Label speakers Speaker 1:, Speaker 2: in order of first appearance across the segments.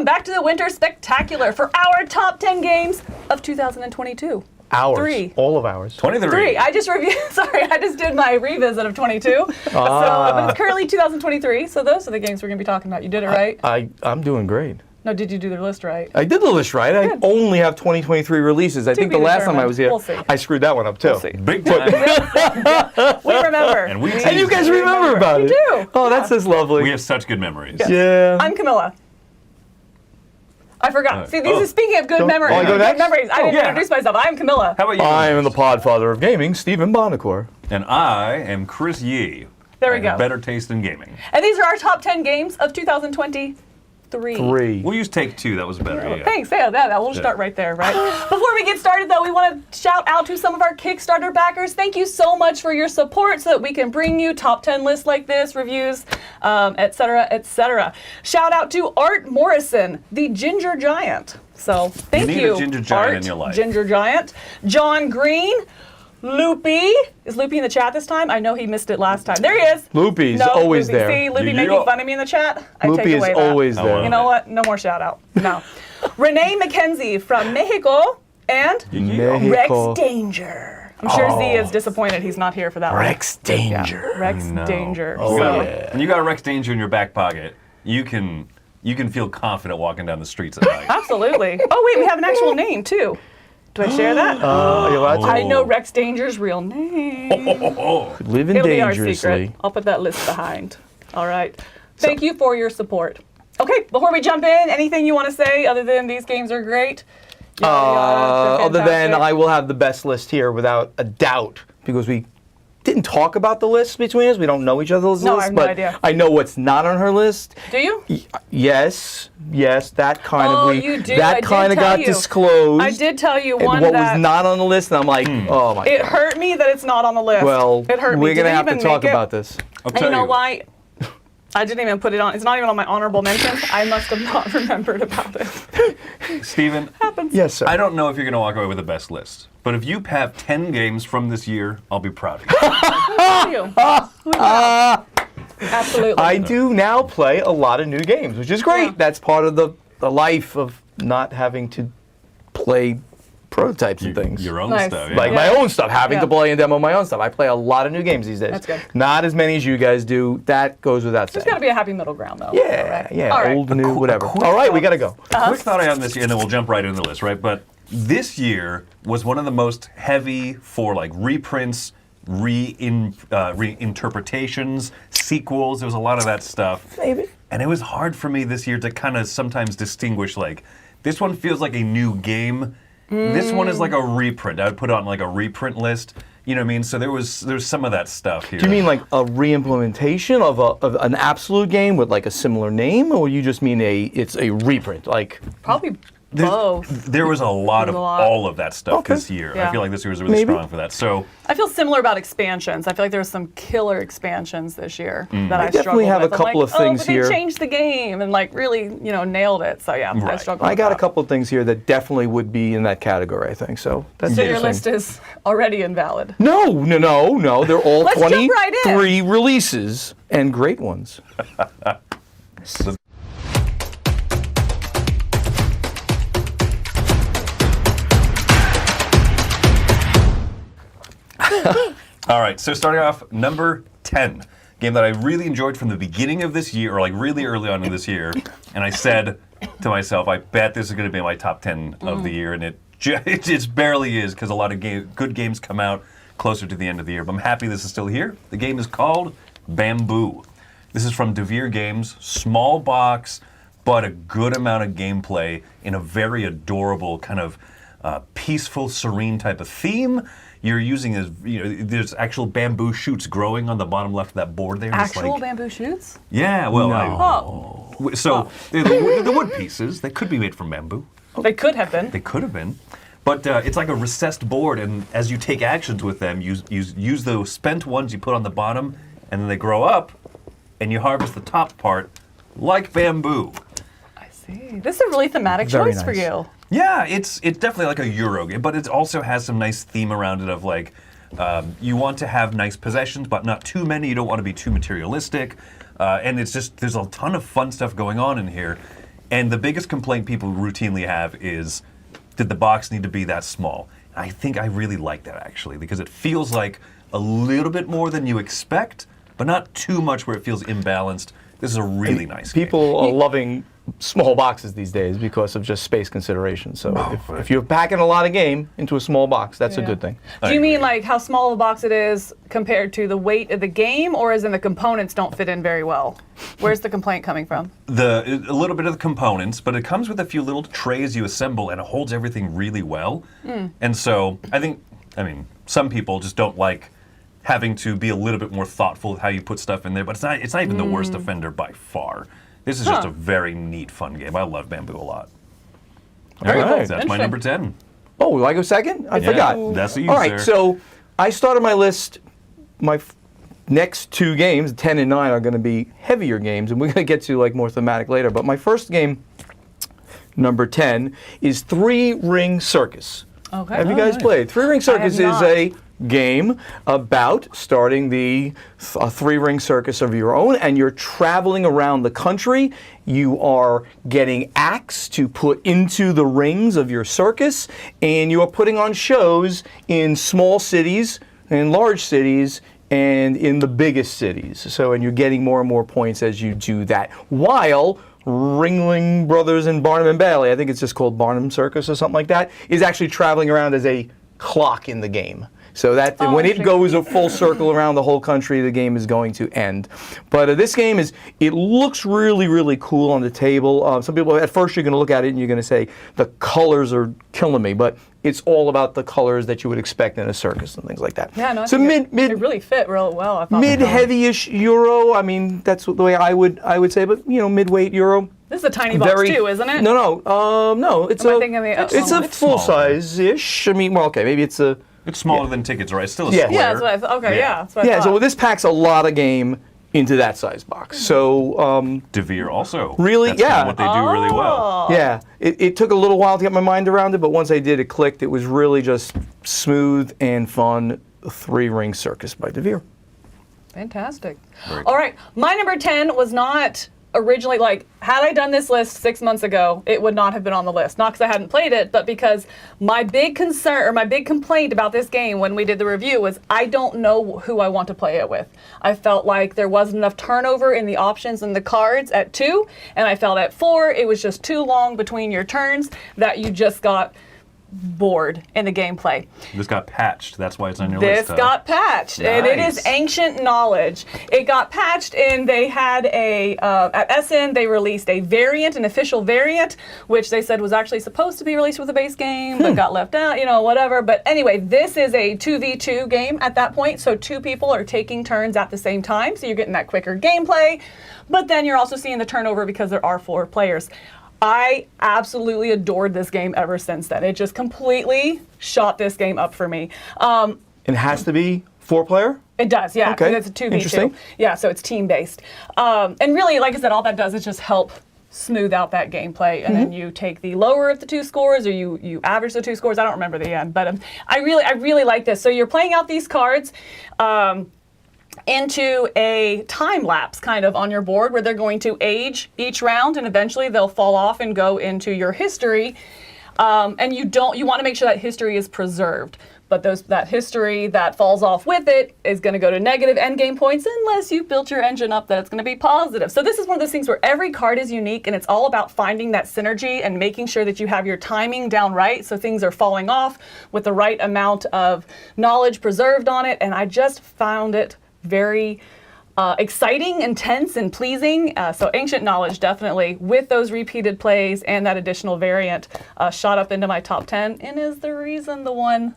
Speaker 1: welcome back to the Winter Spectacular for our top 10 games of 2022.
Speaker 2: Hours.
Speaker 1: 3.
Speaker 2: All of ours.
Speaker 3: 23.
Speaker 1: I just I just did my revisit of 22. But it's currently 2023, so those are the games we're going to be talking about. You did it right?
Speaker 2: I'm doing great.
Speaker 1: No, did you do the list right?
Speaker 2: I did the list right. I only have 2023 releases. I think the last time I was here,
Speaker 1: We'll see.
Speaker 2: I screwed that one up too.
Speaker 1: We'll see.
Speaker 3: Big time.
Speaker 1: We remember.
Speaker 3: And
Speaker 2: you guys remember about it.
Speaker 1: We do.
Speaker 2: Oh, that's just lovely.
Speaker 3: We have such good memories.
Speaker 2: Yeah.
Speaker 1: I'm Camilla. I forgot. See, these are speaking of good memories.
Speaker 2: I go
Speaker 1: Good
Speaker 2: next?
Speaker 1: memories. I didn't
Speaker 3: yeah.
Speaker 1: introduce myself. I'm Camilla.
Speaker 3: How about you?
Speaker 2: I am the podfather of gaming, Stephen Buonocore.
Speaker 3: And I am Chris Yee.
Speaker 1: There we
Speaker 3: I have
Speaker 1: go.
Speaker 3: Better taste in gaming.
Speaker 1: And these are our top 10 games of 2023.
Speaker 2: 3.
Speaker 3: We'll use take 2. That was better. Yeah.
Speaker 1: Thanks. Yeah, we'll start right there, right? Before we get started, though, we want to shout out to some of our Kickstarter backers. Thank you so much for your support so that we can bring you top 10 lists like this, reviews, et cetera, et cetera. Shout out to Art Morrison, the Ginger Giant. So thank you,
Speaker 3: You need a ginger giant
Speaker 1: Art,
Speaker 3: in your life.
Speaker 1: Ginger Giant. John Green. Loopy. Is Loopy in the chat this time? I know he missed it last time. There he is.
Speaker 2: Loopy's
Speaker 1: No,
Speaker 2: always
Speaker 1: Loopy.
Speaker 2: there.
Speaker 1: See, Loopy
Speaker 3: You
Speaker 1: making
Speaker 3: go.
Speaker 1: fun of me in the chat. I take
Speaker 2: Loopy is
Speaker 1: away that.
Speaker 2: always
Speaker 3: Oh,
Speaker 2: there.
Speaker 3: wow.
Speaker 1: You know what? No more shout out. No. Renee McKenzie from Mexico and Rex Danger. I'm sure Z is disappointed he's not here for that
Speaker 2: Rex
Speaker 1: one.
Speaker 2: Danger.
Speaker 1: Yeah. Rex
Speaker 3: No.
Speaker 1: Danger.
Speaker 2: Oh,
Speaker 1: So,
Speaker 2: yeah.
Speaker 3: When you got a Rex Danger in your back pocket, you can feel confident walking down the streets at night.
Speaker 1: absolutely. Oh, wait, we have an actual name, too. Do I share that?
Speaker 2: Are you allowed to?
Speaker 1: I know Rex Danger's real name.
Speaker 2: Living
Speaker 1: It'll be our
Speaker 2: dangerously.
Speaker 1: secret. I'll put that list behind. All right. Thank you for your support. Okay, before we jump in, anything you want to say other than these games are great? Yada, yada, they're
Speaker 2: Other than
Speaker 1: fantastic.
Speaker 2: I will have the best list here without a doubt because we didn't talk about the list between us. We don't know each other's
Speaker 1: No, I
Speaker 2: lists,
Speaker 1: have no
Speaker 2: but
Speaker 1: idea.
Speaker 2: I know what's not on her list.
Speaker 1: Do you?
Speaker 2: Yes, that kind
Speaker 1: Oh,
Speaker 2: of
Speaker 1: you do. I
Speaker 2: that
Speaker 1: did
Speaker 2: kind of
Speaker 1: tell
Speaker 2: got
Speaker 1: you.
Speaker 2: disclosed.
Speaker 1: I did tell you
Speaker 2: And
Speaker 1: one
Speaker 2: what
Speaker 1: that
Speaker 2: was not on the list, and I'm like, oh my
Speaker 1: it
Speaker 2: god.
Speaker 1: hurt me that it's not on the list.
Speaker 2: Well,
Speaker 1: it hurt me.
Speaker 2: we're
Speaker 1: Did
Speaker 2: gonna
Speaker 1: it
Speaker 2: have to
Speaker 1: even
Speaker 2: talk
Speaker 1: make it?
Speaker 2: about this.
Speaker 3: I'll
Speaker 1: And
Speaker 3: tell
Speaker 1: you know why? I didn't even put it on. It's not even on my honorable mentions. I must have not remembered about it.
Speaker 3: Steven,
Speaker 2: Yes, sir.
Speaker 3: I don't know if you're going to walk away with the best list, but if you have 10 games from this year, I'll be proud of you.
Speaker 1: Who you? Absolutely.
Speaker 2: I do now play a lot of new games, which is great.
Speaker 1: Yeah.
Speaker 2: That's part of the life of not having to play prototypes and things.
Speaker 3: Your own
Speaker 1: Nice.
Speaker 3: stuff. Yeah.
Speaker 2: Like my own stuff, having
Speaker 1: Yeah.
Speaker 2: to play and demo my own stuff. I play a lot of new games these days.
Speaker 1: That's good.
Speaker 2: Not as many as you guys do. That goes without saying.
Speaker 1: There's got to be a happy middle ground, though.
Speaker 2: Yeah,
Speaker 1: Right.
Speaker 2: yeah,
Speaker 1: All right.
Speaker 2: old, new, whatever.
Speaker 3: quick
Speaker 2: All right, we gotta go.
Speaker 3: Quick thought I had on this year, and then we'll jump right into the list, right? But this year was one of the most heavy for like reprints, reinterpretations, sequels. There was a lot of that stuff.
Speaker 2: Maybe.
Speaker 3: And it was hard for me this year to kind of sometimes distinguish, like, this one feels like a new game. This one is like a reprint. I would put it on like a reprint list. You know what I mean? So there's some of that stuff here.
Speaker 2: Do you mean like a re-implementation of an absolute game with like a similar name, or you just mean it's a reprint? Like
Speaker 1: Probably both.
Speaker 3: There was a lot of
Speaker 1: There's a lot.
Speaker 3: all of that stuff
Speaker 2: Okay.
Speaker 3: this year.
Speaker 1: Yeah.
Speaker 3: I feel like this year was really
Speaker 2: Maybe.
Speaker 3: strong for that. So
Speaker 1: I feel similar about expansions. I feel like there was some killer expansions this year that I
Speaker 2: definitely
Speaker 1: struggled
Speaker 2: have a
Speaker 1: with. I'm
Speaker 2: couple
Speaker 1: like,
Speaker 2: of things
Speaker 1: but they
Speaker 2: here.
Speaker 1: changed the game and like really, nailed it. So yeah, I
Speaker 3: Right.
Speaker 1: struggled
Speaker 2: I
Speaker 1: with
Speaker 2: got
Speaker 1: that.
Speaker 2: a couple of things here that definitely would be in that category. I think so. That's
Speaker 1: So your
Speaker 2: interesting.
Speaker 1: list is already invalid.
Speaker 2: No. They're all
Speaker 1: Let's jump right in.
Speaker 2: 23 releases and great ones.
Speaker 3: all right, so starting off, number 10. Game that I really enjoyed from the beginning of this year, or like really early on in this year. And I said to myself, I bet this is going to be my top 10 of the year. And it just barely is, because a lot of good games come out closer to the end of the year. But I'm happy this is still here. The game is called Bamboo. This is from Devere Games. Small box, but a good amount of gameplay in a very adorable kind of peaceful, serene type of theme. You're using there's actual bamboo shoots growing on the bottom left of that board there. It's
Speaker 1: Actual
Speaker 3: like,
Speaker 1: bamboo shoots?
Speaker 3: yeah, well,
Speaker 1: Oh,
Speaker 3: so the wood pieces, they could be made from bamboo.
Speaker 1: they could have been.
Speaker 3: They could have been. But it's like a recessed board, and as you take actions with them, you use those spent ones you put on the bottom, and then they grow up, and you harvest the top part like bamboo.
Speaker 1: I see. This is a really thematic
Speaker 2: Very
Speaker 1: choice for
Speaker 2: nice.
Speaker 1: you.
Speaker 3: Yeah, it's definitely like a Euro game, but it also has some nice theme around it of like, you want to have nice possessions, but not too many. You don't want to be too materialistic. And it's just, there's a ton of fun stuff going on in here. And the biggest complaint people routinely have is, did the box need to be that small? I think I really like that, actually, because it feels like a little bit more than you expect, but not too much where it feels imbalanced. This is a really nice game.
Speaker 2: People are loving small boxes these days because of just space considerations. So if you're packing a lot of game into a small box, that's a good thing.
Speaker 1: Do you mean like how small of a box it is compared to the weight of the game, or as in the components don't fit in very well? Where's the complaint coming from?
Speaker 3: A little bit of the components, but it comes with a few little trays you assemble, and it holds everything really well. And so I mean, some people just don't like having to be a little bit more thoughtful with how you put stuff in there, but it's not even the worst offender by far. This is just a very neat, fun game. I love Bamboo a lot.
Speaker 1: Very cool.
Speaker 3: That's my number 10.
Speaker 2: Oh, will I go second? I forgot.
Speaker 3: That's what you
Speaker 2: All right,
Speaker 3: sir.
Speaker 2: so I started my list. My next two games, 10 and 9, are going to be heavier games, and we're going to get to like more thematic later. But my first game, number 10, is Three Ring Circus.
Speaker 1: Okay.
Speaker 2: Have you guys played? Three Ring Circus is
Speaker 1: not.
Speaker 2: a game about starting a three-ring circus of your own, and you're traveling around the country. You are getting acts to put into the rings of your circus, and you are putting on shows in small cities, in large cities, and in the biggest cities. So, and you're getting more and more points as you do that, while Ringling Brothers and Barnum and Bailey, I think it's just called Barnum Circus or something like that, is actually traveling around as a clock in the game. So that when it goes a full circle around the whole country, the game is going to end. But this game it looks really, really cool on the table. Some people, at first you're going to look at it and you're going to say, the colors are killing me. But it's all about the colors that you would expect in a circus and things like that.
Speaker 1: Yeah, no, I
Speaker 2: so
Speaker 1: think it really fit real well. I thought
Speaker 2: mid-heavy-ish Euro. I mean, that's the way I would say. But, mid-weight Euro.
Speaker 1: This is a tiny box too, isn't it?
Speaker 2: No. It's a full size-ish. I mean, well, okay, maybe it's a...
Speaker 3: It's smaller than tickets, right? It's still a
Speaker 2: Yeah.
Speaker 3: square.
Speaker 1: Yeah, that's what I thought. Okay, that's what I thought.
Speaker 2: So this packs a lot of game into that size box. So
Speaker 3: DeVere also.
Speaker 2: Really?
Speaker 3: That's kind
Speaker 2: Yeah.
Speaker 3: of what they do really well.
Speaker 2: yeah, it took a little while to get my mind around it, but once I did, it clicked. It was really just smooth and fun. Three-Ring Circus by DeVere.
Speaker 1: Fantastic.
Speaker 3: Very
Speaker 1: All right, my number 10 was not originally, like, had I done this list 6 months ago, it would not have been on the list. Not because I hadn't played it, but because my big concern, or my big complaint about this game when we did the review was I don't know who I want to play it with. I felt like there wasn't enough turnover in the options and the cards at 2, and I felt at 4 it was just too long between your turns that you just got bored in the gameplay.
Speaker 3: This got patched. That's why it's on your
Speaker 1: This
Speaker 3: list.
Speaker 1: got patched, and it is
Speaker 3: Nice.
Speaker 1: ancient knowledge. It got patched, and they had at SN, they released a variant, an official variant, which they said was actually supposed to be released with the base game, but got left out, whatever. But anyway, this is a 2v2 game at that point, so 2 people are taking turns at the same time, so you're getting that quicker gameplay, but then you're also seeing the turnover because there are 4 players. I absolutely adored this game ever since then. It just completely shot this game up for me.
Speaker 2: It has to be 4-player?
Speaker 1: It does, yeah.
Speaker 2: Okay.
Speaker 1: It's a 2v2.
Speaker 2: Interesting.
Speaker 1: Yeah, so it's team-based. And really, like I said, all that does is just help smooth out that gameplay. And then you take the lower of the 2 scores, or you average the 2 scores. I don't remember the end, but I really like this. So you're playing out these cards into a time lapse kind of on your board where they're going to age each round, and eventually they'll fall off and go into your history. And you want to make sure that history is preserved. But that history that falls off with it is going to go to negative endgame points unless you've built your engine up that it's going to be positive. So this is one of those things where every card is unique, and it's all about finding that synergy and making sure that you have your timing down right so things are falling off with the right amount of knowledge preserved on it. And I just found it very exciting, intense, and pleasing. So Ancient Knowledge definitely, with those repeated plays and that additional variant, shot up into my top 10 and is the reason the one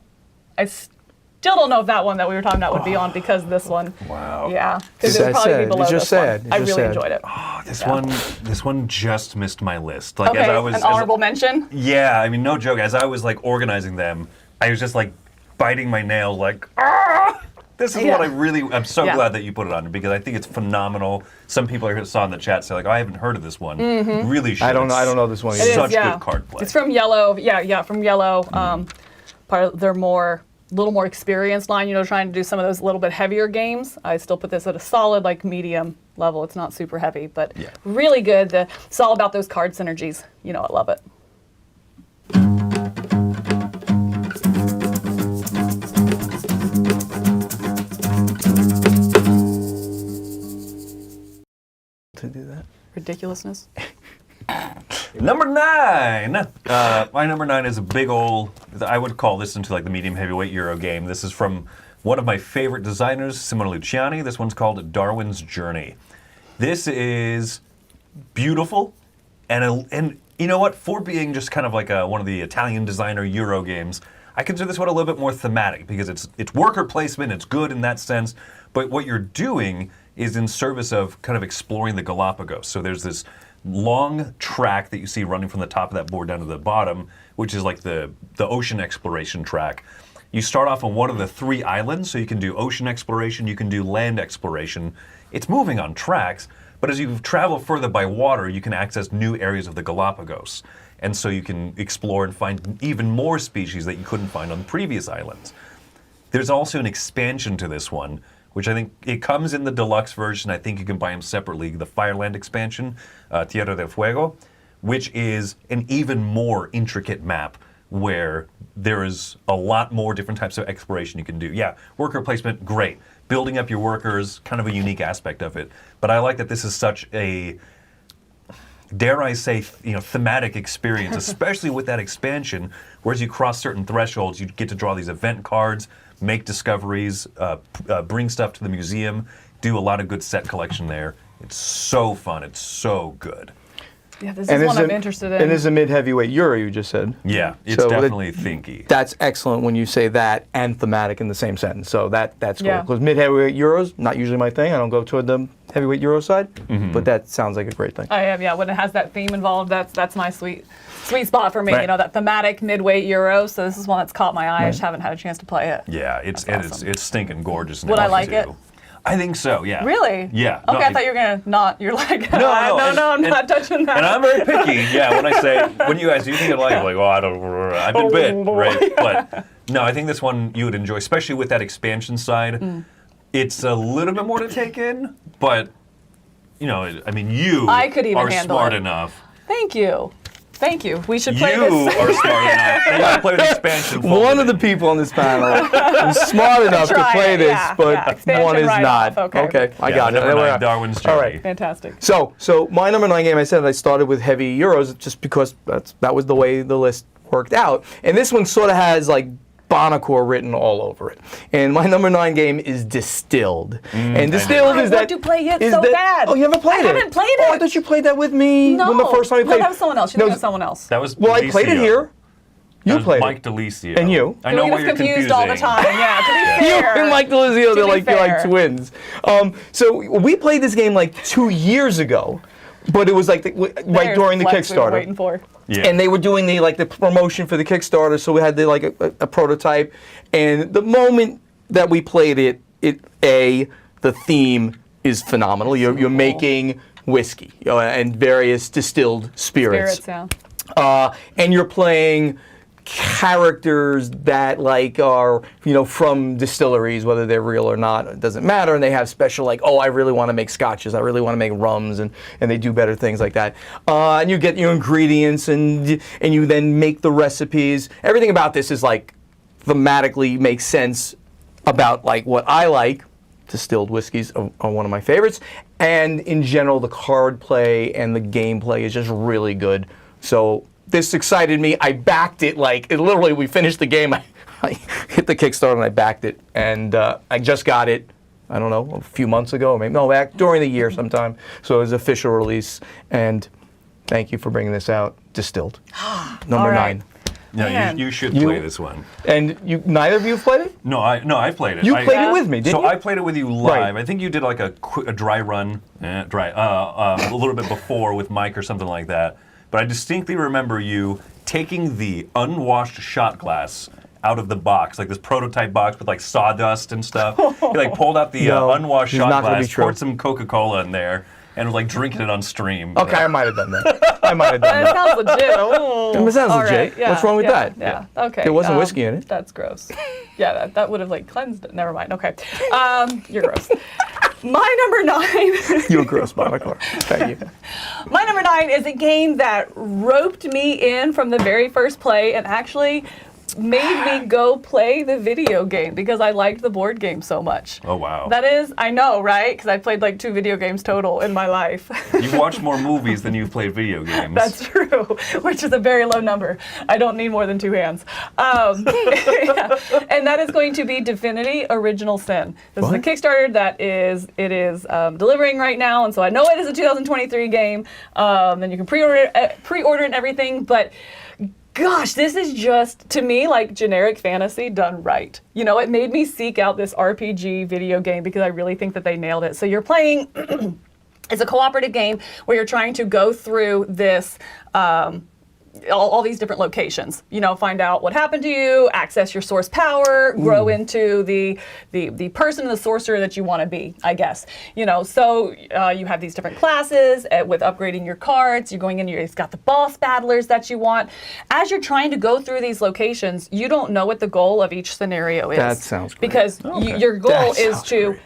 Speaker 1: I still don't know if that one that we were talking about would be on because of this one.
Speaker 3: Wow.
Speaker 1: Yeah, because it would probably be below this one. I really enjoyed it.
Speaker 3: Oh, this one just missed my list. Like
Speaker 1: Okay,
Speaker 3: as I was
Speaker 1: an honorable mention.
Speaker 3: Yeah, I mean, no joke. As I was like organizing them, I was just like biting my nails, like, ah! This is what I'm so glad that you put it on because I think it's phenomenal. Some people I saw in the chat say like, oh, I haven't heard of this one. Really should.
Speaker 2: I don't know this one.
Speaker 1: It is,
Speaker 3: Such good card play.
Speaker 1: It's from Yellow. Yeah, from Yellow. Part of their little more experienced line, trying to do some of those little bit heavier games. I still put this at a solid, like, medium level. It's not super heavy, but
Speaker 3: Yeah.
Speaker 1: really good. It's all about those card synergies. You know, I love it.
Speaker 2: To do that.
Speaker 1: Ridiculousness.
Speaker 3: Number 9. My number 9 is a big old, I would call this into like the medium heavyweight Euro game. This is from one of my favorite designers, Simone Luciani. This one's called Darwin's Journey. This is beautiful, and you know what? For being just kind of like one of the Italian designer Euro games, I consider this one a little bit more thematic because it's worker placement, it's good in that sense, but what you're doing is in service of kind of exploring the Galapagos. So there's this long track that you see running from the top of that board down to the bottom, which is like the ocean exploration track. You start off on one of the 3 islands, so you can do ocean exploration, you can do land exploration. It's moving on tracks, but as you travel further by water, you can access new areas of the Galapagos. And so you can explore and find even more species that you couldn't find on the previous islands. There's also an expansion to this one, which I think it comes in the deluxe version. I think you can buy them separately. The Fireland expansion, Tierra del Fuego, which is an even more intricate map where there is a lot more different types of exploration you can do. Yeah, worker placement, great. Building up your workers, kind of a unique aspect of it. But I like that this is such a, dare I say, thematic experience, especially with that expansion, where as you cross certain thresholds, you get to draw these event cards, make discoveries, bring stuff to the museum, do a lot of good set collection there. It's so fun. It's so good.
Speaker 1: Yeah, this is one I'm interested in.
Speaker 2: And it's a mid-heavyweight Euro, you just said.
Speaker 3: Yeah, it's
Speaker 2: So
Speaker 3: definitely thinky.
Speaker 2: That's excellent when you say that and thematic in the same sentence. So that's cool.
Speaker 1: Yeah.
Speaker 2: Because mid-heavyweight Euros, not usually my thing. I don't go toward the heavyweight Euro side. But that sounds like a great thing.
Speaker 1: I am, yeah. When it has that theme involved, that's my sweet spot for me.
Speaker 2: Right.
Speaker 1: You know, that thematic midweight Euro. So this is one that's caught my eye. I just haven't had a chance to play it.
Speaker 3: Yeah, it's stinking gorgeous now.
Speaker 1: Would I like
Speaker 3: too.
Speaker 1: it?
Speaker 3: I think so, yeah.
Speaker 1: Really?
Speaker 3: Yeah.
Speaker 1: Okay, I thought you were gonna not. You're like, no, I'm not touching that.
Speaker 3: And I'm very picky, yeah, when you guys, do you think I like it? Like, oh, I don't, I've been bit, right? But no, I think this one you would enjoy, especially with that expansion side. It's a little bit more to take in, but, I mean,
Speaker 1: I could even
Speaker 3: are
Speaker 1: handle
Speaker 3: smart
Speaker 1: it.
Speaker 3: enough.
Speaker 1: Thank you. We should play
Speaker 3: You
Speaker 1: this.
Speaker 3: are smart enough. You gotta play the expansion full
Speaker 2: One of
Speaker 3: today.
Speaker 2: the people on this panel is smart enough to
Speaker 1: Try
Speaker 2: play
Speaker 1: it,
Speaker 2: this,
Speaker 1: yeah,
Speaker 2: but
Speaker 1: yeah. Expansion
Speaker 2: one is
Speaker 1: right
Speaker 2: not.
Speaker 1: off, okay.
Speaker 2: I
Speaker 3: Yeah,
Speaker 2: got it.
Speaker 3: number
Speaker 2: There we
Speaker 3: 9,
Speaker 2: are.
Speaker 3: Darwin's
Speaker 2: All
Speaker 3: Journey.
Speaker 2: right.
Speaker 1: Fantastic.
Speaker 2: So my number 9 game, I said I started with heavy Euros just because that was the way the list worked out. And this one sort of has like Buonocore written all over it. And my number 9 game is Distilled. And Distilled is that.
Speaker 1: I want to play it
Speaker 2: is
Speaker 1: so
Speaker 2: that-
Speaker 1: bad.
Speaker 2: Oh, you haven't played it?
Speaker 1: I haven't played
Speaker 2: Oh, I
Speaker 1: it.
Speaker 2: thought you played that with me when the first time we played.
Speaker 1: No, that was someone else. You
Speaker 2: No,
Speaker 1: think it was someone else.
Speaker 3: That was
Speaker 2: Well, I played it
Speaker 3: Delicio.
Speaker 2: here. You
Speaker 3: That was
Speaker 2: played
Speaker 3: Mike
Speaker 2: it.
Speaker 3: Delicio.
Speaker 2: And you.
Speaker 3: I know
Speaker 1: We
Speaker 3: why
Speaker 1: get
Speaker 3: you're
Speaker 1: confused all the time. Yeah, to be
Speaker 2: You
Speaker 1: fair.
Speaker 2: and Mike Delizio,
Speaker 1: To
Speaker 2: they're
Speaker 1: be
Speaker 2: like you're like
Speaker 1: fair.
Speaker 2: twins. So we played this game like 2 years ago, but it was like right during the
Speaker 1: Flex we were
Speaker 2: Kickstarter.
Speaker 1: waiting for.
Speaker 3: Yeah.
Speaker 2: And they were doing the promotion for the Kickstarter, so we had a prototype. And the moment that we played it, the theme is phenomenal. You're making whiskey and various distilled spirits.
Speaker 1: Spirits, yeah.
Speaker 2: And you're playing characters that are from distilleries, whether they're real or not, it doesn't matter. And they have special I really want to make scotches, I really want to make rums, and they do better things like that. And you get your ingredients, and you then make the recipes. Everything about this is thematically makes sense about what I like. Distilled whiskeys are one of my favorites, and in general the card play and the gameplay is just really good. So this excited me. I backed it literally. We finished the game. I hit the Kickstarter and I backed it, and I just got it. I don't know, a few months ago, maybe back during the year sometime. So it was official release, and thank you for bringing this out. Distilled, number
Speaker 1: All right.
Speaker 2: 9.
Speaker 3: No,
Speaker 1: Man.
Speaker 3: you should play this one.
Speaker 2: And neither of you have played it?
Speaker 3: No, I played it.
Speaker 2: You
Speaker 3: I-
Speaker 2: played it with me, didn't
Speaker 3: So
Speaker 2: you?
Speaker 3: I played it with you live.
Speaker 2: Right.
Speaker 3: I think you did a dry run, a little bit before with Mike or something like that. But I distinctly remember you taking the unwashed shot glass out of the box, this prototype box with sawdust and stuff. You pulled out the
Speaker 2: No,
Speaker 3: unwashed
Speaker 2: it's
Speaker 3: shot
Speaker 2: not gonna be
Speaker 3: glass,
Speaker 2: true.
Speaker 3: poured some Coca-Cola in there, and was drinking it on stream.
Speaker 2: Okay, I might have done that. I might have done
Speaker 1: It
Speaker 2: that.
Speaker 1: sounds legit. Ooh.
Speaker 2: It sounds
Speaker 1: All
Speaker 2: legit.
Speaker 1: right, yeah,
Speaker 2: What's wrong with
Speaker 1: yeah,
Speaker 2: that?
Speaker 1: Yeah. Okay.
Speaker 2: There wasn't whiskey in it.
Speaker 1: That's gross. Yeah, that would have cleansed it. Never mind. Okay. You're gross. My number 9.
Speaker 2: You're gross, Buonocore. Thank you.
Speaker 1: My number 9 is a game that roped me in from the very first play and actually made me go play the video game because I liked the board game so much.
Speaker 3: Oh, wow.
Speaker 1: That is, I know, right? Because I played like 2 video games total in my life.
Speaker 3: You've watched more movies than you've played video games.
Speaker 1: That's true, which is a very low number. I don't need more than 2 hands. Yeah. And that is going to be Divinity Original Sin. This is a Kickstarter that is delivering right now, and so I know it is a 2023 game. And you can pre-order it and everything, but gosh, this is just, to me, like generic fantasy done right. You know, it made me seek out this RPG video game because I really think that they nailed it. So you're playing, it's a cooperative game where you're trying to go through this, all these different locations, you know, find out what happened to you, access your source power, grow into the person, the sorcerer that you want to be, I guess. You know, so you have these different classes with upgrading your cards. You're going in, you've got the boss battlers that you want. As you're trying to go through these locations, you don't know what the goal of each scenario is.
Speaker 2: That sounds great.
Speaker 1: Because your goal
Speaker 2: That
Speaker 1: is
Speaker 2: sounds
Speaker 1: to
Speaker 2: great.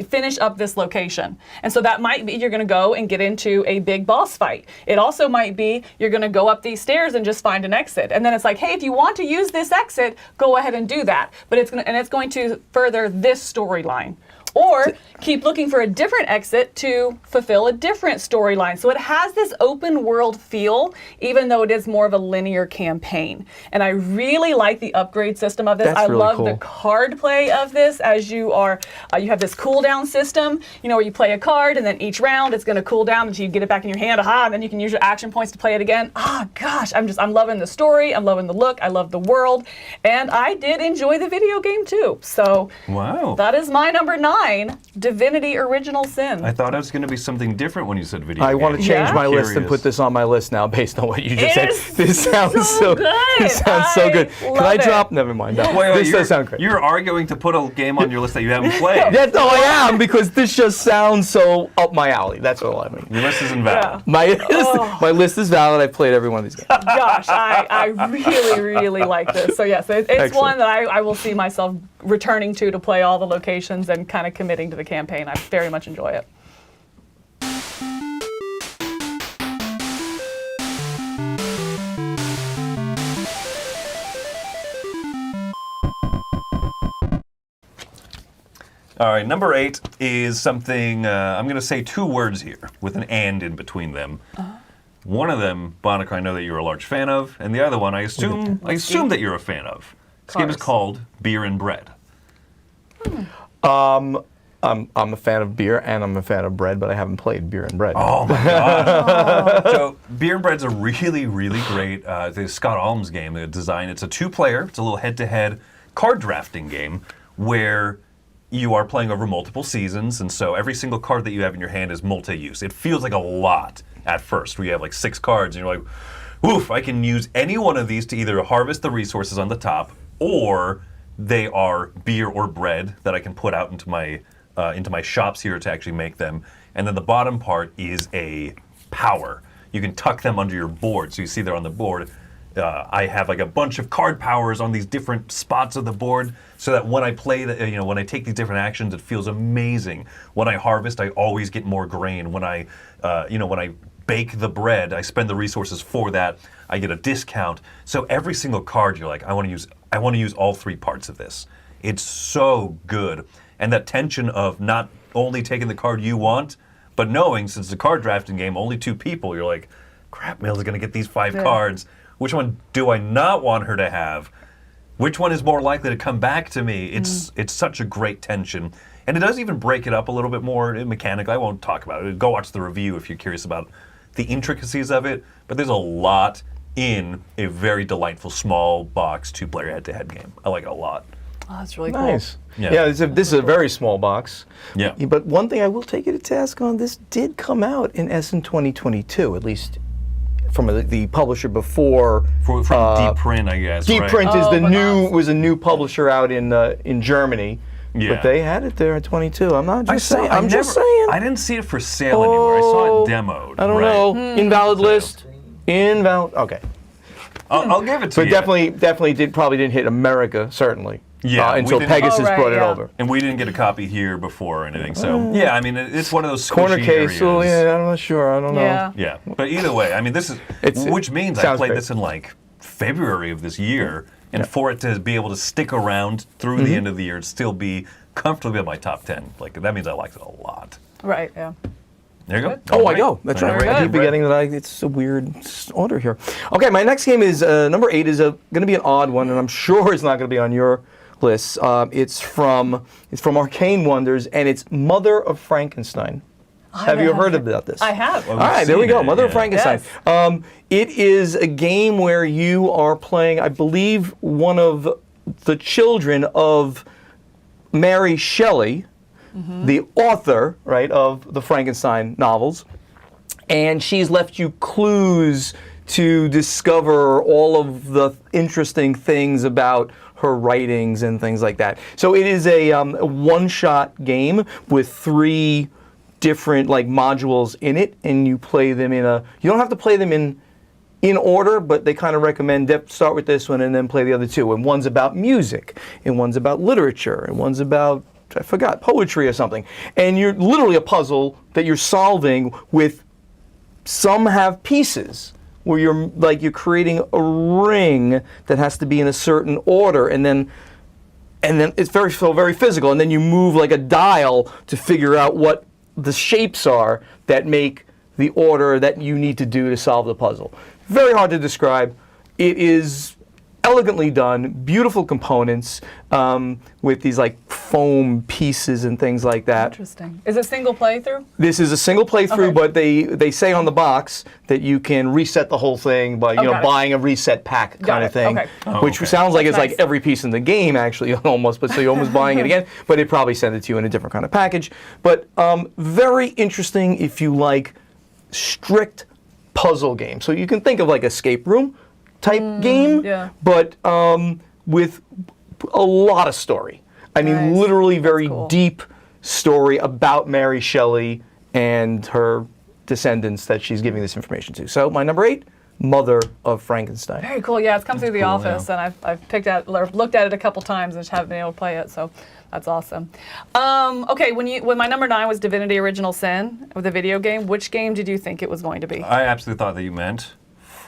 Speaker 1: finish up this location. And so that might be you're going to go and get into a big boss fight. It also might be you're going to go up these stairs and just find an exit. And then it's like, hey, if you want to use this exit, go ahead and do that. But it's going to further this storyline. Or keep looking for a different exit to fulfill a different storyline. So it has this open world feel, even though it is more of a linear campaign. And I really like the upgrade system of this.
Speaker 2: That's
Speaker 1: I
Speaker 2: really
Speaker 1: love
Speaker 2: cool.
Speaker 1: the card play of this as you have this cooldown system, you know, where you play a card and then each round it's going to cool down until you get it back in your hand, and then you can use your action points to play it again. Gosh, I'm loving the story, I'm loving the look, I love the world, and I did enjoy the video game too. So
Speaker 3: Wow.
Speaker 1: that is my number 9, Divinity Original Sin.
Speaker 3: I thought it was going to be something different when you said video
Speaker 2: I
Speaker 3: game.
Speaker 2: want to change
Speaker 1: Yeah?
Speaker 2: my list and
Speaker 3: Curious.
Speaker 2: put this on my list now based on what you just
Speaker 1: It
Speaker 2: said.
Speaker 1: is
Speaker 2: This sounds
Speaker 1: so good.
Speaker 2: This sounds so good.
Speaker 1: I
Speaker 2: Can I
Speaker 1: love it.
Speaker 2: drop? Never mind. No.
Speaker 3: Wait,
Speaker 2: This does sound great.
Speaker 3: You're arguing to put a game on your list that you haven't played.
Speaker 2: Yes, no, I am because this just sounds so up my alley. That's all I mean.
Speaker 3: Your list is invalid.
Speaker 2: My list is valid. I've played every one of these games.
Speaker 1: Gosh, I really, really like this. So yes, it's
Speaker 2: Excellent.
Speaker 1: one that I will see myself returning to play all the locations and kind of committing to the campaign. I very much enjoy it.
Speaker 3: All right, number 8 is something, I'm going to say 2 words here with an and in between them. One of them, Buonocore, I know that you're a large fan of, and the other one, I assume that you're a fan of. This game is
Speaker 1: Cars.
Speaker 3: called Beer and Bread.
Speaker 2: I'm a fan of beer and I'm a fan of bread, but I haven't played Beer and Bread.
Speaker 3: Oh my god! So Beer and Bread's a really, really great the Scott Alms game. The design. It's a 2-player. It's a little head-to-head card drafting game where you are playing over multiple seasons, and so every single card that you have in your hand is multi-use. It feels like a lot at first, where you have like 6 cards, and you're like, "Oof! I can use any one of these to either harvest the resources on the top, or they are beer or bread that I can put out into my shops here to actually make them." And then the bottom part is a power. You can tuck them under your board. So you see there on the board, I have like a bunch of card powers on these different spots of the board, so that when I play, when I take these different actions, it feels amazing. When I harvest, I always get more grain. When I bake the bread, I spend the resources for that. I get a discount. So every single card, you're like, I want to use all 3 parts of this. It's so good. And that tension of not only taking the card you want, but knowing, since it's a card drafting game, only 2 people, you're like, crap, Milla's going to get these 5 cards. Which one do I not want her to have? Which one is more likely to come back to me? It's such a great tension. And it does even break it up a little bit more mechanically. I won't talk about it. Go watch the review if you're curious about the intricacies of it. But there's a lot in a very delightful small box 2-player head-to-head game. I like it a lot.
Speaker 1: Oh, that's really
Speaker 2: Nice.
Speaker 3: Yeah.
Speaker 2: Yeah, this is a very small box.
Speaker 3: Yeah.
Speaker 2: But one thing I will take you to task on, this did come out in Essen 2022, at least from the publisher before.
Speaker 3: From Deep Print, I guess.
Speaker 2: Deep
Speaker 3: right?
Speaker 2: Print is
Speaker 1: Oh, but
Speaker 2: was a new publisher out in Germany.
Speaker 3: Yeah.
Speaker 2: But they had it there at 22. I'm not just saying.
Speaker 3: I
Speaker 2: I'm just saying.
Speaker 3: I didn't see it for sale anywhere. I saw it demoed.
Speaker 2: I don't know. Invalid list. Invalid. Okay.
Speaker 3: I'll give it to
Speaker 2: But
Speaker 3: you.
Speaker 2: definitely probably didn't hit America, certainly.
Speaker 3: Yeah, we
Speaker 2: until
Speaker 3: didn't-
Speaker 2: Pegasus
Speaker 1: Oh, right,
Speaker 2: brought it
Speaker 1: yeah.
Speaker 2: over.
Speaker 3: And we didn't get a copy here before or anything. So, yeah, I mean, it's one of those
Speaker 2: Corner
Speaker 3: squishy
Speaker 2: case, so
Speaker 3: areas.
Speaker 2: yeah, I'm not sure. I don't know.
Speaker 1: Yeah.
Speaker 3: Yeah, but either way, I mean, this is, which means I
Speaker 2: sounds
Speaker 3: played
Speaker 2: great.
Speaker 3: this in like February of this year, and
Speaker 2: Yeah.
Speaker 3: for it to be able to stick around through the end of the year and still be comfortably in my top 10, like that means I liked it a lot.
Speaker 1: Right, yeah.
Speaker 3: There you go.
Speaker 1: Good.
Speaker 2: Oh,
Speaker 3: All
Speaker 2: I
Speaker 3: right.
Speaker 2: go. That's
Speaker 3: All
Speaker 2: right.
Speaker 1: Very
Speaker 2: I keep
Speaker 1: good.
Speaker 2: forgetting that it's a weird order here. Okay, my next game is number 8 is going to be an odd one, and I'm sure it's not going to be on your list. It's from Arcane Wonders, and it's Mother of Frankenstein. Have you heard about this?
Speaker 1: I have.
Speaker 3: Well,
Speaker 2: All right, there we
Speaker 3: seen
Speaker 2: go.
Speaker 3: it,
Speaker 2: Mother of
Speaker 3: yeah.
Speaker 2: Frankenstein.
Speaker 1: Yes.
Speaker 2: It is a game where you are playing, I believe, one of the children of Mary Shelley, the author, right, of the Frankenstein novels. And she's left you clues to discover all of the interesting things about her writings and things like that. So it is a one-shot game with 3 different like modules in it, and you play them in a. You don't have to play them in order, but they kind of recommend start with this one and then play the other 2. And one's about music, and one's about literature, and one's about poetry or something. And you're literally a puzzle that you're solving with. Some have pieces where you're creating a ring that has to be in a certain order, and then it's very physical, and then you move like a dial to figure out what the shapes are that make the order that you need to do to solve the puzzle. Very hard to describe. It is elegantly done, beautiful components with these like foam pieces and things like that.
Speaker 1: Interesting. Is it single playthrough?
Speaker 2: This is a single playthrough,
Speaker 1: Okay.
Speaker 2: but they say on the box that you can reset the whole thing by
Speaker 1: got it.
Speaker 2: buying a reset pack
Speaker 1: Got
Speaker 2: kind of
Speaker 1: it.
Speaker 2: thing,
Speaker 1: Okay.
Speaker 3: Oh,
Speaker 2: which
Speaker 3: okay.
Speaker 2: sounds like
Speaker 1: That's
Speaker 2: it's like
Speaker 1: nice.
Speaker 2: every piece in the game actually almost, but so you're almost buying it again. But it probably send it to you in a different kind of package. But very interesting if you like strict puzzle games. So you can think of like escape room type game,
Speaker 1: yeah.
Speaker 2: but with a lot of story. I mean,
Speaker 1: Nice.
Speaker 2: literally very
Speaker 1: cool.
Speaker 2: deep story about Mary Shelley and her descendants that she's giving this information to. So my number 8, Mother of Frankenstein.
Speaker 1: Very cool. Yeah, it's come through the
Speaker 3: cool,
Speaker 1: office,
Speaker 3: yeah.
Speaker 1: and I've picked out or looked at it a couple times and just haven't been able to play it. So that's awesome. Okay, when my number 9 was Divinity: Original Sin, with the video game, which game did you think it was going to be?
Speaker 3: I absolutely thought that you meant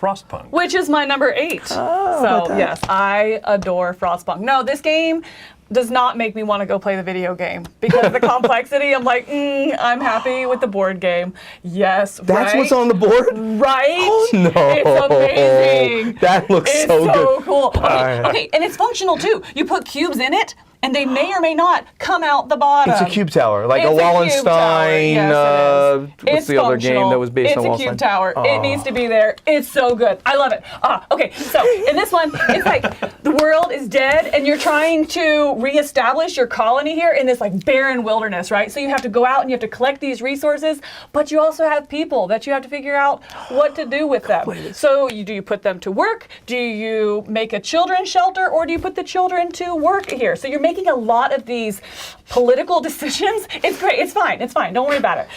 Speaker 3: Frostpunk.
Speaker 1: Which is my number 8. So yes, I adore Frostpunk. No, this game does not make me want to go play the video game because the complexity. I'm like, I'm happy with the board game. Yes,
Speaker 2: That's
Speaker 1: right?
Speaker 2: what's on the board?
Speaker 1: Right?
Speaker 2: Oh, no.
Speaker 1: It's amazing.
Speaker 2: That looks
Speaker 1: It's
Speaker 2: so
Speaker 1: so
Speaker 2: good.
Speaker 1: cool. Okay,
Speaker 2: right.
Speaker 1: okay, and it's functional too. You put cubes in it, and they may or may not come out the bottom.
Speaker 2: It's a cube tower, like
Speaker 1: It's
Speaker 2: a
Speaker 1: cube tower.
Speaker 2: Wallenstein.
Speaker 1: Yes, it is.
Speaker 2: What's
Speaker 1: It's
Speaker 2: the other game
Speaker 1: functional.
Speaker 2: that was based on
Speaker 1: It's a
Speaker 2: Wallenstein?
Speaker 1: cube tower.
Speaker 2: Oh.
Speaker 1: It needs to be there. It's so good. I love it. Okay. So in this one, it's like the world is dead, and you're trying to reestablish your colony here in this like barren wilderness, right? So you have to go out and you have to collect these resources, but you also have people that you have to figure out what to do with them. So do you put them to work? Do you make a children's shelter, or do you put the children to work here? So you're making a lot of these political decisions. It's great. It's fine. It's fine. Don't worry about it.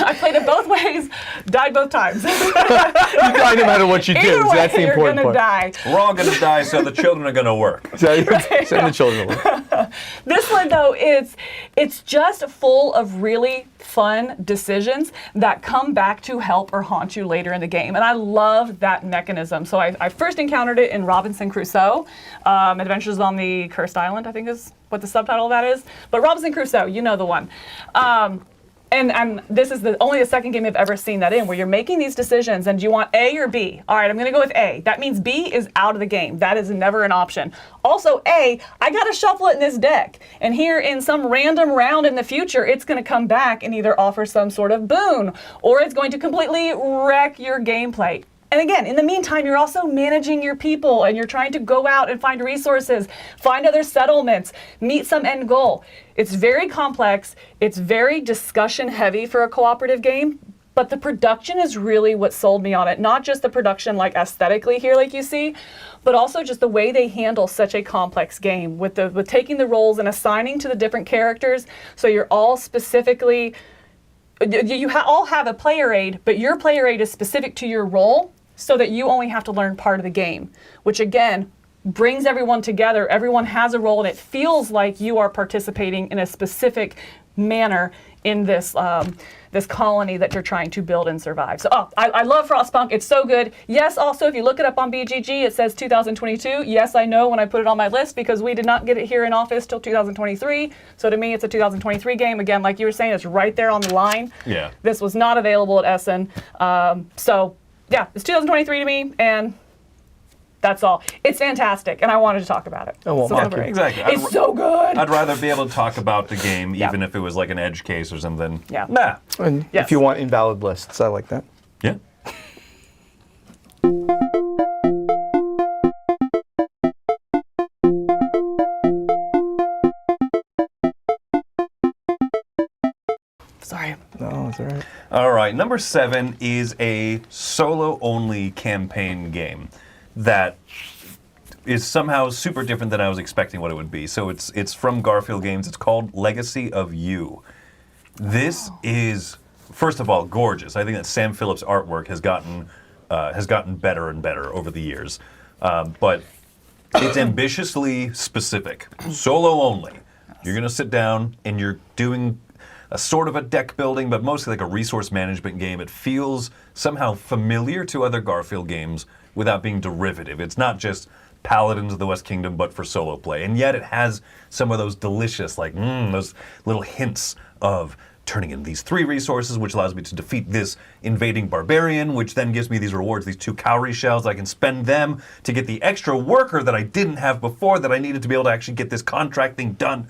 Speaker 1: I played it both ways, died both times.
Speaker 2: You die no matter what you do.
Speaker 1: Either
Speaker 2: So
Speaker 1: way,
Speaker 2: that's the
Speaker 1: you're
Speaker 2: important
Speaker 1: gonna
Speaker 2: part.
Speaker 1: die.
Speaker 3: We're all going to die, so the children are going to work.
Speaker 2: Send the children away.
Speaker 1: This one though, it's just full of really fun decisions that come back to help or haunt you later in the game. And I love that mechanism. So I first encountered it in Robinson Crusoe, Adventures on the Cursed Island, I think is what the subtitle of that is. But Robinson Crusoe, you know the one. And this is only the second game I've ever seen that in, where you're making these decisions and do you want A or B? All right, I'm gonna go with A. That means B is out of the game. That is never an option. Also A, I gotta shuffle it in this deck. And here in some random round in the future, it's gonna come back and either offer some sort of boon, or it's going to completely wreck your gameplay. And again, in the meantime, you're also managing your people and you're trying to go out and find resources, find other settlements, meet some end goal. It's very complex. It's very discussion heavy for a cooperative game, but the production is really what sold me on it. Not just the production like aesthetically here like you see, but also just the way they handle such a complex game with taking the roles and assigning to the different characters. So you're all specifically, all have a player aid, but your player aid is specific to your role, so that you only have to learn part of the game, which again, brings everyone together. Everyone has a role, and it feels like you are participating in a specific manner in this this colony that you're trying to build and survive. So, I love Frostpunk. It's so good. Yes, also, if you look it up on BGG, it says 2022. Yes, I know when I put it on my list because we did not get it here in office till 2023. So to me, it's a 2023 game. Again, like you were saying, it's right there on the line.
Speaker 3: Yeah.
Speaker 1: This was not available at Essen. So, yeah, it's 2023 to me, and that's all. It's fantastic, and I wanted to talk about it.
Speaker 2: Oh, well,
Speaker 1: so
Speaker 2: Mark,
Speaker 3: exactly.
Speaker 1: It's so good.
Speaker 3: I'd rather be able to talk about the game, even if it was like an edge case or something.
Speaker 1: Yeah.
Speaker 3: Nah.
Speaker 2: And
Speaker 1: Yes.
Speaker 2: if you want invalid lists, I like that.
Speaker 3: Yeah.
Speaker 1: Sorry.
Speaker 2: No, it's all right.
Speaker 3: All right, number 7 is a solo-only campaign game that is somehow super different than I was expecting what it would be. So it's from Garfield Games. It's called Legacy of You. This is, first of all, gorgeous. I think that Sam Phillips' artwork has gotten better and better over the years. But it's ambitiously specific, solo only. You're going to sit down and you're doing a sort of a deck building, but mostly like a resource management game. It feels somehow familiar to other Garfield games without being derivative. It's not just Paladins of the West Kingdom, but for solo play. And yet it has some of those delicious, like, those little hints of turning in these 3 resources, which allows me to defeat this invading barbarian, which then gives me these rewards, these 2 cowrie shells. I can spend them to get the extra worker that I didn't have before that I needed to be able to actually get this contract thing done.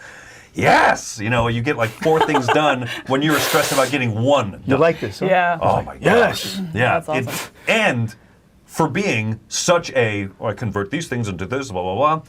Speaker 3: Yes! You know, you get like 4 things done when you were stressed about getting 1 done.
Speaker 2: You like this, huh?
Speaker 1: Yeah.
Speaker 3: Oh my gosh.
Speaker 2: Yes.
Speaker 3: Yeah.
Speaker 1: That's awesome.
Speaker 3: And for being such a, I convert these things into this, blah, blah, blah,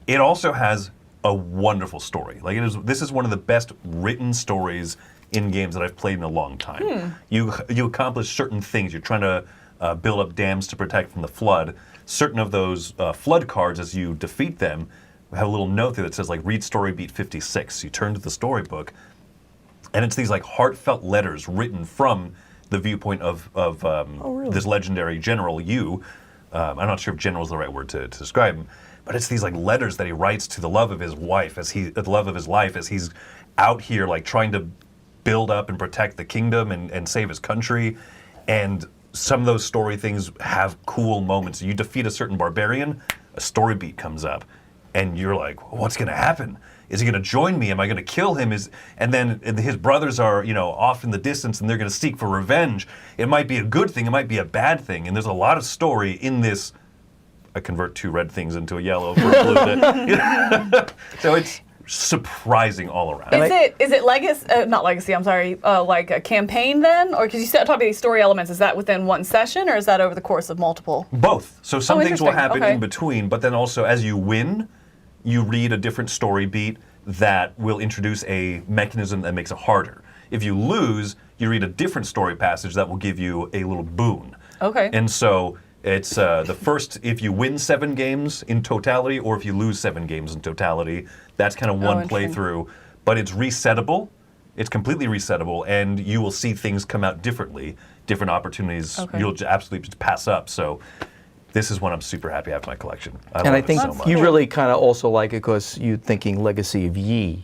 Speaker 3: it also has a wonderful story. Like this is one of the best written stories in games that I've played in a long time. You accomplish certain things. You're trying to build up dams to protect from the flood. Certain of those flood cards, as you defeat them, have a little note there that says like read story beat 56. You turn to the storybook, and it's these like heartfelt letters written from the viewpoint of
Speaker 1: really?
Speaker 3: this legendary general. I'm not sure if general is the right word to describe him, but it's these like letters that he writes to the love of his wife the love of his life as he's out here like trying to build up and protect the kingdom and save his country. And some of those story things have cool moments. You defeat a certain barbarian, a story beat comes up. And you're like, what's going to happen? Is he going to join me? Am I going to kill him? And then his brothers are, off in the distance, and they're going to seek for revenge. It might be a good thing. It might be a bad thing. And there's a lot of story in this. I convert 2 red things into a yellow for a blue. So it's surprising all around.
Speaker 1: Is it legacy? Not legacy. I'm sorry. Like a campaign then, or because you talk about these story elements, is that within one session, or is that over the course of multiple?
Speaker 3: Both. So some things will
Speaker 1: interesting.
Speaker 3: happen
Speaker 1: Okay.
Speaker 3: in between, but then also as you win, you read a different story beat that will introduce a mechanism that makes it harder. If you lose, you read a different story passage that will give you a little boon.
Speaker 1: Okay.
Speaker 3: And so it's the first, if you win 7 games in totality, or if you lose 7 games in totality, that's kind of one
Speaker 1: interesting.
Speaker 3: playthrough. But it's resettable. It's completely resettable, and you will see things come out differently, different opportunities you'll absolutely just pass up. So this is one I'm super happy to have in my collection. I
Speaker 2: And I
Speaker 3: love it
Speaker 2: think
Speaker 3: so much.
Speaker 2: you really kind of also like it because you're thinking Legacy of Ye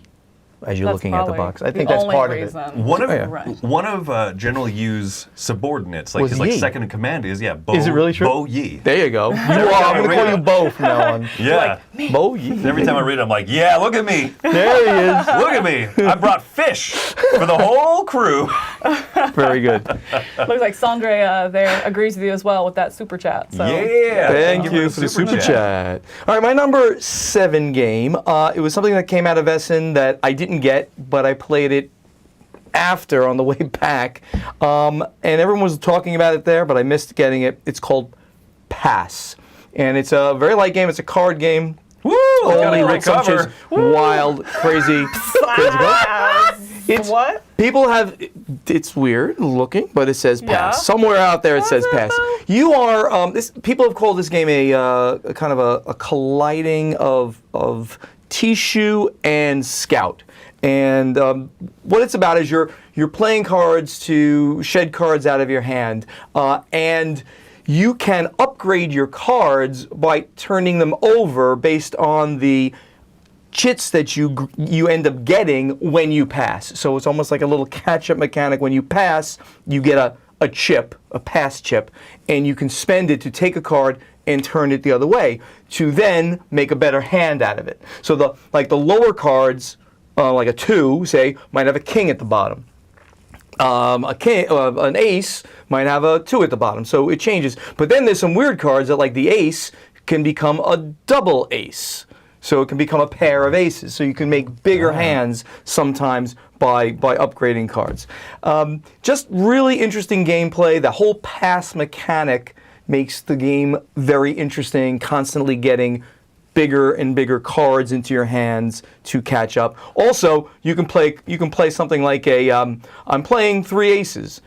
Speaker 2: as you're
Speaker 1: That's
Speaker 2: looking at the
Speaker 1: probably
Speaker 2: box. I think
Speaker 1: the
Speaker 2: that's
Speaker 1: only
Speaker 2: part
Speaker 1: reason.
Speaker 2: of it.
Speaker 3: One of
Speaker 1: Right.
Speaker 3: General Yu's subordinates, like
Speaker 2: Was
Speaker 3: his like
Speaker 2: Yi.
Speaker 3: second in command, is Bo.
Speaker 2: Is it really true?
Speaker 3: Bo Yi.
Speaker 2: There you go. I'm
Speaker 3: time I
Speaker 2: going to
Speaker 3: read
Speaker 2: call
Speaker 3: it-
Speaker 2: you Bo from now on.
Speaker 3: Yeah.
Speaker 2: Bo Ye.
Speaker 3: Every time I read it, I'm like, yeah, look at me.
Speaker 2: There he is.
Speaker 3: Look at me. I brought fish for the whole crew.
Speaker 2: Very good.
Speaker 1: Looks like Sandre there agrees with you as well with that super chat. So.
Speaker 3: Yeah.
Speaker 2: Thank you for the super chat. All right, my number 7 game. It was something that came out of Essen that I didn't get, but I played it after on the way back. And everyone was talking about it there, but I missed getting it. It's called Pass. And it's a very light game. It's a card game.
Speaker 3: Woo! Got
Speaker 2: Only
Speaker 3: a
Speaker 2: with
Speaker 3: great
Speaker 2: some
Speaker 3: cover.
Speaker 2: just wild, crazy. It's
Speaker 1: What?
Speaker 2: people have. It's weird looking, but it says pass.
Speaker 1: Yeah.
Speaker 2: Somewhere out there it
Speaker 1: Does
Speaker 2: says
Speaker 1: it,
Speaker 2: pass.
Speaker 1: though?
Speaker 2: You are. People have called this game a kind of a colliding of Tishu and Scout. And what it's about is you're playing cards to shed cards out of your hand, and you can upgrade your cards by turning them over based on the chits that you end up getting when you pass. So it's almost like a little catch-up mechanic. When you pass, you get a chip, a pass chip, and you can spend it to take a card and turn it the other way to then make a better hand out of it. So the lower cards, like a 2, say, might have a king at the bottom. An ace might have a 2 at the bottom, so it changes. But then there's some weird cards that, like the ace, can become a double ace. So it can become a pair of aces. So you can make bigger hands sometimes by upgrading cards. Just really interesting gameplay. The whole pass mechanic makes the game very interesting, constantly getting bigger and bigger cards into your hands to catch up. Also, you can play something like I'm playing 3 aces,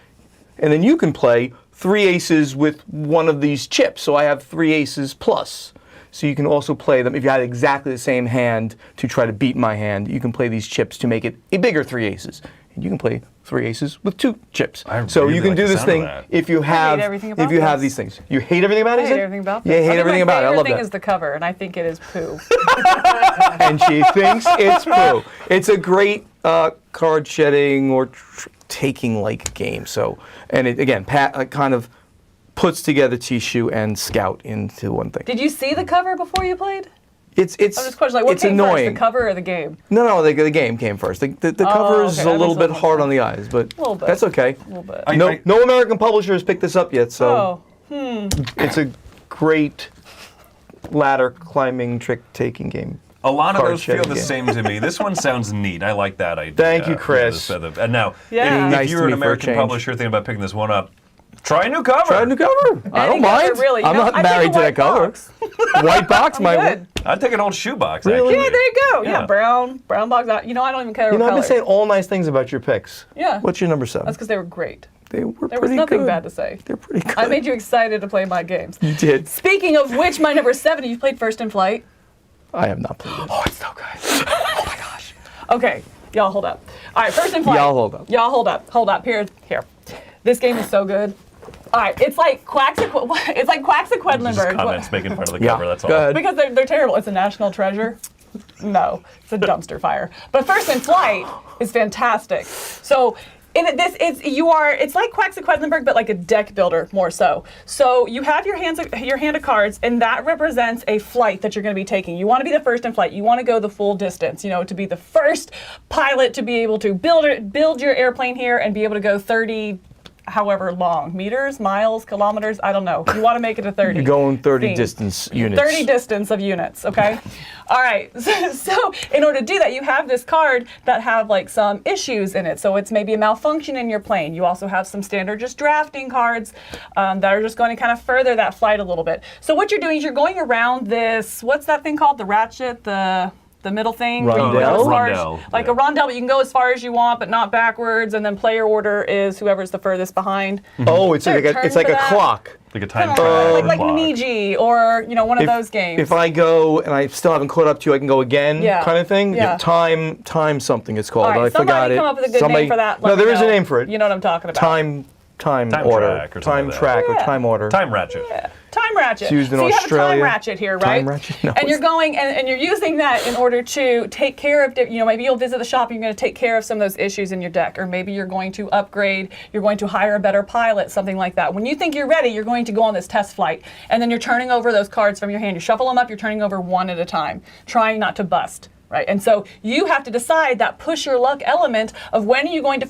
Speaker 2: and then you can play 3 aces with one of these chips. So I have 3 aces plus. So you can also play them if you had exactly the same hand to try to beat my hand. You can play these chips to make it a bigger 3 aces. And you can play 3 aces with 2 chips. So you can do this thing if you have these things. You hate everything about it?
Speaker 1: I hate everything about
Speaker 2: this. You hate everything about it. I love that.
Speaker 1: My favorite thing is the cover, and I think it is poo.
Speaker 2: And she thinks it's poo. It's a great card shedding or taking like game. So, and it again, kind of puts together Tishu and Scout into one thing.
Speaker 1: Did you see the cover before you played?
Speaker 2: I'm
Speaker 1: just questioning, what came
Speaker 2: annoying.
Speaker 1: First, the cover or the game?
Speaker 2: No, the game came first. The cover is a little bit hard on the eyes, but that's okay.
Speaker 1: A little bit.
Speaker 2: No American publisher has picked this up yet, so it's a great ladder climbing trick taking game.
Speaker 3: A lot of those feel the same to me. This one sounds neat. I like that idea.
Speaker 2: Thank you, Chris.
Speaker 3: And now,
Speaker 1: Yeah.
Speaker 3: if you're an American publisher thinking about picking this one up, try a new cover.
Speaker 2: Try a new cover. I don't mind.
Speaker 1: Really.
Speaker 2: I'm not married to that cover. White box might work.
Speaker 3: I'd take an old shoebox.
Speaker 2: Really?
Speaker 3: Actually.
Speaker 1: Yeah, there you go. Yeah, brown box. I don't even care.
Speaker 2: I've been saying all nice things about your picks.
Speaker 1: Yeah.
Speaker 2: What's your number 7?
Speaker 1: That's because they were great.
Speaker 2: They were pretty good.
Speaker 1: There was nothing bad to say.
Speaker 2: They're pretty good.
Speaker 1: I made you excited to play my games.
Speaker 2: You did.
Speaker 1: Speaking of which, my number 7, you played First in Flight.
Speaker 2: I have not played it.
Speaker 1: Oh, it's so good. Oh my gosh. Okay, y'all hold up. All right, First in Flight.
Speaker 2: Y'all hold up.
Speaker 1: Y'all hold up. Hold up. Here. This game is so good. All right, it's like Quacksequedlinburg.
Speaker 3: Comments making fun of the cover. That's all.
Speaker 2: Go ahead.
Speaker 1: Because they're terrible. It's a national treasure. No, it's a dumpster fire. But First in Flight is fantastic. So it's like Quacksequedlinburg, but like a deck builder more so. So you have your hand of cards, and that represents a flight that you're going to be taking. You want to be the first in flight. You want to go the full distance. To be the first pilot to be able to build your airplane here and be able to go 30. However long, meters, miles, kilometers, I don't know. You want to make it a 30.
Speaker 2: You're going 30 distance units.
Speaker 1: 30 distance of units, okay? All right, so in order to do that, you have this card that have like some issues in it. So it's maybe a malfunction in your plane. You also have some standard just drafting cards that are just going to kind of further that flight a little bit. So what you're doing is you're going around this, what's that thing called? The ratchet, the middle thing.
Speaker 2: Rondelle.
Speaker 1: Like a rondelle, but you can go as far as you want, but not backwards. And then player order is whoever's the furthest behind.
Speaker 2: Oh, it's like a clock.
Speaker 3: Like a time track.
Speaker 1: Like Miniji or one of those games.
Speaker 2: If I go and I still haven't caught up to you, I can go again, kind of thing.
Speaker 1: Yeah.
Speaker 2: Time something it's called.
Speaker 1: All right,
Speaker 2: I forgot it.
Speaker 1: Come up with a good name for that.
Speaker 2: No, there is a name for it.
Speaker 1: You know what I'm talking about.
Speaker 2: Time order. Time track or time order.
Speaker 3: Time ratchet.
Speaker 1: Yeah. Time ratchet.
Speaker 2: It's used in
Speaker 1: so
Speaker 2: Australia.
Speaker 1: You have a time ratchet here, right?
Speaker 2: Time ratchet? No,
Speaker 1: and you're going and you're using that in order to take care of, maybe you'll visit the shop and you're going to take care of some of those issues in your deck, or maybe you're going to upgrade, you're going to hire a better pilot, something like that. When you think you're ready, you're going to go on this test flight, and then you're turning over those cards from your hand. You shuffle them up, you're turning over one at a time, trying not to bust. Right, and so you have to decide that push your luck element of when are you going to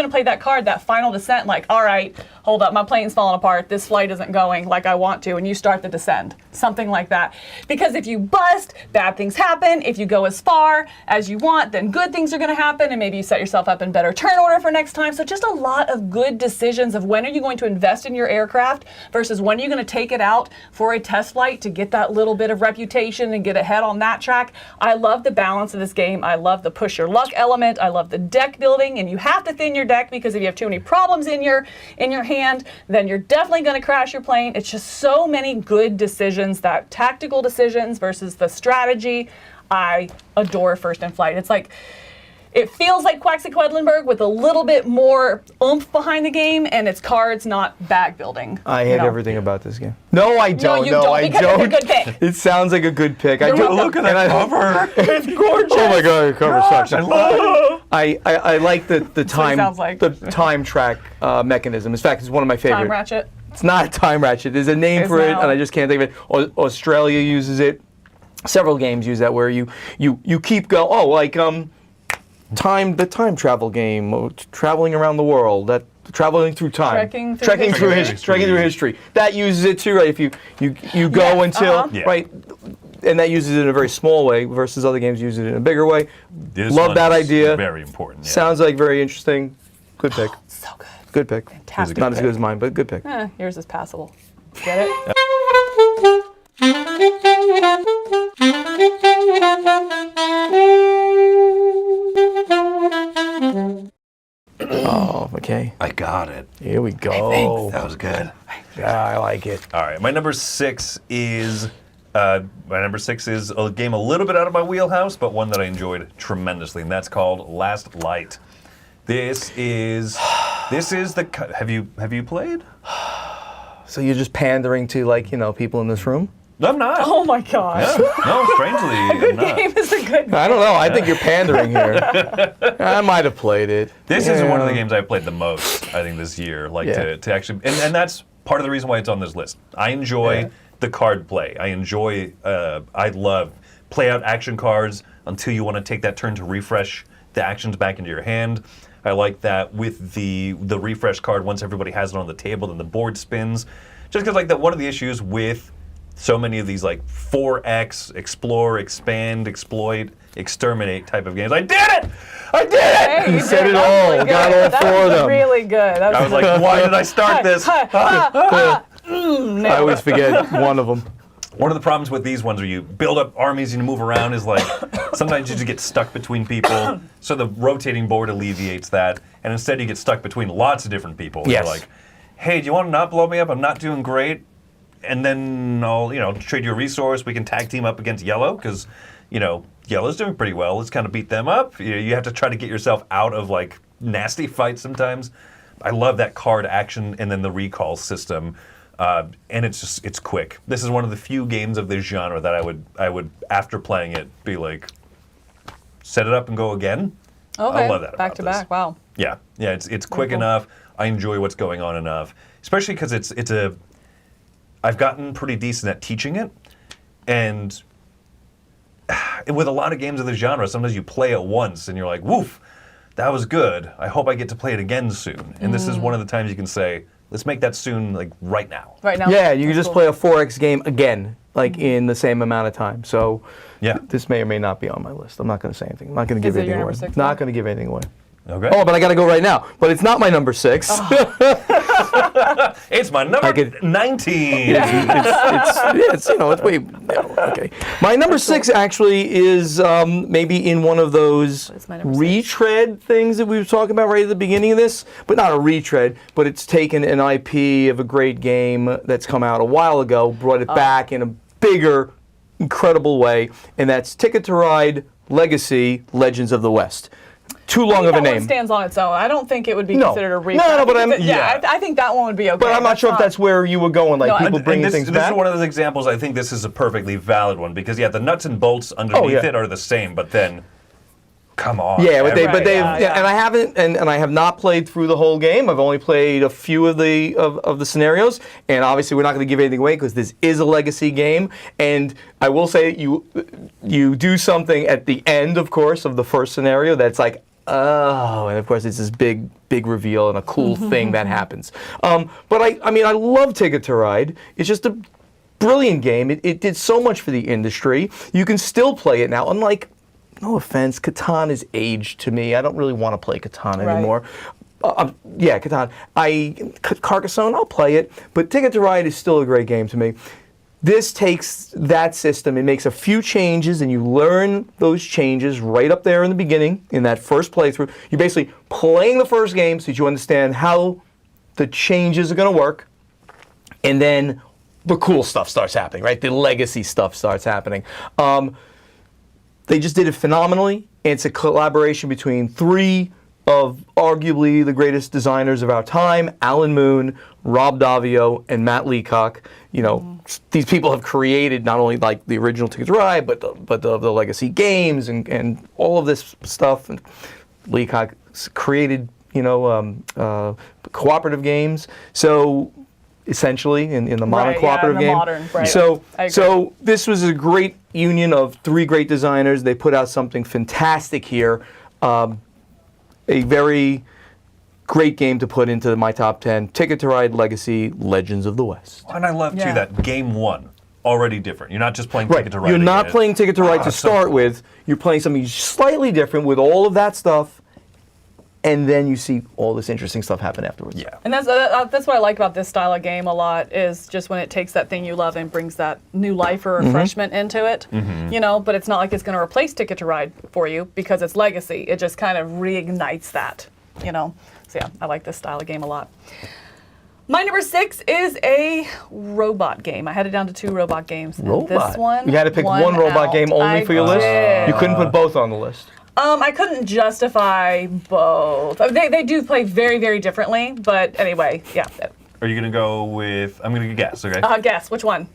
Speaker 1: play that card, that final descent. Like, all right, hold up, my plane's falling apart. This flight isn't going like I want to, and you start the descend, something like that. Because if you bust, bad things happen. If you go as far as you want, then good things are going to happen, and maybe you set yourself up in better turn order for next time. So just a lot of good decisions of when are you going to invest in your aircraft versus when are you going to take it out for a test flight to get that little bit of reputation and get ahead on that track. I love the balance of this game. I love the push your luck element. I love the deck building, and you have to thin your deck because if you have too many problems in your hand, then you're definitely going to crash your plane. It's just so many good decisions, that tactical decisions versus the strategy. I adore First in Flight. It's like It feels like Quedlinburg with a little bit more oomph behind the game, and it's cards, not bag building.
Speaker 2: I hate everything about this game. No, I don't.
Speaker 1: you don't,
Speaker 2: I
Speaker 1: because
Speaker 2: don't.
Speaker 1: it's a good pick.
Speaker 2: It sounds like a good pick. I
Speaker 1: You're
Speaker 2: do.
Speaker 1: welcome.
Speaker 3: Look at that cover.
Speaker 2: It's gorgeous. Oh my god, your cover sucks.
Speaker 3: I love it.
Speaker 2: I like the time
Speaker 1: sounds like.
Speaker 2: the time track mechanism. In fact, it's one of my favorite.
Speaker 1: Time ratchet.
Speaker 2: It's not a time ratchet. There's a name
Speaker 1: It's
Speaker 2: for it,
Speaker 1: now.
Speaker 2: and I just can't think of it. Australia uses it. Several games use that where you keep going. Oh, like the time travel game, traveling around the world. That traveling through time,
Speaker 1: Trekking through
Speaker 2: history. That uses it too, right? If you go
Speaker 1: Yes,
Speaker 2: until
Speaker 3: Yeah.
Speaker 2: right. And that uses it in a very small way versus other games use it in a bigger way.
Speaker 3: This
Speaker 2: Love
Speaker 3: one
Speaker 2: that
Speaker 3: is
Speaker 2: idea.
Speaker 3: Very important. Yeah.
Speaker 2: Sounds like very interesting. Good pick.
Speaker 1: So good.
Speaker 2: Good pick.
Speaker 1: Fantastic
Speaker 2: Not as
Speaker 1: pick.
Speaker 2: good as mine, but good pick.
Speaker 1: Yours is passable. Get it?
Speaker 2: Oh, okay.
Speaker 3: I got it.
Speaker 2: Here we go.
Speaker 3: That was good.
Speaker 2: Yeah, I like it.
Speaker 3: All right, my number six is a game a little bit out of my wheelhouse, but one that I enjoyed tremendously, and that's called Last Light. This is the. Have you played?
Speaker 2: So you're just pandering to people in this room?
Speaker 3: No, I'm not.
Speaker 1: Oh my gosh.
Speaker 3: Yeah. No, strangely, I'm not.
Speaker 1: Game is a good
Speaker 2: I don't know. I think you're pandering here. I might have played it.
Speaker 3: This is one of the
Speaker 2: Yeah.
Speaker 3: games I've played the most, I think, this year. Like
Speaker 2: Yeah.
Speaker 3: to actually, and that's part of the reason why it's on this list. I enjoy
Speaker 2: Yeah.
Speaker 3: the card play. I love play out action cards until you want to take that turn to refresh the actions back into your hand. I like that with the refresh card. Once everybody has it on the table, then the board spins. Just because like that, one of the issues with so many of these like 4X, explore, expand, exploit, exterminate type of games. I did it! I did it!
Speaker 1: Hey,
Speaker 2: You
Speaker 1: did
Speaker 2: said it
Speaker 1: That was
Speaker 2: all.
Speaker 1: really
Speaker 2: Got
Speaker 1: good.
Speaker 2: all
Speaker 1: That
Speaker 2: four of
Speaker 1: was
Speaker 2: them.
Speaker 1: really good. That
Speaker 3: I was like, why did I start this?
Speaker 2: I always forget one of them.
Speaker 3: One of the problems with these ones where you build up armies and you move around is like sometimes you just get stuck between people. So the rotating board alleviates that, and instead you get stuck between lots of different people.
Speaker 2: Yes.
Speaker 3: You're like, hey, do you want to not blow me up? I'm not doing great. And then I'll trade you a resource. We can tag team up against yellow because yellow's doing pretty well. Let's kind of beat them up. You have to try to get yourself out of like nasty fights sometimes. I love that card action and then the recall system. And it's quick. This is one of the few games of this genre that I would after playing it be like, set it up and go again.
Speaker 1: Okay.
Speaker 3: I love that
Speaker 1: Back
Speaker 3: about
Speaker 1: to
Speaker 3: this.
Speaker 1: back. Wow.
Speaker 3: Yeah, it's quick
Speaker 1: cool.
Speaker 3: enough. I enjoy what's going on enough, especially because I've gotten pretty decent at teaching it, and with a lot of games of this genre, sometimes you play it once and you're like, woof, that was good. I hope I get to play it again soon. And this is one of the times you can say, let's make that soon, like right now.
Speaker 1: Right now.
Speaker 2: Yeah, you can
Speaker 1: That's
Speaker 2: just
Speaker 1: cool.
Speaker 2: play a 4X game again, like in the same amount of time. So
Speaker 3: Yeah.
Speaker 2: this may or may not be on my list. I'm not going to say anything. I'm not going to give
Speaker 1: Is it
Speaker 2: anything
Speaker 1: your
Speaker 2: away.
Speaker 1: number 6
Speaker 2: Not
Speaker 1: now?
Speaker 2: going to give anything away.
Speaker 3: Okay.
Speaker 2: Oh, but I got to go right now. But it's not my number 6.
Speaker 3: It's my number
Speaker 2: could-
Speaker 3: 19.
Speaker 2: It's way. No, okay. My number 6 actually is maybe in one of those
Speaker 1: What's my number 6?
Speaker 2: retread things that we were talking about right at the beginning of this, but not a retread, but it's taken an IP of a great game that's come out a while ago, brought it back in a bigger, incredible way, and that's Ticket to Ride Legacy Legends of the West. Too long of a
Speaker 1: That one
Speaker 2: name.
Speaker 1: stands on its own. I don't think it would be
Speaker 2: No.
Speaker 1: considered a
Speaker 2: No,
Speaker 1: refresh.
Speaker 2: no, but I'm-
Speaker 1: I think that one would be okay.
Speaker 2: But I'm not sure if that's where you were going, like
Speaker 1: No,
Speaker 2: people
Speaker 1: and
Speaker 2: bringing
Speaker 3: this,
Speaker 2: things
Speaker 3: this
Speaker 2: back.
Speaker 3: is one of those examples. I think this is a perfectly valid one because the nuts and bolts underneath
Speaker 2: yeah.
Speaker 3: it are the same, but then, come on.
Speaker 2: Yeah, but
Speaker 1: Right,
Speaker 2: they've
Speaker 1: yeah.
Speaker 2: and I haven't and I have not played through the whole game. I've only played a few of the scenarios, and obviously we're not going to give anything away because this is a legacy game. And I will say you do something at the end, of course, of the first scenario that's like, oh, and of course it's this big reveal and a cool thing that happens. But I love Ticket to Ride. It's just a brilliant game. It did so much for the industry. You can still play it now, unlike. No offense, Catan is aged to me. I don't really want to play Catan
Speaker 1: Right.
Speaker 2: anymore. Yeah, Catan. Carcassonne, I'll play it, but Ticket to Ride is still a great game to me. This takes that system and makes a few changes, and you learn those changes right up there in the beginning, in that first playthrough. You're basically playing the first game so that you understand how the changes are going to work, and then the cool stuff starts happening, right? The legacy stuff starts happening. They just did it phenomenally. It's a collaboration between three of arguably the greatest designers of our time: Alan Moon, Rob Daviau, and Matt Leacock. You know, these people have created not only like the original Ticket to Ride, but the legacy games and all of this stuff. And Leacock created, you know, cooperative games. So essentially, in the modern
Speaker 1: Right,
Speaker 2: cooperative
Speaker 1: in the
Speaker 2: game.
Speaker 1: modern, right.
Speaker 2: So
Speaker 1: I agree.
Speaker 2: so this was a great union of three great designers. They put out something fantastic here. A very great game to put into my top 10. Ticket to Ride Legacy Legends of the West.
Speaker 3: And I love, too,
Speaker 1: Yeah.
Speaker 3: that game one, already different. You're not just playing Ticket to Ride.
Speaker 2: You're not
Speaker 3: again.
Speaker 2: playing Ticket to Ride to
Speaker 3: so
Speaker 2: start
Speaker 3: cool.
Speaker 2: with. You're playing something slightly different with all of that stuff, and then you see all this interesting stuff happen afterwards.
Speaker 3: Yeah.
Speaker 1: And that's what I like about this style of game a lot, is just when it takes that thing you love and brings that new life or refreshment into it, you know, but it's not like it's going to replace Ticket to Ride for you because it's legacy. It just kind of reignites that, you know. So yeah, I like this style of game a lot. My number 6 is a robot game. I had it down to 2 robot games. and
Speaker 2: Robot.
Speaker 1: This one
Speaker 2: You had to pick
Speaker 1: won
Speaker 2: one robot
Speaker 1: out.
Speaker 2: game only
Speaker 1: I
Speaker 2: for your list?
Speaker 1: did.
Speaker 2: You couldn't put both on the list.
Speaker 1: I couldn't justify both. I mean, they do play very, very differently, but anyway, yeah.
Speaker 3: Are you going to go with, I'm going to guess, okay?
Speaker 1: Guess, which one?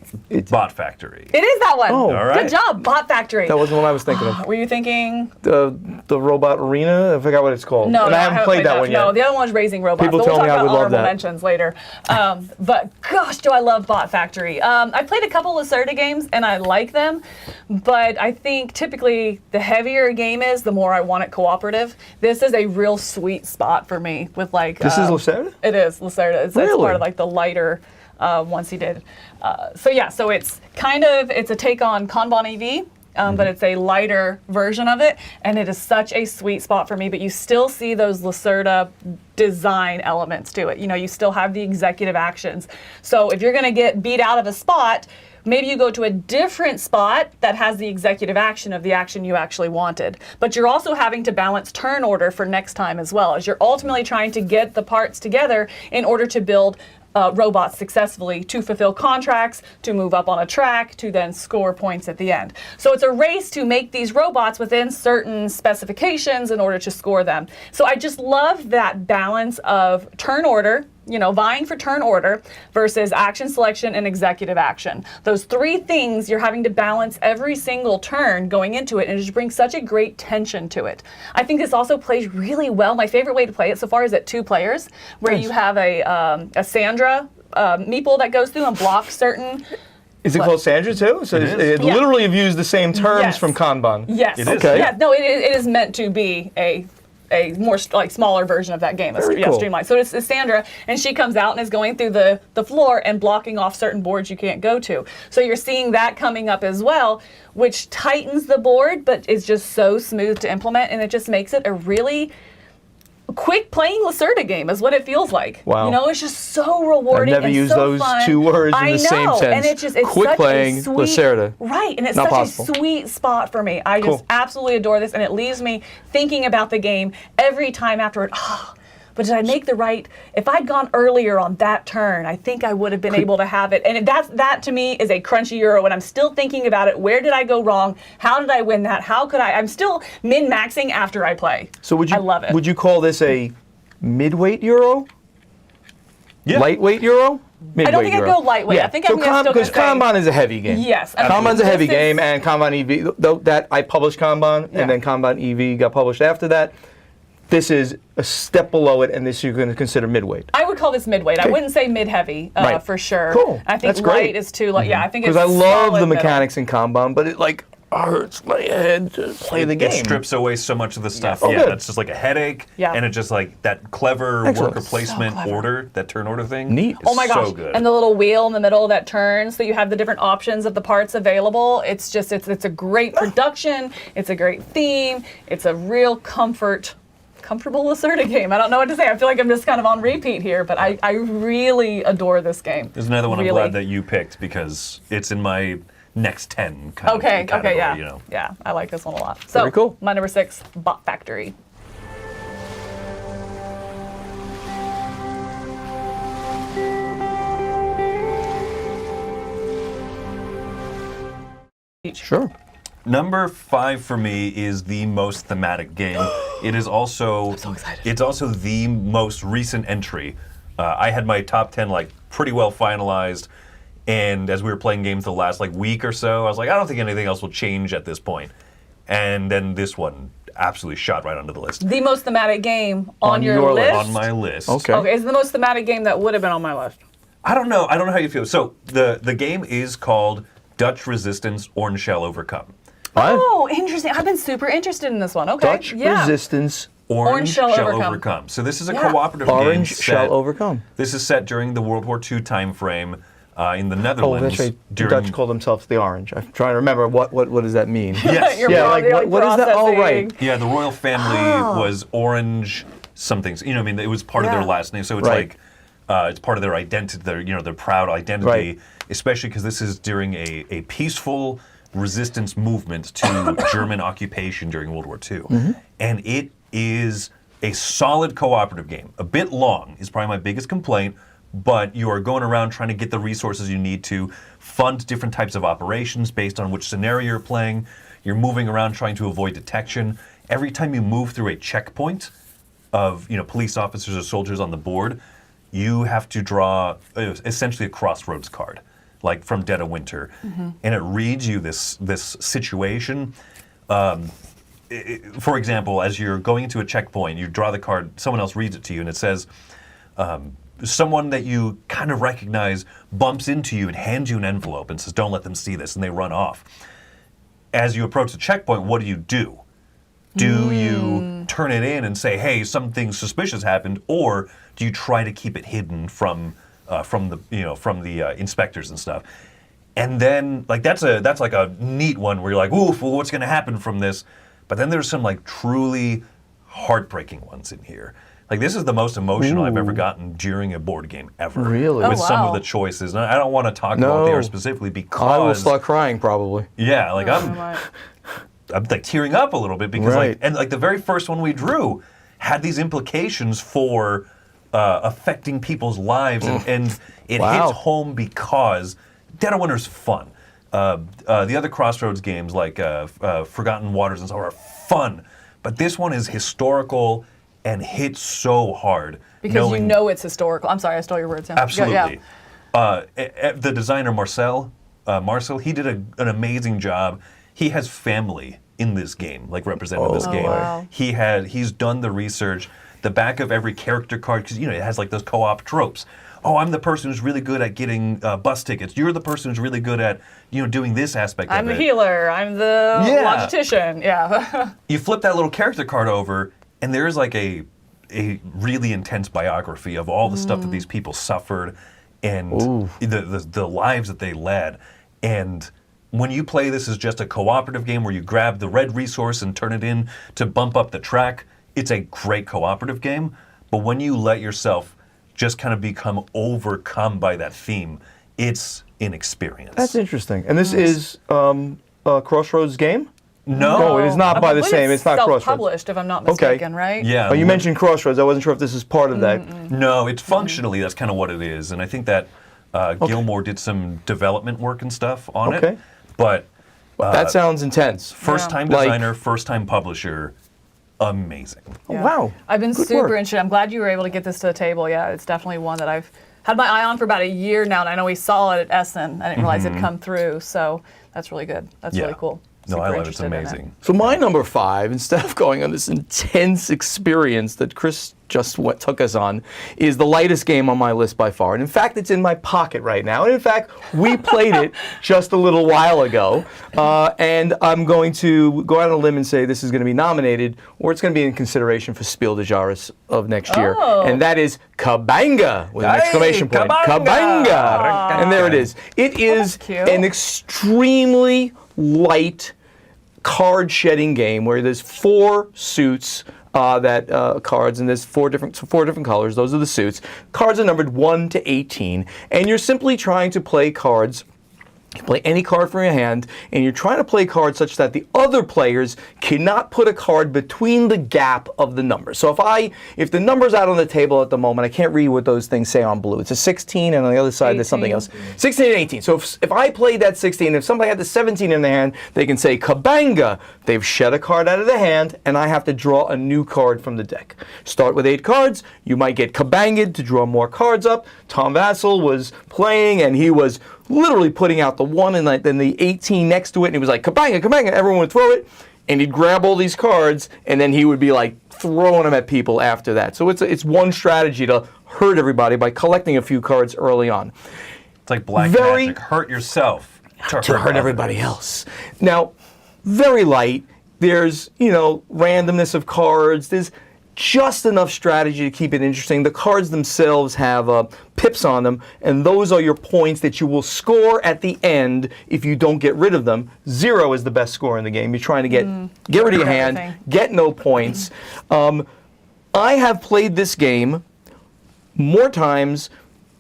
Speaker 3: Bot Factory.
Speaker 1: It is that one.
Speaker 2: Oh.
Speaker 3: All right.
Speaker 1: Good job, Bot Factory.
Speaker 2: That wasn't what I was thinking of.
Speaker 1: Were you thinking?
Speaker 2: The Robot Arena? I forgot what it's called.
Speaker 1: No,
Speaker 2: and
Speaker 1: no,
Speaker 2: I haven't played that one yet.
Speaker 1: No, the other one was Raising Robots.
Speaker 2: People
Speaker 1: but
Speaker 2: tell
Speaker 1: we'll
Speaker 2: me
Speaker 1: talk
Speaker 2: I would
Speaker 1: about
Speaker 2: love
Speaker 1: honorable
Speaker 2: that.
Speaker 1: mentions later. But gosh, do I love Bot Factory. I played a couple of Lacerda games and I like them, but I think typically the heavier a game is, the more I want it cooperative. This is a real sweet spot for me with like...
Speaker 2: This is Lacerda?
Speaker 1: It is Lacerda. It's
Speaker 2: Really?
Speaker 1: part of like the lighter ones he did. So yeah, so it's a take on Kanban EV. But it's a lighter version of it, and it is such a sweet spot for me, but you still see those Lacerda design elements to it. You know, you still have the executive actions. So if you're going to get beat out of a spot, maybe you go to a different spot that has the executive action of the action you actually wanted. But you're also having to balance turn order for next time as well, as you're ultimately trying to get the parts together in order to build robots successfully, to fulfill contracts, to move up on a track, to then score points at the end. So it's a race to make these robots within certain specifications in order to score them. So I just love that balance of turn order, you know, vying for turn order versus action selection and executive action. Those three things you're having to balance every single turn going into it, and it just brings such a great tension to it. I think this also plays really well. My favorite way to play it so far is at 2 players, where
Speaker 2: Nice.
Speaker 1: you have a Sandra meeple that goes through and blocks certain.
Speaker 2: Is it called Sandra too? So
Speaker 3: It is.
Speaker 1: Yeah.
Speaker 2: literally have used the same terms
Speaker 1: Yes.
Speaker 2: from Kanban.
Speaker 1: Yes.
Speaker 3: It is.
Speaker 2: Okay.
Speaker 1: Yeah. No, it is meant to be a more like smaller version of that game.
Speaker 2: Very cool.
Speaker 1: Streamlined. So it's Sandra, and she comes out and is going through the floor and blocking off certain boards you can't go to. So you're seeing that coming up as well, which tightens the board, but is just so smooth to implement, and it just makes it a really quick playing Lacerda game is what it feels like.
Speaker 2: Wow.
Speaker 1: You know, it's just so rewarding.
Speaker 2: I've never
Speaker 1: and
Speaker 2: used
Speaker 1: so
Speaker 2: those
Speaker 1: fun.
Speaker 2: 2 words in
Speaker 1: I
Speaker 2: the same
Speaker 1: know,
Speaker 2: sentence.
Speaker 1: And it's just, it's
Speaker 2: Quick
Speaker 1: such
Speaker 2: playing
Speaker 1: a sweet,
Speaker 2: Lacerda.
Speaker 1: Right, and it's
Speaker 2: Not
Speaker 1: such
Speaker 2: possible.
Speaker 1: a sweet spot for me. I just
Speaker 2: Cool.
Speaker 1: absolutely adore this, and it leaves me thinking about the game every time afterward. Oh, but did I make the right? If I'd gone earlier on that turn, I think I would have been able to have it. And that to me is a crunchy Euro, and I'm still thinking about it. Where did I go wrong? How did I win that? How could I? I'm still min-maxing after I play.
Speaker 2: So
Speaker 1: I love it.
Speaker 2: Would you call this a midweight Euro?
Speaker 3: Yeah.
Speaker 2: Lightweight Euro? Midweight
Speaker 1: I don't think I'd
Speaker 2: Euro.
Speaker 1: go lightweight.
Speaker 2: Yeah.
Speaker 1: I think I'm still gonna
Speaker 2: because
Speaker 1: say-
Speaker 2: Kanban is a heavy game.
Speaker 1: Yes,
Speaker 2: Kanban's a heavy
Speaker 1: This is-
Speaker 2: game, and Kanban EV. Though that I published Kanban,
Speaker 1: Yeah.
Speaker 2: and then Kanban EV got published after that. This is a step below it, and this you're going to consider midweight.
Speaker 1: I would call this midweight. I
Speaker 2: Okay.
Speaker 1: wouldn't say mid-heavy
Speaker 2: Right.
Speaker 1: for sure.
Speaker 2: Cool.
Speaker 1: I think
Speaker 2: That's great.
Speaker 1: light is too light. Yeah, I think it's
Speaker 2: Because I love
Speaker 1: solid
Speaker 2: the
Speaker 1: middle.
Speaker 2: mechanics in Kanban, but it like hurts my head to play the game.
Speaker 3: It strips away so much of the stuff.
Speaker 2: Oh,
Speaker 3: Yeah,
Speaker 2: good.
Speaker 3: that's just like a headache.
Speaker 1: Yeah.
Speaker 3: And it just like that clever
Speaker 2: Excellent.
Speaker 3: worker placement
Speaker 1: So clever.
Speaker 3: order, that turn order thing.
Speaker 2: Neat.
Speaker 3: is
Speaker 1: Oh my gosh!
Speaker 3: So good.
Speaker 1: And the little wheel in the middle that turns, so you have the different options of the parts available. It's just it's a great production. It's a great theme. It's a real comfortable Lacerda game. I don't know what to say. I feel like I'm just kind of on repeat here, but I really adore this game.
Speaker 3: There's another one
Speaker 1: Really.
Speaker 3: I'm glad that you picked because it's in my next 10 kind
Speaker 1: Okay,
Speaker 3: of category,
Speaker 1: okay, yeah.
Speaker 3: you know.
Speaker 1: Yeah, I like this one a lot. So,
Speaker 2: Very cool.
Speaker 1: my number 6, Bot Factory.
Speaker 2: Sure.
Speaker 3: Number 5 for me is the most thematic game. It is also
Speaker 1: so excited.
Speaker 3: It's also the most recent entry. I had my top 10 like pretty well finalized, and as we were playing games the last like week or so, I was like, I don't think anything else will change at this point. And then this one absolutely shot right onto the list.
Speaker 1: The most thematic game on your
Speaker 2: your
Speaker 1: list?
Speaker 2: list.
Speaker 3: On my list.
Speaker 2: Okay.
Speaker 1: Okay, it's the most thematic game that would have been on my list.
Speaker 3: I don't know how you feel. So the game is called Dutch Resistance Orange Shell Overcome.
Speaker 2: What?
Speaker 1: Oh, interesting. I've been super interested in this one. Okay.
Speaker 2: Dutch Resistance.
Speaker 3: Orange
Speaker 1: Shell Overcome.
Speaker 3: So this is a
Speaker 1: Yeah.
Speaker 3: cooperative game.
Speaker 2: Orange
Speaker 3: set-
Speaker 2: Shell Overcome.
Speaker 3: This is set during the World War II time frame in the
Speaker 2: Oh,
Speaker 3: Netherlands.
Speaker 2: that's right. The
Speaker 3: during,
Speaker 2: Dutch called themselves the Orange. I'm trying to remember what does that mean?
Speaker 3: Yes.
Speaker 1: You're
Speaker 2: Yeah,
Speaker 1: probably,
Speaker 2: like, what is that? Oh, right.
Speaker 1: processing.
Speaker 3: Yeah, the royal family was Orange something. You know, I mean, it was part of their
Speaker 1: Yeah.
Speaker 3: last name, so it's
Speaker 2: Right.
Speaker 3: like it's part of their identity, their proud identity.
Speaker 2: Right.
Speaker 3: Especially because this is during a peaceful resistance movement to German occupation during World War II, and it is a solid cooperative game. A bit long is probably my biggest complaint, but you are going around trying to get the resources you need to fund different types of operations based on which scenario you're playing. You're moving around trying to avoid detection. Every time you move through a checkpoint of police officers or soldiers on the board, you have to draw essentially a crossroads card, like from Dead of Winter, and it reads you this situation. For example, as you're going into a checkpoint, you draw the card, someone else reads it to you, and it says, someone that you kind of recognize bumps into you and hands you an envelope and says, don't let them see this, and they run off. As you approach the checkpoint, what do? Do you turn it in and say, hey, something suspicious happened, or do you try to keep it hidden from the inspectors and stuff? And then that's like a neat one where you're like, oof, well, what's going to happen from this? But then there's some like truly heartbreaking ones in here. Like this is the most emotional I've ever gotten during a board game ever.
Speaker 2: Really?
Speaker 3: With
Speaker 1: Oh,
Speaker 3: some of
Speaker 1: wow.
Speaker 3: the choices. And I don't want to talk about what they
Speaker 2: No.
Speaker 3: are specifically because
Speaker 2: I will start crying probably.
Speaker 3: yeah, like
Speaker 1: Oh,
Speaker 3: I'm like tearing up a little bit because
Speaker 2: Right.
Speaker 3: like the very first one we drew had these implications for affecting people's lives, and it
Speaker 2: Wow.
Speaker 3: hits home because Dead of Winter's fun. The other Crossroads games like Forgotten Waters and so are fun, but this one is historical and hits so hard.
Speaker 1: Because
Speaker 3: knowing,
Speaker 1: you know it's historical. I'm sorry, I stole your words. Yeah.
Speaker 3: Absolutely.
Speaker 1: Yeah.
Speaker 3: The designer Marcel, he did an amazing job. He has family in this game, like represented in this game.
Speaker 1: wow.
Speaker 3: He's done the research. The back of every character card, because it has like those co-op tropes. Oh, I'm the person who's really good at getting bus tickets. You're the person who's really good at doing this aspect
Speaker 1: I'm
Speaker 3: of
Speaker 1: the
Speaker 3: it.
Speaker 1: healer. I'm the
Speaker 3: Yeah.
Speaker 1: logistician. Yeah.
Speaker 3: You flip that little character card over, and there's like a really intense biography of all the stuff that these people suffered and the lives that they led. And when you play this as just a cooperative game where you grab the red resource and turn it in to bump up the track, it's a great cooperative game. But when you let yourself just kind of become overcome by that theme, it's an experience.
Speaker 2: That's interesting. And this is a Crossroads game?
Speaker 3: No,
Speaker 2: it is not
Speaker 1: I
Speaker 2: by the
Speaker 1: believe
Speaker 2: same. It's not Crossroads.
Speaker 1: self-published, if I'm not
Speaker 2: Okay.
Speaker 1: mistaken, right?
Speaker 3: Yeah.
Speaker 2: Oh, you mentioned Crossroads. I wasn't sure if this is part of that.
Speaker 3: No, it's functionally, that's kind of what it is. And I think that Gilmore did some development work and stuff on
Speaker 2: Okay.
Speaker 3: it. But
Speaker 2: That sounds intense.
Speaker 3: first-time
Speaker 2: Like-
Speaker 3: designer, first-time publisher, amazing.
Speaker 2: Oh, wow.
Speaker 1: I've been
Speaker 2: Good
Speaker 1: super
Speaker 2: work.
Speaker 1: interested. I'm glad you were able to get this to the table. Yeah, it's definitely one that I've had my eye on for about a year now, and I know we saw it at Essen. I didn't realize it'd come through, so that's really good. That's really cool.
Speaker 3: No,
Speaker 1: Super
Speaker 3: I love it. It's
Speaker 1: interested in it.
Speaker 3: amazing.
Speaker 2: So my number 5, instead of going on this intense experience that Chris just took us on, is the lightest game on my list by far. And in fact, it's in my pocket right now. And in fact, we played it just a little while ago. And I'm going to go out on a limb and say this is going to be nominated, or it's going to be in consideration for Spiel des Jahres of next year.
Speaker 1: Oh.
Speaker 2: And that is Kabanga with an
Speaker 3: Hey,
Speaker 2: exclamation point.
Speaker 3: Kabanga!
Speaker 2: And there it is. It is
Speaker 1: cute.
Speaker 2: an extremely light card shedding game where there's 4 suits cards, and there's four different colors. Those are the suits. Cards are numbered 1 to 18, and you're simply trying to play cards You play any card from your hand, and you're trying to play cards such that the other players cannot put a card between the gap of the numbers. So if the number's out on the table at the moment, I can't read what those things say on blue. It's a 16, and on the other side there's something else. 16 and 18. So if I played that 16, if somebody had the 17 in their hand, they can say kabanga. They've shed a card out of the hand, and I have to draw a new card from the deck. Start with 8 cards. You might get kabanged to draw more cards up. Tom Vassell was playing, and he was literally putting out the 1 and then the 18 next to it, and he was like, kabanga, kabanga, everyone would throw it, and he'd grab all these cards, and then he would be like throwing them at people after that. So it's one strategy to hurt everybody by collecting a few cards early on.
Speaker 3: It's like black magic. Hurt yourself
Speaker 2: to hurt everybody else. Now, very light. There's, randomness of cards. There's just enough strategy to keep it interesting. The cards themselves have pips on them, and those are your points that you will score at the end if you don't get rid of them. 0 is the best score in the game. You're trying to get rid of your hand, get no points. I have played this game more times,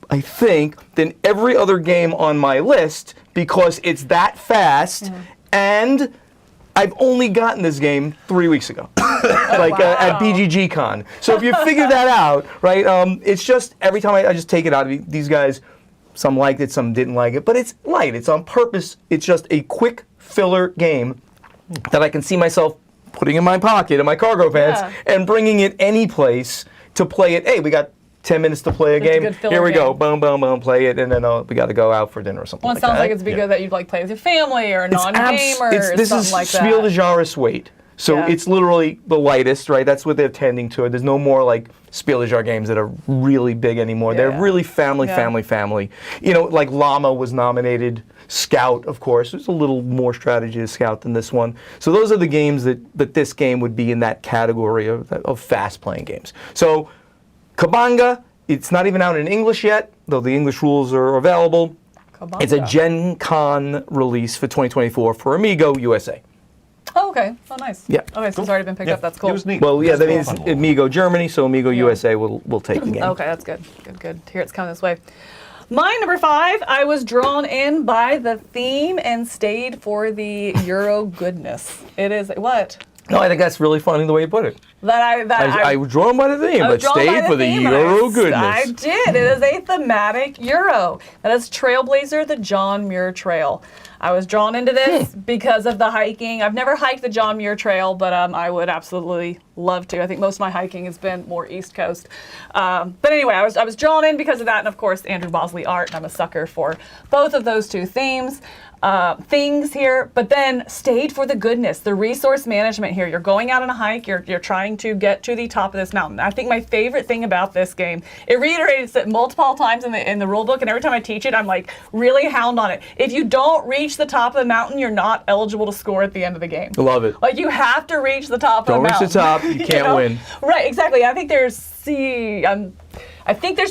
Speaker 2: I think, than every other game on my list because it's that fast, and I've only gotten this game 3 weeks ago, at BGG Con. So if you figure that out, right, it's just every time I just take it out. These guys, some liked it, some didn't like it, but it's light. It's on purpose. It's just a quick filler game that I can see myself putting in my pocket, in my cargo pants, and bringing it any place to play it. Hey, we got 10 minutes to play a game. Here we go. Boom, boom, boom. Play it, and then we got to go out for dinner or something.
Speaker 1: Well, it sounds like it's good that you'd play with your family or non-gamers.
Speaker 2: This is
Speaker 1: like that.
Speaker 2: Spiel des Jahres weight. So it's literally the lightest, right? That's what they're tending to. There's no more like Spiel des Jahres games that are really big anymore. They're really family. Like Llama was nominated. Scout, of course. There's a little more strategy to Scout than this one. So those are the games that this game would be in that category of fast-playing games. So Kabanga, it's not even out in English yet, though the English rules are available. Kabanga. It's a Gen Con release for 2024 for Amigo USA.
Speaker 1: Oh, okay. Oh, nice.
Speaker 2: Yeah.
Speaker 1: Okay, so it's already been picked up. That's cool.
Speaker 3: It was neat.
Speaker 2: Well, that means Amigo Germany, so Amigo USA will take the game.
Speaker 1: Okay, that's good. Good. Here it's coming this way. My number 5, I was drawn in by the theme and stayed for the Euro goodness. It is what?
Speaker 2: No, I think that's really funny the way you put it. I was drawn by the theme, but stayed for the Euro goodness.
Speaker 1: I did. It is a thematic Euro. That is Trailblazer, the John Muir Trail. I was drawn into this because of the hiking. I've never hiked the John Muir Trail, but I would absolutely love to. I think most of my hiking has been more East Coast. But anyway, I was drawn in because of that, and of course, Andrew Bosley art, and I'm a sucker for both of those two things. Things here, but then stayed for the goodness, the resource management here. You're going out on a hike, you're trying to get to the top of this mountain. I think my favorite thing about this game, it reiterates it multiple times in the rule book, and every time I teach it, I'm like really hound on it. If you don't reach the top of the mountain, you're not eligible to score at the end of the game.
Speaker 2: I love it.
Speaker 1: Like you have to reach the top of the mountain.
Speaker 2: Don't reach the top, you can't win.
Speaker 1: Right, exactly. I think there's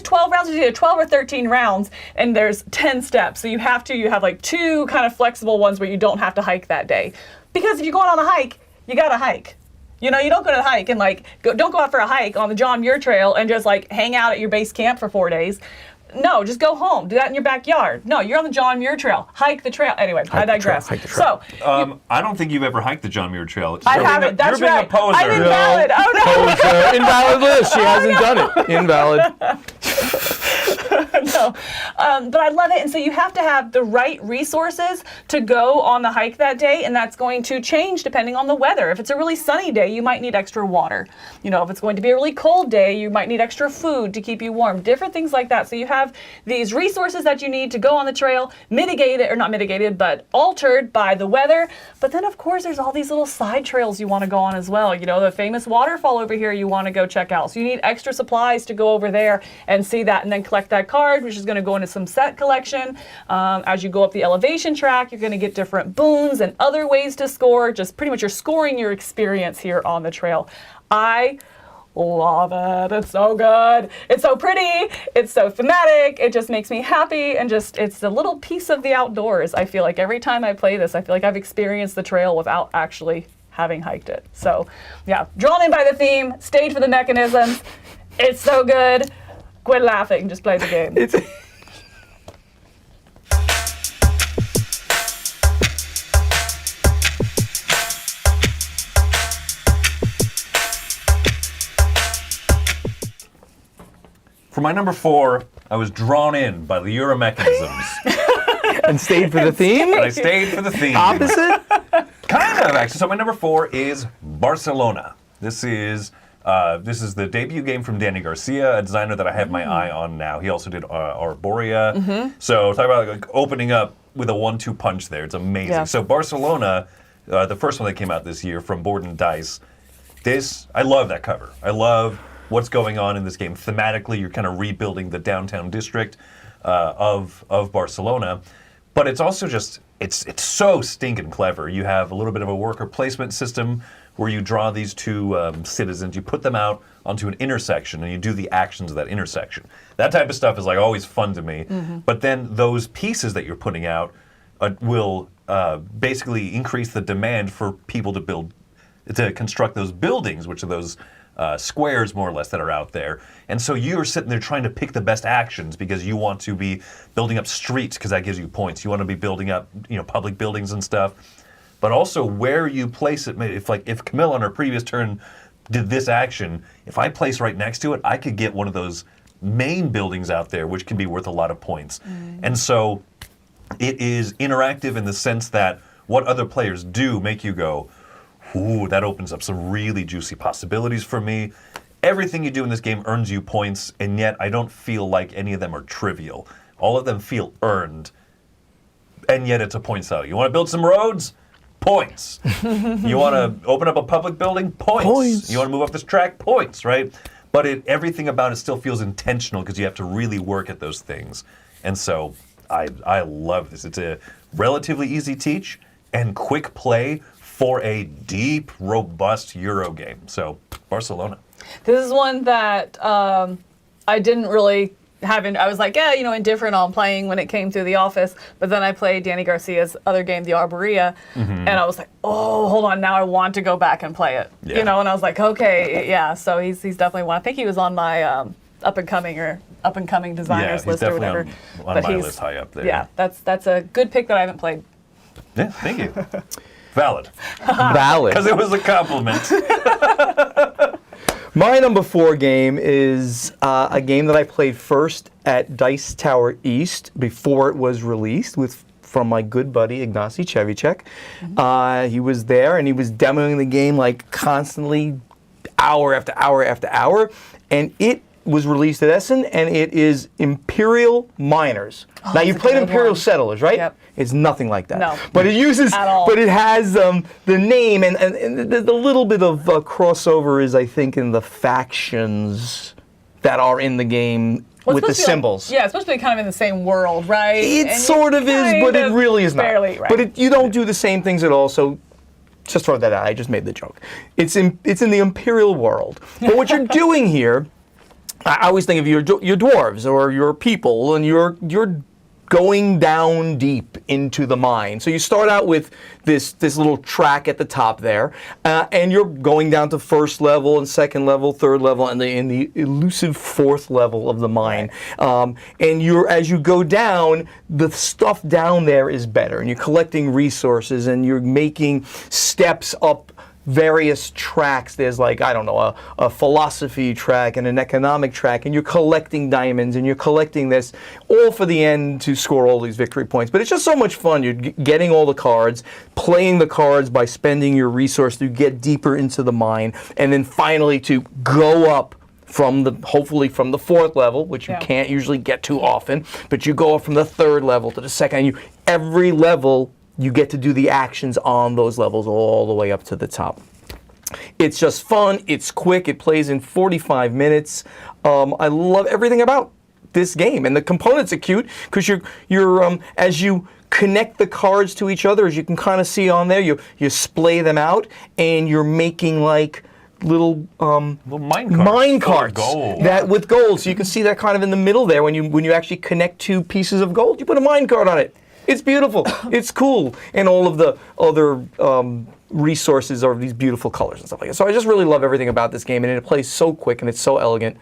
Speaker 1: 12 rounds, either 12 or 13 rounds, and there's 10 steps. So you have like 2 kind of flexible ones where you don't have to hike that day. Because if you're going on a hike, you gotta hike. You don't go to the hike and don't go out for a hike on the John Muir Trail and just hang out at your base camp for 4 days. No, just go home. Do that in your backyard. No, you're on the John Muir Trail. Hike the trail. Anyway, I digress. So,
Speaker 3: I don't think you've ever hiked the John Muir Trail.
Speaker 1: I haven't. That's
Speaker 3: you're
Speaker 1: right.
Speaker 3: Being a poser.
Speaker 1: I'm invalid.
Speaker 2: No.
Speaker 1: Oh no.
Speaker 2: Poser. Invalid list. She hasn't done it. Invalid.
Speaker 1: No, but I love it. And so you have to have the right resources to go on the hike that day, and that's going to change depending on the weather. If it's a really sunny day, you might need extra water. If it's going to be a really cold day, you might need extra food to keep you warm. Different things like that. So you have these resources that you need to go on the trail, not mitigated, but altered by the weather. But then, of course, there's all these little side trails you want to go on as well. The famous waterfall over here you want to go check out. So you need extra supplies to go over there and see that, and then collect that card, which is going to go into some set collection. As you go up the elevation track, you're going to get different boons and other ways to score. Just pretty much you're scoring your experience here on the trail. I love it. It's so good. It's so pretty. It's so thematic. It just makes me happy, and it's a little piece of the outdoors. I feel like every time I play this, I feel like I've experienced the trail without actually having hiked it. So yeah, drawn in by the theme, stayed for the mechanisms. It's so good. Quit laughing, just play the game.
Speaker 3: For my number 4, I was drawn in by the Euro mechanisms.
Speaker 2: And stayed for the theme?
Speaker 3: And I stayed for the theme.
Speaker 2: Opposite?
Speaker 3: Kind of, actually. So my number 4 is Barcelona. This is the debut game from Danny Garcia, a designer that I have my eye on now. He also did Arborea. So talk about like opening up with a 1-2 punch there. It's amazing.
Speaker 1: Yeah.
Speaker 3: So Barcelona, the first one that came out this year from Board and Dice. I love that cover. I love what's going on in this game. Thematically, you're kind of rebuilding the downtown district of Barcelona. But it's also just, it's so stinking clever. You have a little bit of a worker placement system where you draw these two citizens, you put them out onto an intersection, and you do the actions of that intersection. That type of stuff is like always fun to me. But then those pieces that you're putting out will basically increase the demand for people to construct those buildings, which are those squares, more or less, that are out there. And so you're sitting there trying to pick the best actions because you want to be building up streets because that gives you points. You want to be building up, public buildings and stuff. But also where you place it. If Camilla on her previous turn did this action, if I place right next to it, I could get one of those main buildings out there, which can be worth a lot of points. And so it is interactive in the sense that what other players do make you go, ooh, that opens up some really juicy possibilities for me. Everything you do in this game earns you points, and yet I don't feel like any of them are trivial. All of them feel earned, and yet it's a point value. You want to build some roads? Points. You want to open up a public building? Points. You want to move up this track? Points, right? But everything about it still feels intentional because you have to really work at those things. And so I love this. It's a relatively easy teach and quick play for a deep, robust Euro game. So, Barcelona.
Speaker 1: This is one that I didn't really I was like, indifferent on playing when it came through the office. But then I played Danny Garcia's other game, the Arborea, and I was like, oh, hold on, now I want to go back and play it.
Speaker 3: Yeah.
Speaker 1: And I was like, okay, yeah. So he's definitely one. I think he was on my up and coming designers list or whatever.
Speaker 3: On my list high up there.
Speaker 1: Yeah, that's a good pick that I haven't played.
Speaker 3: Yeah, thank you. Valid.
Speaker 2: Valid.
Speaker 3: Because it was a compliment.
Speaker 2: My number 4 game is a game that I played first at Dice Tower East before it was released from my good buddy Ignacy Chevicek. He was there and he was demoing the game like constantly, hour after hour after hour, and it was released at Essen, and it is Imperial Miners. Now you played Imperial Settlers, right?
Speaker 1: Yep.
Speaker 2: It's nothing like that.
Speaker 1: No.
Speaker 2: But it uses,
Speaker 1: At all.
Speaker 2: but it has the name and the little bit of crossover is, I think, in the factions that are in the game with the symbols.
Speaker 1: It's supposed to be kind of in the same world, right?
Speaker 2: It sort of is, but it really is not.
Speaker 1: Barely, right.
Speaker 2: But you don't do the same things at all, so just throw that out. I just made the joke. It's in the Imperial world. But what you're doing here, I always think of your dwarves or your people, and you're going down deep into the mine. So you start out with this little track at the top there, and you're going down to first level and second level, third level, and in the elusive fourth level of the mine. And as you go down, the stuff down there is better, and you're collecting resources, and you're making steps up various tracks. There's a philosophy track and an economic track, and you're collecting diamonds and you're collecting this all for the end to score all these victory points. But it's just so much fun. You're getting all the cards, playing the cards by spending your resource to get deeper into the mine, and then finally to go up hopefully from the fourth level, which you can't usually get too often, but you go up from the third level to the second, and every level you get to do the actions on those levels all the way up to the top. It's just fun. It's quick. It plays in 45 minutes. I love everything about this game, and the components are cute because you're as you connect the cards to each other, as you can kind of see on there, you splay them out, and you're making like little mine carts with gold. So you can see that kind of in the middle there when you actually connect two pieces of gold. You put a mine cart on it. It's beautiful. It's cool. And all of the other resources are these beautiful colors and stuff like that. So I just really love everything about this game, and it plays so quick and it's so elegant.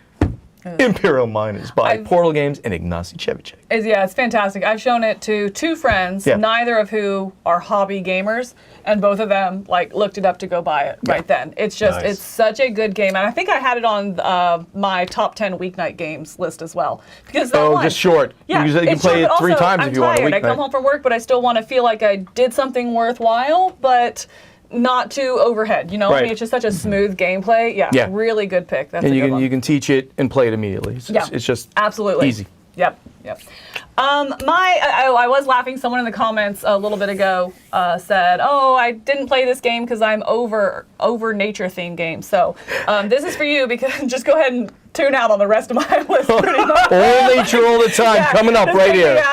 Speaker 2: Imperial Miners by Portal Games and Ignacy Cevic.
Speaker 1: It's fantastic. I've shown it to 2 friends, neither of who are hobby gamers, and both of them looked it up to go buy it right then. It's just it's such a good game, and I think I had it on my top 10 weeknight games list as well. Because
Speaker 2: just short.
Speaker 1: Yeah,
Speaker 2: you can play it 3 times if you want a weeknight.
Speaker 1: I come home from work, but I still want to feel like I did something worthwhile, but not too overhead, I mean, it's just such a smooth gameplay. Yeah, really good pick. That's
Speaker 2: and
Speaker 1: a good one.
Speaker 2: You can teach it and play it immediately. It's just
Speaker 1: absolutely
Speaker 2: easy.
Speaker 1: Yep. I was laughing. Someone in the comments a little bit ago said, "Oh, I didn't play this game because I'm over nature themed games." So this is for you, because just go ahead and tune out on the rest of my list. Pretty much.
Speaker 2: All nature all the time, coming up right here.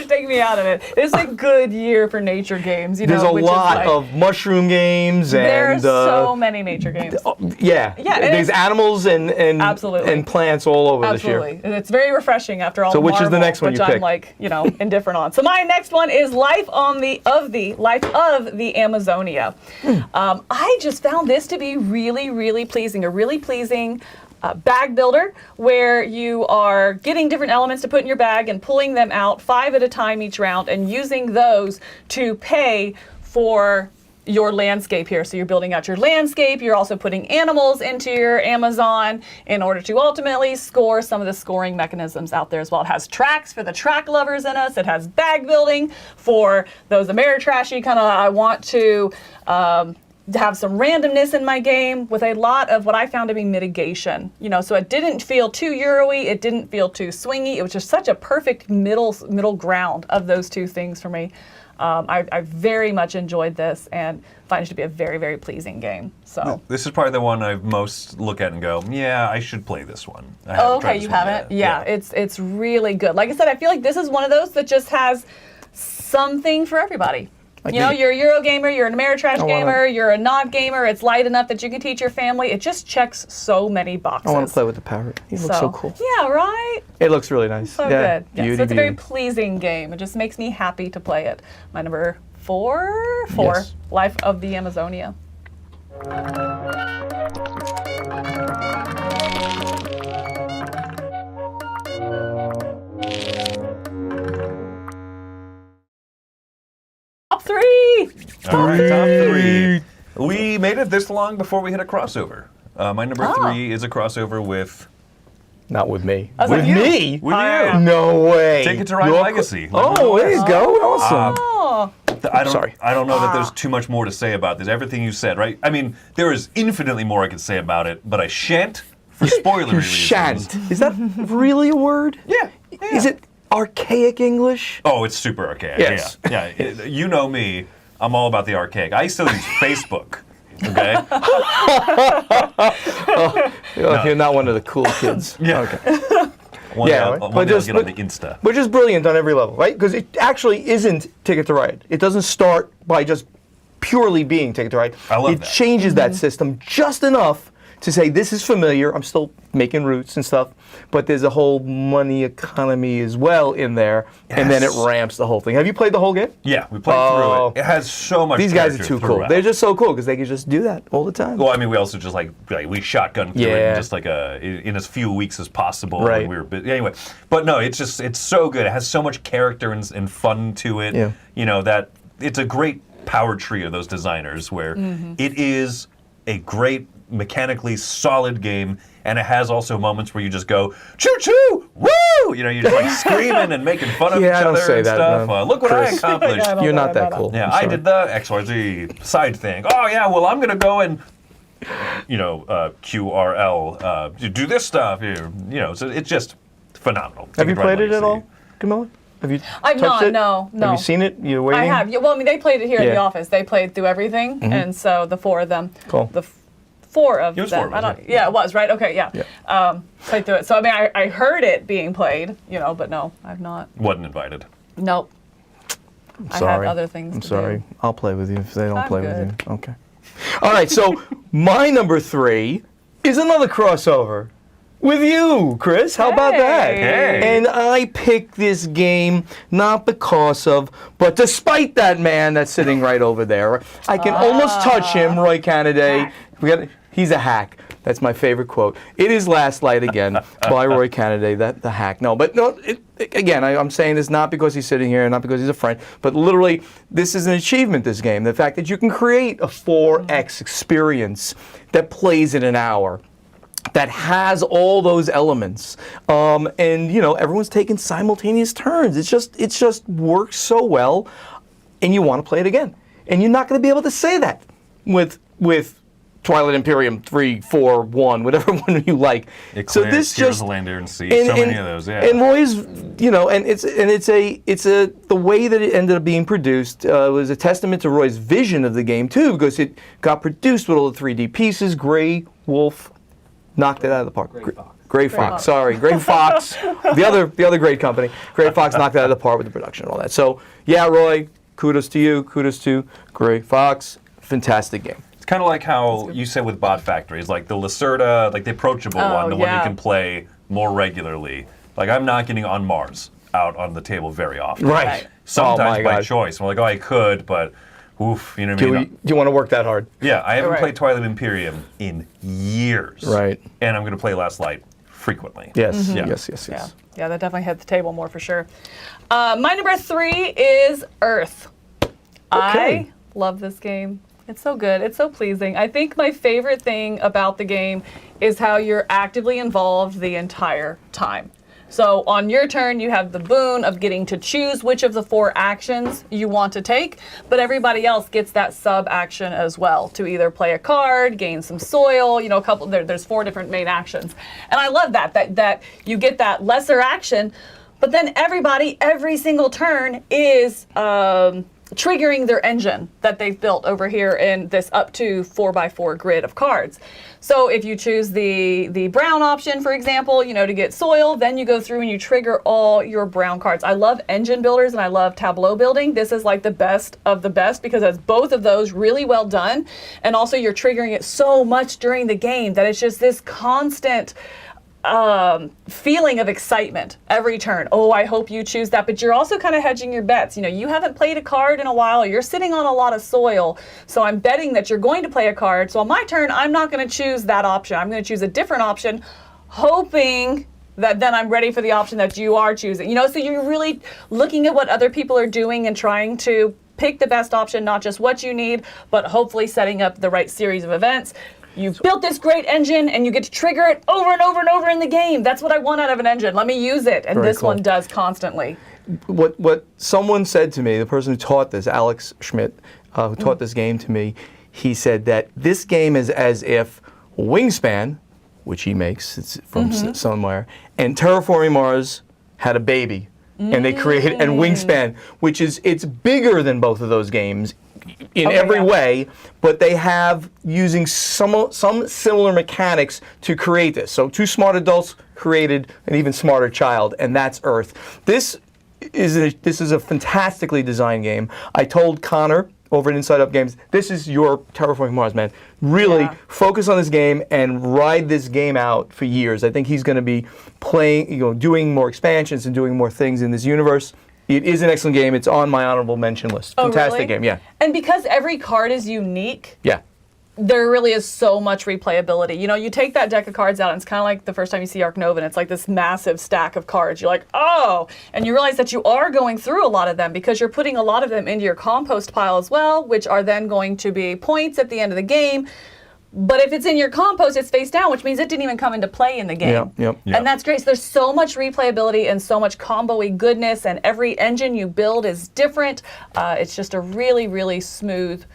Speaker 1: Take me out of it. It's a good year for nature games.
Speaker 2: There's a lot of mushroom games, and
Speaker 1: there's so many nature games.
Speaker 2: There's animals and
Speaker 1: absolutely.
Speaker 2: and plants all over this year.
Speaker 1: Absolutely, it's very refreshing after all.
Speaker 2: So which is the next one
Speaker 1: which
Speaker 2: you pick?
Speaker 1: I'm indifferent on. So my next one is Life of the Amazonia. I just found this to be really, really pleasing. A really pleasing bag builder, where you are getting different elements to put in your bag and pulling them out 5 at a time each round, and using those to pay for your landscape here. So you're building out your landscape. You're also putting animals into your Amazon in order to ultimately score some of the scoring mechanisms out there as well. It has tracks for the track lovers in us. It has bag building for those Ameritrashy kind of, I want to have some randomness in my game, with a lot of what I found to be mitigation. So it didn't feel too Euro-y, it didn't feel too swingy. It was just such a perfect middle ground of those 2 things for me. I very much enjoyed this and find it to be a very, very pleasing game. So
Speaker 3: this is probably the one I most look at and go, yeah, I should play this one.
Speaker 1: You haven't? Yeah, it's really good. Like I said, I feel like this is one of those that just has something for everybody. You're a Euro gamer, you're an Ameritrash gamer, you're a not gamer. It's light enough that you can teach your family. It just checks so many boxes.
Speaker 2: I want to play with the parrot. He looks so cool.
Speaker 1: Yeah, right?
Speaker 2: It looks really nice.
Speaker 1: So good. Yeah, so it's a very pleasing game. It just makes me happy to play it. My number 4,
Speaker 2: Yes.
Speaker 1: Life of the Amazonia. Top 3!
Speaker 3: All right, top 3. We made it this long before we hit a crossover. My number 3 is a crossover with...
Speaker 2: Not with me.
Speaker 1: With
Speaker 2: me?
Speaker 3: With you.
Speaker 2: No way.
Speaker 3: Take It to Ride Legacy.
Speaker 2: There you go. Awesome.
Speaker 3: I don't know that there's too much more to say about this. Everything you said, right? I mean, there is infinitely more I could say about it, but I shan't for spoiler reasons.
Speaker 2: Shan't. Is that really a word?
Speaker 3: Yeah.
Speaker 2: Is it archaic English?
Speaker 3: Oh, it's super archaic.
Speaker 2: Yes.
Speaker 3: Yeah. You know me. I'm all about the archaic. I still use Facebook. Okay.
Speaker 2: You're not one of the cool kids.
Speaker 3: Yeah.
Speaker 2: Okay.
Speaker 3: One day I'll get on the Insta.
Speaker 2: Which is brilliant on every level, right? Because it actually isn't Ticket to Ride. It doesn't start by just purely being Ticket to Ride.
Speaker 3: I love
Speaker 2: it
Speaker 3: that.
Speaker 2: changes that system just enough to say, this is familiar. I'm still making routes and stuff, but there's a whole money economy as well in there, and then it ramps the whole thing. Have you played the whole game?
Speaker 3: Yeah, we played through it. It has so much.
Speaker 2: These guys are
Speaker 3: character
Speaker 2: too cool.
Speaker 3: throughout.
Speaker 2: They're just so cool because they can just do that all the time.
Speaker 3: Well, I mean, we also just we shotgun through it in just in as few weeks as possible.
Speaker 2: Right.
Speaker 3: And we were anyway, but no, it's so good. It has so much character and fun to it.
Speaker 2: Yeah.
Speaker 3: That it's a great power tree of those designers where it is a great mechanically solid game, and it has also moments where you just go choo choo woo, you're just screaming and making fun of each
Speaker 2: I don't
Speaker 3: other
Speaker 2: say
Speaker 3: and
Speaker 2: that,
Speaker 3: stuff.
Speaker 2: no.
Speaker 3: Look what
Speaker 2: Chris,
Speaker 3: I accomplished.
Speaker 2: You're not that cool.
Speaker 3: Yeah, I did the XYZ side thing. Oh yeah, well I'm gonna go and QRL do this stuff here. So it's just phenomenal.
Speaker 2: Have you played it at all, Camilla? Have you?
Speaker 1: I've
Speaker 2: touched
Speaker 1: not.
Speaker 2: it?
Speaker 1: No.
Speaker 2: Have you seen it? You're waiting.
Speaker 1: I have. Well, I mean, they played it here in the office. They played through everything, and so the 4 of them.
Speaker 2: Cool.
Speaker 1: The 4 of
Speaker 3: It was
Speaker 1: them.
Speaker 3: 4, wasn't it?
Speaker 1: Yeah, it was right. Okay, yeah. Played through it. So I mean, I heard it being played, but no, I've not.
Speaker 3: Wasn't invited.
Speaker 1: Nope.
Speaker 2: Sorry.
Speaker 1: I had other things.
Speaker 2: I'm
Speaker 1: to
Speaker 2: sorry.
Speaker 1: Do.
Speaker 2: I'll play with you if they don't
Speaker 1: I'm
Speaker 2: play
Speaker 1: good.
Speaker 2: with you. Okay. All right. So my number 3 is another crossover with you, Chris. How about that?
Speaker 3: Hey.
Speaker 2: And I picked this game not because of, but despite that man that's sitting right over there. I can almost touch him, Roy Cannaday. He's a hack. That's my favorite quote. It is Last Light again by Roy Kennedy, the hack. No, but no. Again, I'm saying this not because he's sitting here, not because he's a friend, but literally, this is an achievement. This game, the fact that you can create a 4X experience that plays in an hour, that has all those elements, and everyone's taking simultaneous turns. It just works so well, and you want to play it again. And you're not going to be able to say that with Twilight Imperium 3, 4, 1, whatever one you like.
Speaker 3: So this just Land, Air, and Sea. So many of those, yeah.
Speaker 2: And Roy's, and it's the way that it ended up being produced was a testament to Roy's vision of the game too, because it got produced with all the 3D pieces. Gray Wolf knocked it out of the park. Gray Fox. Sorry, Gray Fox. the other great company. Gray Fox knocked it out of the park with the production and all that. So yeah, Roy, kudos to you. Kudos to Gray Fox. Fantastic game.
Speaker 3: Kind of like how you said with Bot Factory, it's like the Lacerda, like the approachable one, the one you can play more regularly. Like I'm not getting On Mars out on the table very often.
Speaker 2: Right.
Speaker 3: Sometimes by choice. I'm like, I could, but oof, you know what I mean?
Speaker 2: Do you want to work that hard?
Speaker 3: Yeah, I haven't played Twilight Imperium in years.
Speaker 2: Right.
Speaker 3: And I'm going to play Last Light frequently.
Speaker 2: Yes,
Speaker 1: Mm-hmm.
Speaker 2: yes.
Speaker 1: Yeah, that definitely hit the table more for sure. My number 3 is Earth. I love this game. It's so good. It's so pleasing. I think my favorite thing about the game is how you're actively involved the entire time. So on your turn, you have the boon of getting to choose which of the 4 actions you want to take, but everybody else gets that sub-action as well to either play a card, gain some soil, there's 4 different main actions. And I love that you get that lesser action, but then every single turn is triggering their engine that they've built over here in this up to 4x4 grid of cards. So if you choose the brown option, for example, to get soil, then you go through and you trigger all your brown cards. I love engine builders and I love tableau building. This is like the best of the best because it's both of those really well done. And also you're triggering it so much during the game that it's just this constant feeling of excitement every turn. Oh, I hope you choose that. But you're also kind of hedging your bets. You haven't played a card in a while. You're sitting on a lot of soil. So I'm betting that you're going to play a card. So on my turn, I'm not going to choose that option. I'm going to choose a different option, hoping that then I'm ready for the option that you are choosing. So you're really looking at what other people are doing and trying to pick the best option, not just what you need, but hopefully setting up the right series of events. You've built this great engine, and you get to trigger it over and over and over in the game. That's what I want out of an engine. Let me use it. And this one does constantly.
Speaker 2: What someone said to me, the person who taught this, Alex Schmidt, who taught this game to me, he said that this game is as if Wingspan, which he makes, it's from somewhere, and Terraforming Mars had a baby. And they created, and Wingspan, it's bigger than both of those games in every way, but they have using some similar mechanics to create this. So 2 smart adults created an even smarter child, and that's Earth. This is a fantastically designed game. I told Connor over at Inside Up Games, this is your Terraforming Mars, man. Really focus on this game and ride this game out for years. I think he's going to be playing, doing more expansions and doing more things in this universe. It is an excellent game. It's on my honorable mention list. Fantastic game, yeah.
Speaker 1: And because every card is unique, there really is so much replayability. You take that deck of cards out, and it's kind of like the first time you see Ark Nova, and it's like this massive stack of cards. You're like, oh! And you realize that you are going through a lot of them because you're putting a lot of them into your compost pile as well, which are then going to be points at the end of the game. But if it's in your compost, it's face down, which means it didn't even come into play in the game. And that's great. So there's so much replayability and so much combo-y goodness, and every engine you build is different. It's just a really, really smooth,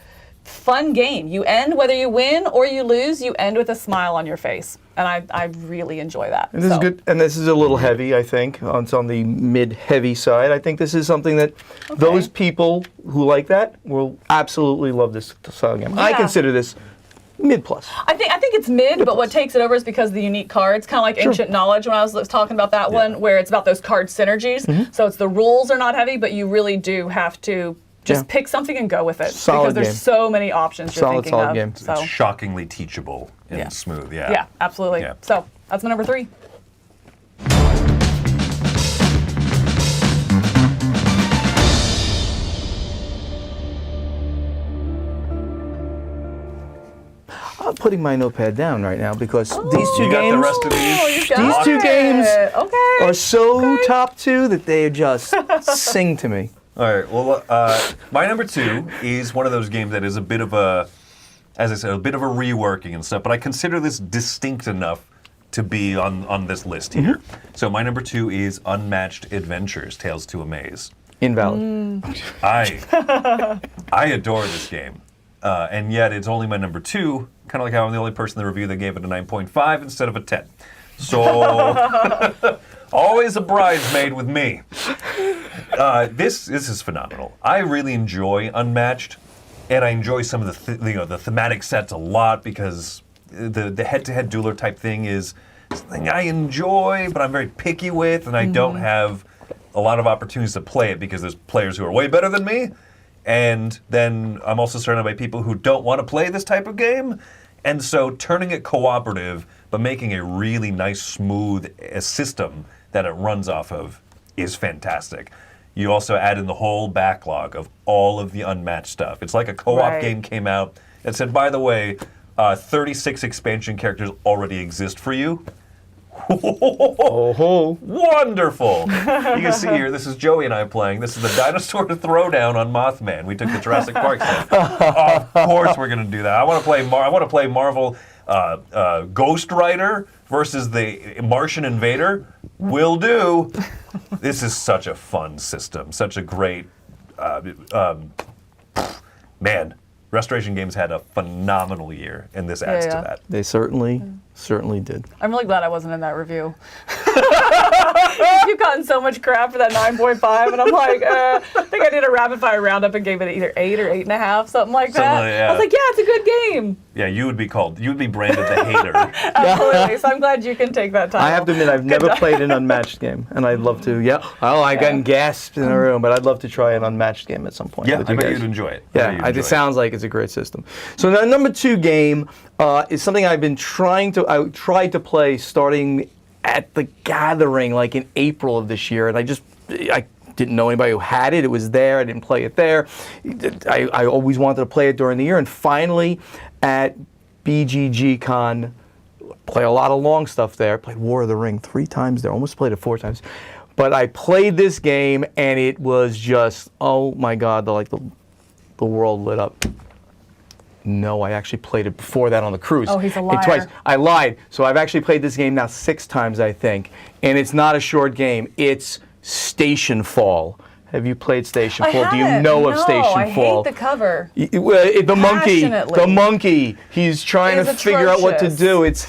Speaker 1: fun game. You end, whether you win or you lose, you end with a smile on your face. And I really enjoy that.
Speaker 2: And this is good. And this is a little heavy, I think. It's on the mid-heavy side. I think this is something that those people who like that will absolutely love this style game. I consider this mid plus.
Speaker 1: I think it's mid, but what takes it over is because of the unique cards, kind of like Ancient Knowledge when I was talking about that one, where it's about those card synergies. So it's the rules are not heavy, but you really do have to just pick something and go with it.
Speaker 2: Solid
Speaker 1: because there's so many options you're thinking of.
Speaker 2: Game.
Speaker 1: So.
Speaker 3: It's shockingly teachable and smooth,
Speaker 1: Yeah, absolutely. Yeah. So that's my number 3.
Speaker 2: I'm putting my notepad down right now because these two
Speaker 3: You got the
Speaker 2: games,
Speaker 3: rest of these?
Speaker 1: You got
Speaker 2: These two games
Speaker 1: Okay.
Speaker 2: are so top two that they just sing to me.
Speaker 3: All right. Well, my number 2 is one of those games that is a bit of a, as I said, a bit of a reworking and stuff. But I consider this distinct enough to be on this list here. So my number 2 is Unmatched Adventures: Tales to Amaze.
Speaker 2: Invalid.
Speaker 3: I adore this game, and yet it's only my number 2. Kind of like how I'm the only person in the review that gave it a 9.5 instead of a 10. So always a bridesmaid with me. This is phenomenal. I really enjoy Unmatched, and I enjoy some of the thematic sets a lot because the head-to-head dueler type thing is something I enjoy, but I'm very picky with, and I don't have a lot of opportunities to play it because there's players who are way better than me, and then I'm also surrounded by people who don't want to play this type of game, and so turning it cooperative but making a really nice, smooth system that it runs off of is fantastic. You also add in the whole backlog of all of the Unmatched stuff. It's like a co-op game came out that said, by the way, 36 expansion characters already exist for you.
Speaker 2: Oh,
Speaker 3: Wonderful! You can see here, this is Joey and I playing. This is the Dinosaur Throwdown on Mothman. We took the Jurassic Park stuff. Of course we're going to do that. I want to play Marvel Ghost Rider versus the Martian Invader. Will do. This is such a fun system. Such a great... man, Restoration Games had a phenomenal year, and this adds to that.
Speaker 2: they certainly did.
Speaker 1: I'm really glad I wasn't in that review. You've gotten so much crap for that 9.5, and I'm like, I think I did a rapid fire roundup and gave it either 8 or 8.5, something like that. I was like, yeah, it's a good game.
Speaker 3: Yeah, you would be branded the hater.
Speaker 1: Absolutely. So I'm glad you can take that time.
Speaker 2: I have to admit, I've never played an Unmatched game, and I'd love to. Yeah. Oh, I got gasped in a room, but I'd love to try an Unmatched game at some point.
Speaker 3: Yeah,
Speaker 2: with
Speaker 3: I
Speaker 2: you
Speaker 3: bet
Speaker 2: guys.
Speaker 3: you'd enjoy it.
Speaker 2: Yeah, it sounds like it's a great system. So the number 2 game is something I tried to play starting at the Gathering like in April of this year, and I didn't know anybody who had it. It was there. I didn't play it there. I always wanted to play it during the year, and finally at BGG Con, play a lot of long stuff there. Played War of the Ring 3 times there. Almost played it 4 times. But I played this game, and it was just, oh my God, the world lit up. No, I actually played it before that on the cruise.
Speaker 1: Oh, he's a liar.
Speaker 2: Twice. I lied. So I've actually played this game now 6 times, I think. And it's not a short game. It's Station Fall. Have you played Station Fall? Do you know of Station Fall?
Speaker 1: I hate the cover.
Speaker 2: The monkey. He's trying to figure out what to do. It's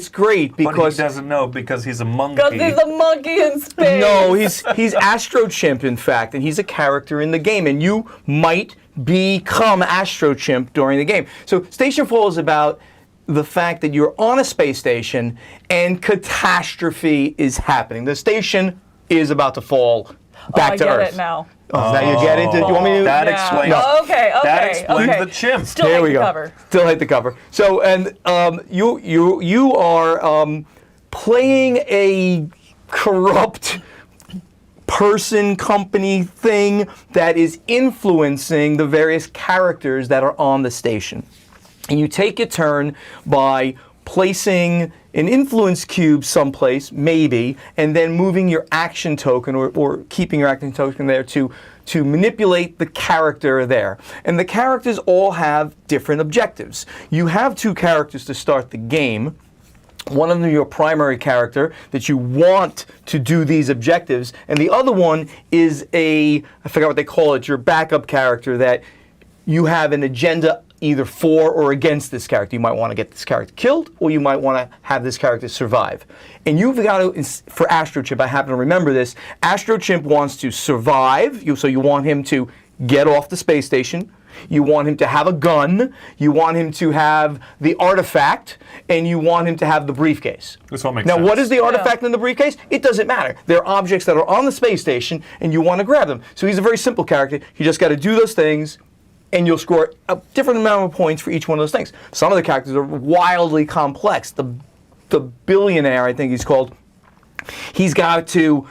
Speaker 2: great because
Speaker 3: But he doesn't know because he's a monkey.
Speaker 1: Because he's a monkey in space.
Speaker 2: No, he's Astro Chimp, in fact, and he's a character in the game, and you might become Astro Chimp during the game. So Station Fall is about the fact that you're on a space station and catastrophe is happening. The station is about to fall back to Earth.
Speaker 1: I get it now.
Speaker 2: Oh, now you get it? You want me to?
Speaker 3: That explains.
Speaker 1: No. Okay.
Speaker 3: That explains
Speaker 1: okay.
Speaker 3: the chimp.
Speaker 1: Still
Speaker 2: There
Speaker 1: hate
Speaker 2: we
Speaker 1: the
Speaker 2: go.
Speaker 1: cover.
Speaker 2: Still hate the cover. So, and you are playing a corrupt person, company thing that is influencing the various characters that are on the station. And you take a turn by placing an influence cube someplace, maybe, and then moving your action token or keeping your action token there to manipulate the character there. And the characters all have different objectives. You have 2 characters to start the game. One of them, your primary character, that you want to do these objectives, and the other one is I forgot what they call it, your backup character that you have an agenda either for or against this character. You might want to get this character killed, or you might want to have this character survive. And you've got to, for Astro Chimp, I happen to remember this, Astro Chimp wants to survive, so you want him to get off the space station, you want him to have a gun, you want him to have the artifact, and you want him to have the briefcase.
Speaker 3: This all makes
Speaker 2: now,
Speaker 3: sense.
Speaker 2: what is the artifact in the briefcase? It doesn't matter. They're objects that are on the space station, and you want to grab them. So he's a very simple character. You just got to do those things, and you'll score a different amount of points for each one of those things. Some of the characters are wildly complex. The billionaire, I think he's called, he's got to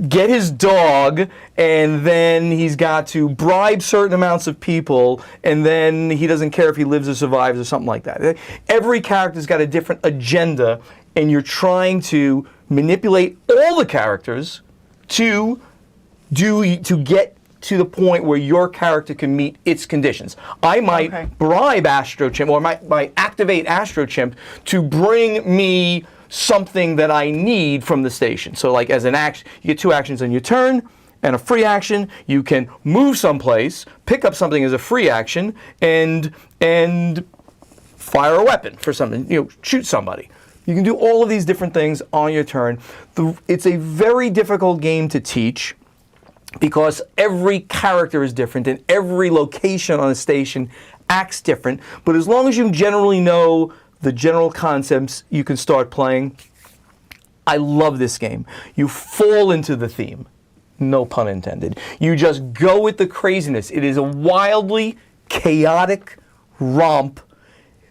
Speaker 2: get his dog, and then he's got to bribe certain amounts of people, and then he doesn't care if he lives or survives or something like that. Every character's got a different agenda, and you're trying to manipulate all the characters to get to the point where your character can meet its conditions. I might bribe AstroChimp, or might activate AstroChimp to bring me something that I need from the station. So like as an action, you get 2 actions on your turn, and a free action. You can move someplace, pick up something as a free action, and fire a weapon for something, shoot somebody. You can do all of these different things on your turn. It's a very difficult game to teach because every character is different and every location on a station acts different. But as long as you generally know the general concepts, you can start playing. I love this game. You fall into the theme. No pun intended. You just go with the craziness. It is a wildly chaotic romp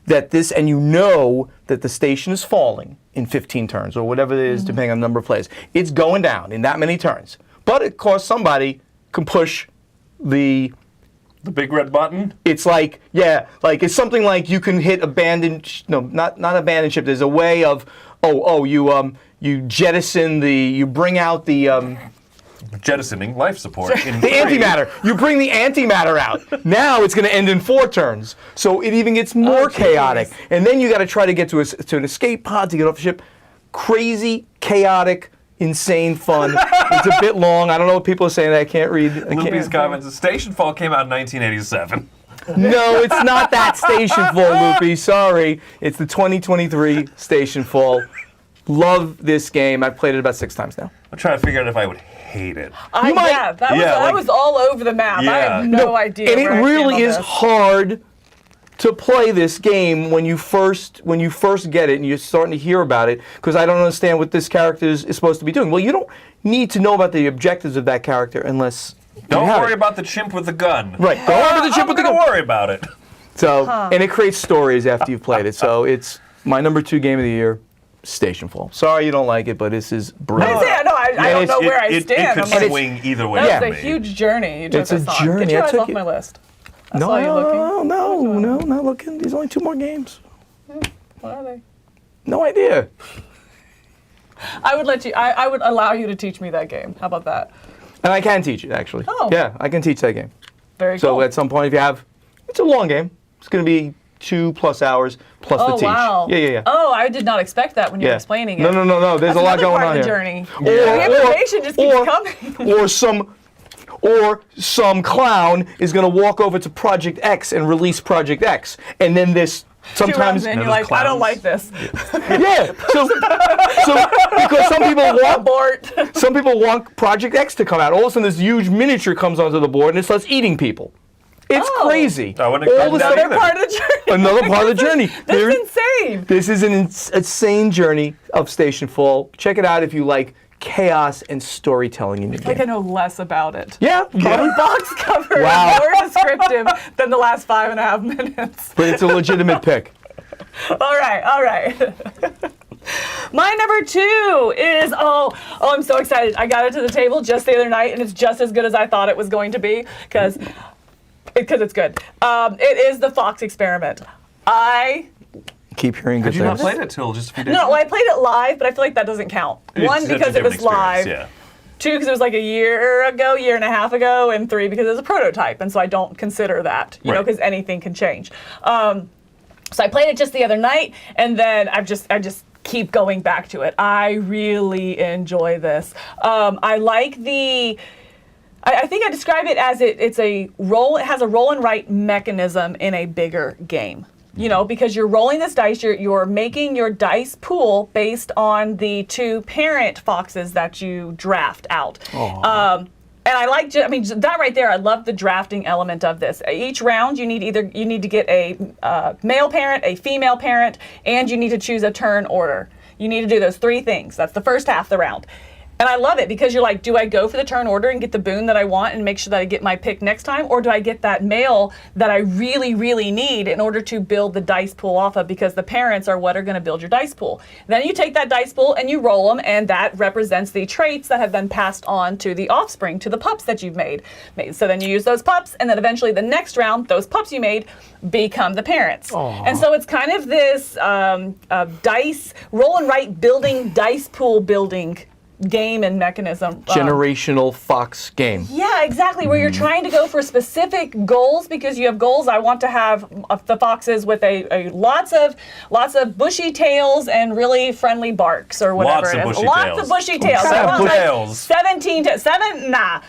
Speaker 2: and you know that the station is falling in 15 turns or whatever it is, depending on the number of players. It's going down in that many turns. But of course somebody can push the
Speaker 3: big red button?
Speaker 2: It's like, it's something like you can hit not abandoned ship. There's a way of, you jettison you bring out the,
Speaker 3: jettisoning life support.
Speaker 2: The antimatter. You bring the antimatter out. Now it's going to end in 4 turns. So it even gets more chaotic. And then you got to try to get to an escape pod to get off the ship. Crazy, chaotic, insane fun. It's a bit long. I don't know what people are saying. I can't read.
Speaker 3: Loopy's comments. The Station Fall came out in 1987.
Speaker 2: No, it's not that Station Fall, Loopy. Sorry. It's the 2023 Station Fall. Love this game. I've played it about 6 times now.
Speaker 3: I'm trying to figure out if I would hate it.
Speaker 1: That was all over the map.
Speaker 3: Yeah.
Speaker 1: I have no idea.
Speaker 2: And it
Speaker 1: where I
Speaker 2: really
Speaker 1: stand on
Speaker 2: is
Speaker 1: this.
Speaker 2: hard to play this game when you first get it and you're starting to hear about it, because I don't understand what this character is supposed to be doing. Well, you don't need to know about the objectives of that character unless
Speaker 3: Don't worry about the chimp with the gun.
Speaker 2: Right. Don't worry about the chimp with the gun.
Speaker 3: Don't worry about it.
Speaker 2: So, and it creates stories after you've played it. So it's my number 2 game of the year, Station Fall. Sorry you don't like it, but this is brilliant.
Speaker 1: I don't know where I stand.
Speaker 3: It could swing either way.
Speaker 1: That
Speaker 3: for
Speaker 1: was a
Speaker 3: me.
Speaker 1: huge journey you took
Speaker 2: It's a
Speaker 1: us on.
Speaker 2: journey.
Speaker 1: Get your
Speaker 2: I
Speaker 1: eyes
Speaker 2: took
Speaker 1: off
Speaker 2: it-
Speaker 1: my list. I saw you looking.
Speaker 2: No, not looking. There's only 2 more games.
Speaker 1: What are they?
Speaker 2: No idea.
Speaker 1: I would allow you to teach me that game. How about that?
Speaker 2: And I can teach it, actually.
Speaker 1: Oh.
Speaker 2: Yeah, I can teach that game.
Speaker 1: Very
Speaker 2: So
Speaker 1: cool.
Speaker 2: at some point, it's a long game. It's going to be 2+ hours plus the teach.
Speaker 1: Wow.
Speaker 2: Yeah.
Speaker 1: Oh, I did not expect that when you were explaining it.
Speaker 2: No. There's
Speaker 1: That's
Speaker 2: a lot
Speaker 1: another
Speaker 2: going
Speaker 1: part
Speaker 2: on
Speaker 1: of the
Speaker 2: here.
Speaker 1: journey.
Speaker 2: Yeah.
Speaker 1: The information just keeps coming.
Speaker 2: Or some clown is going to walk over to Project X and release Project X, and then this
Speaker 1: 2 rounds
Speaker 2: sometimes.
Speaker 1: in, you're like, I don't like this.
Speaker 2: Yeah. So because some people want Project X to come out. All of a sudden, this huge miniature comes onto the board and it starts eating people. It's crazy.
Speaker 3: I wouldn't expect that
Speaker 1: Another
Speaker 3: either.
Speaker 1: part of the journey.
Speaker 2: Another part of the journey.
Speaker 1: That's insane.
Speaker 2: This is an insane journey of Station Fall. Check it out if you like chaos and storytelling in your game.
Speaker 1: Like I know less about it.
Speaker 2: Yeah.
Speaker 1: The box cover
Speaker 2: Wow.
Speaker 1: is more descriptive than the last 5.5 minutes.
Speaker 2: But it's a legitimate pick.
Speaker 1: All right. My number 2 is, I'm so excited. I got it to the table just the other night, and it's just as good as I thought it was going to be, because it's good. It is the Fox Experiment. I
Speaker 2: Keep hearing good
Speaker 3: Had you not
Speaker 2: things.
Speaker 3: played it till just a few days
Speaker 1: No,
Speaker 3: ago?
Speaker 1: well, I played it live, but I feel like that doesn't count.
Speaker 3: It's
Speaker 1: 1,
Speaker 3: such a
Speaker 1: because it was
Speaker 3: different
Speaker 1: live.
Speaker 3: experience,
Speaker 1: 2, because it was like a year and a half ago, and 3, because it was a prototype, and so I don't consider that,
Speaker 3: Right.
Speaker 1: because anything can change. So I played it just the other night, and then I just keep going back to it. I really enjoy this. I like I think I describe it as it has a roll and write mechanism in a bigger game. Because you're rolling this dice, you're making your dice pool based on the 2 parent foxes that you draft out. And I like, that right there, I love the drafting element of this. Each round, you need to get a male parent, a female parent, and you need to choose a turn order. You need to do those 3 things. That's the first half of the round. And I love it because you're like, do I go for the turn order and get the boon that I want and make sure that I get my pick next time? Or do I get that mail that I really, really need in order to build the dice pool off of? Because the parents are what are going to build your dice pool. Then you take that dice pool and you roll them, and that represents the traits that have been passed on to the offspring, to the pups that you've made. So then you use those pups, and then eventually the next round, those pups you made become the parents.
Speaker 2: Aww.
Speaker 1: And so it's kind of this dice, roll and write building, dice pool building game and mechanism.
Speaker 2: Generational fox game.
Speaker 1: Yeah, exactly. Where you're trying to go for specific goals because you have goals. I want to have the foxes with a lots of bushy tails and really friendly barks or whatever it is. Lots of bushy tails.
Speaker 3: What kind
Speaker 1: I
Speaker 3: of
Speaker 1: want
Speaker 3: tails?
Speaker 1: like 17 tails. 7? Nah.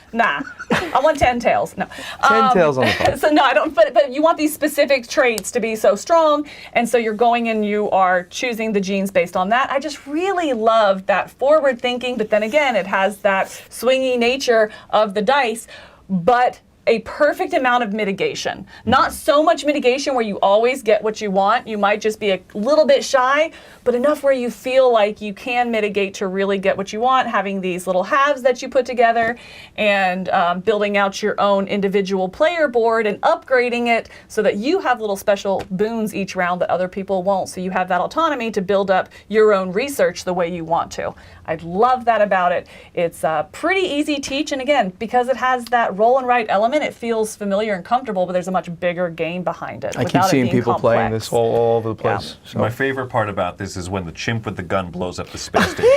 Speaker 1: I want 10 tails. No.
Speaker 2: 10 tails on the fox.
Speaker 1: So no, I don't. But you want these specific traits to be so strong, and so you're going and you are choosing the genes based on that. I just really love that forward thinking. But then again, it has that swingy nature of the dice, but a perfect amount of mitigation. Not so much mitigation where you always get what you want. You might just be a little bit shy, but enough where you feel like you can mitigate to really get what you want, having these little halves that you put together and building out your own individual player board and upgrading it so that you have little special boons each round that other people won't. So you have that autonomy to build up your own research the way you want to. I love that about it. It's pretty easy teach, and again, because it has that roll and write element, it feels familiar and comfortable, but there's a much bigger game behind it.
Speaker 2: I keep seeing people playing this all over the place.
Speaker 1: Yeah.
Speaker 2: So.
Speaker 3: My favorite part about this is when the chimp with the gun blows up the space station.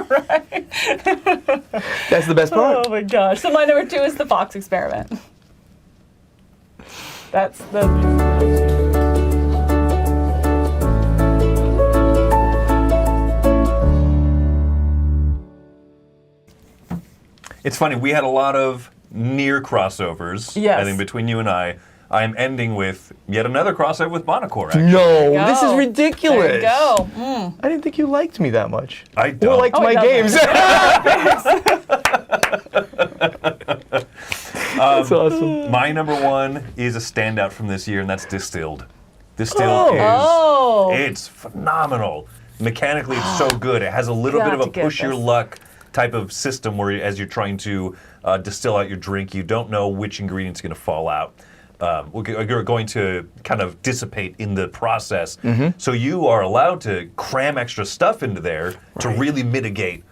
Speaker 1: Right.
Speaker 2: That's the best part.
Speaker 1: Oh my gosh. So my number 2 is the fox experiment. That's the...
Speaker 3: It's funny, we had a lot of near crossovers.
Speaker 1: Yes.
Speaker 3: I think between you and I. I'm ending with yet another crossover with Buonocore, actually.
Speaker 2: No,
Speaker 1: There you
Speaker 2: this is
Speaker 1: go.
Speaker 2: ridiculous.
Speaker 1: There you go. Mm.
Speaker 2: I didn't think you liked me that much.
Speaker 3: I don't.
Speaker 2: Or liked
Speaker 1: Oh,
Speaker 2: my
Speaker 1: he
Speaker 2: games.
Speaker 1: doesn't.
Speaker 2: That's awesome.
Speaker 3: My number 1 is a standout from this year, and that's Distilled. Distilled
Speaker 1: Oh.
Speaker 3: it's phenomenal. Mechanically, it's so good. It has a little bit
Speaker 1: Got
Speaker 3: of a
Speaker 1: to get
Speaker 3: push your
Speaker 1: this.
Speaker 3: luck type of system where as you're trying to distill out your drink, you don't know which ingredient's going to fall out. You're going to kind of dissipate in the process. So you are allowed to cram extra stuff into there to really mitigate,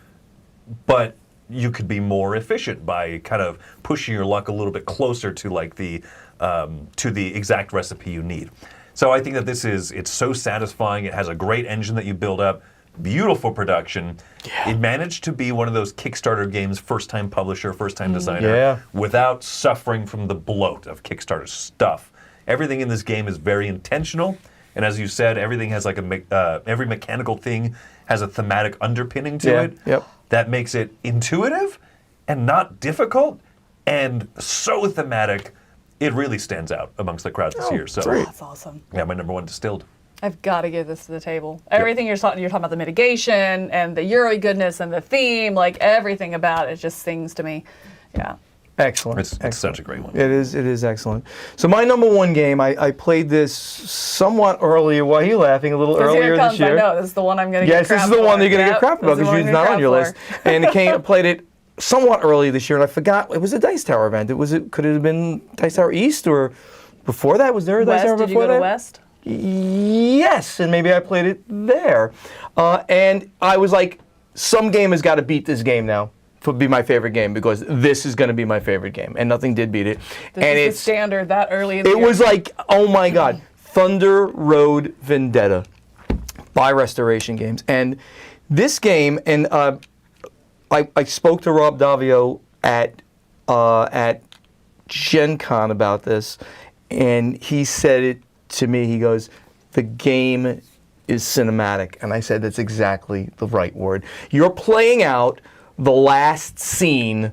Speaker 3: but you could be more efficient by kind of pushing your luck a little bit closer to like the exact recipe you need. So I think that it's so satisfying. It has a great engine that you build up. Beautiful production. Yeah. It managed to be one of those Kickstarter games, first-time publisher, first-time designer, without suffering from the bloat of Kickstarter stuff. Everything in this game is very intentional, and as you said, everything has like every mechanical thing has a thematic underpinning to it.
Speaker 2: Yep.
Speaker 3: That makes it intuitive and not difficult, and so thematic. It really stands out amongst the crowd this year. So
Speaker 2: great.
Speaker 1: That's awesome.
Speaker 3: yeah, my number 1 Distilled.
Speaker 1: I've got to give this to the table. Everything you're talking about, the mitigation and the Euro goodness and the theme, like everything about it just sings to me. Yeah.
Speaker 2: Excellent.
Speaker 3: It's such a great one.
Speaker 2: It is excellent. So my number 1 game, I played this somewhat earlier. Why are you laughing? A little earlier this year.
Speaker 1: I know, this is the one I'm going to get
Speaker 2: Yes, this is the one that you're going to get crap about because it's not on your list. And played it somewhat early this year, and I forgot it was a Dice Tower event. Could it have been Dice Tower East or before that? Was there a Dice Tower before that?
Speaker 1: Did you go to West?
Speaker 2: Yes, and maybe I played it there. And I was like, some game has got to beat this game now to be my favorite game because this is going to be my favorite game, and nothing did beat it.
Speaker 1: This
Speaker 2: and
Speaker 1: is the standard that early in the
Speaker 2: year.
Speaker 1: year.
Speaker 2: Was like, oh my God, Thunder Road Vendetta by Restoration Games. And this game, and I spoke to Rob Davio at Gen Con about this, and he said it to me. He goes, the game is cinematic. And I said, that's exactly the right word. You're playing out the last scene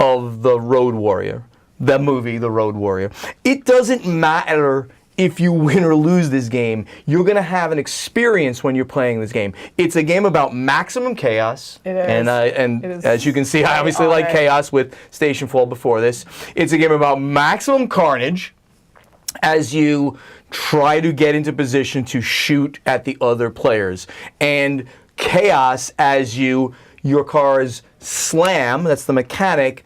Speaker 2: of The Road Warrior, the movie The Road Warrior. It doesn't matter if you win or lose this game. You're going to have an experience when you're playing this game. It's a game about maximum chaos.
Speaker 1: It is.
Speaker 2: And
Speaker 1: It is
Speaker 2: as you can see, I obviously like chaos with Station Fall before this. It's a game about maximum carnage as you try to get into position to shoot at the other players, and chaos as you your cars slam, that's the mechanic,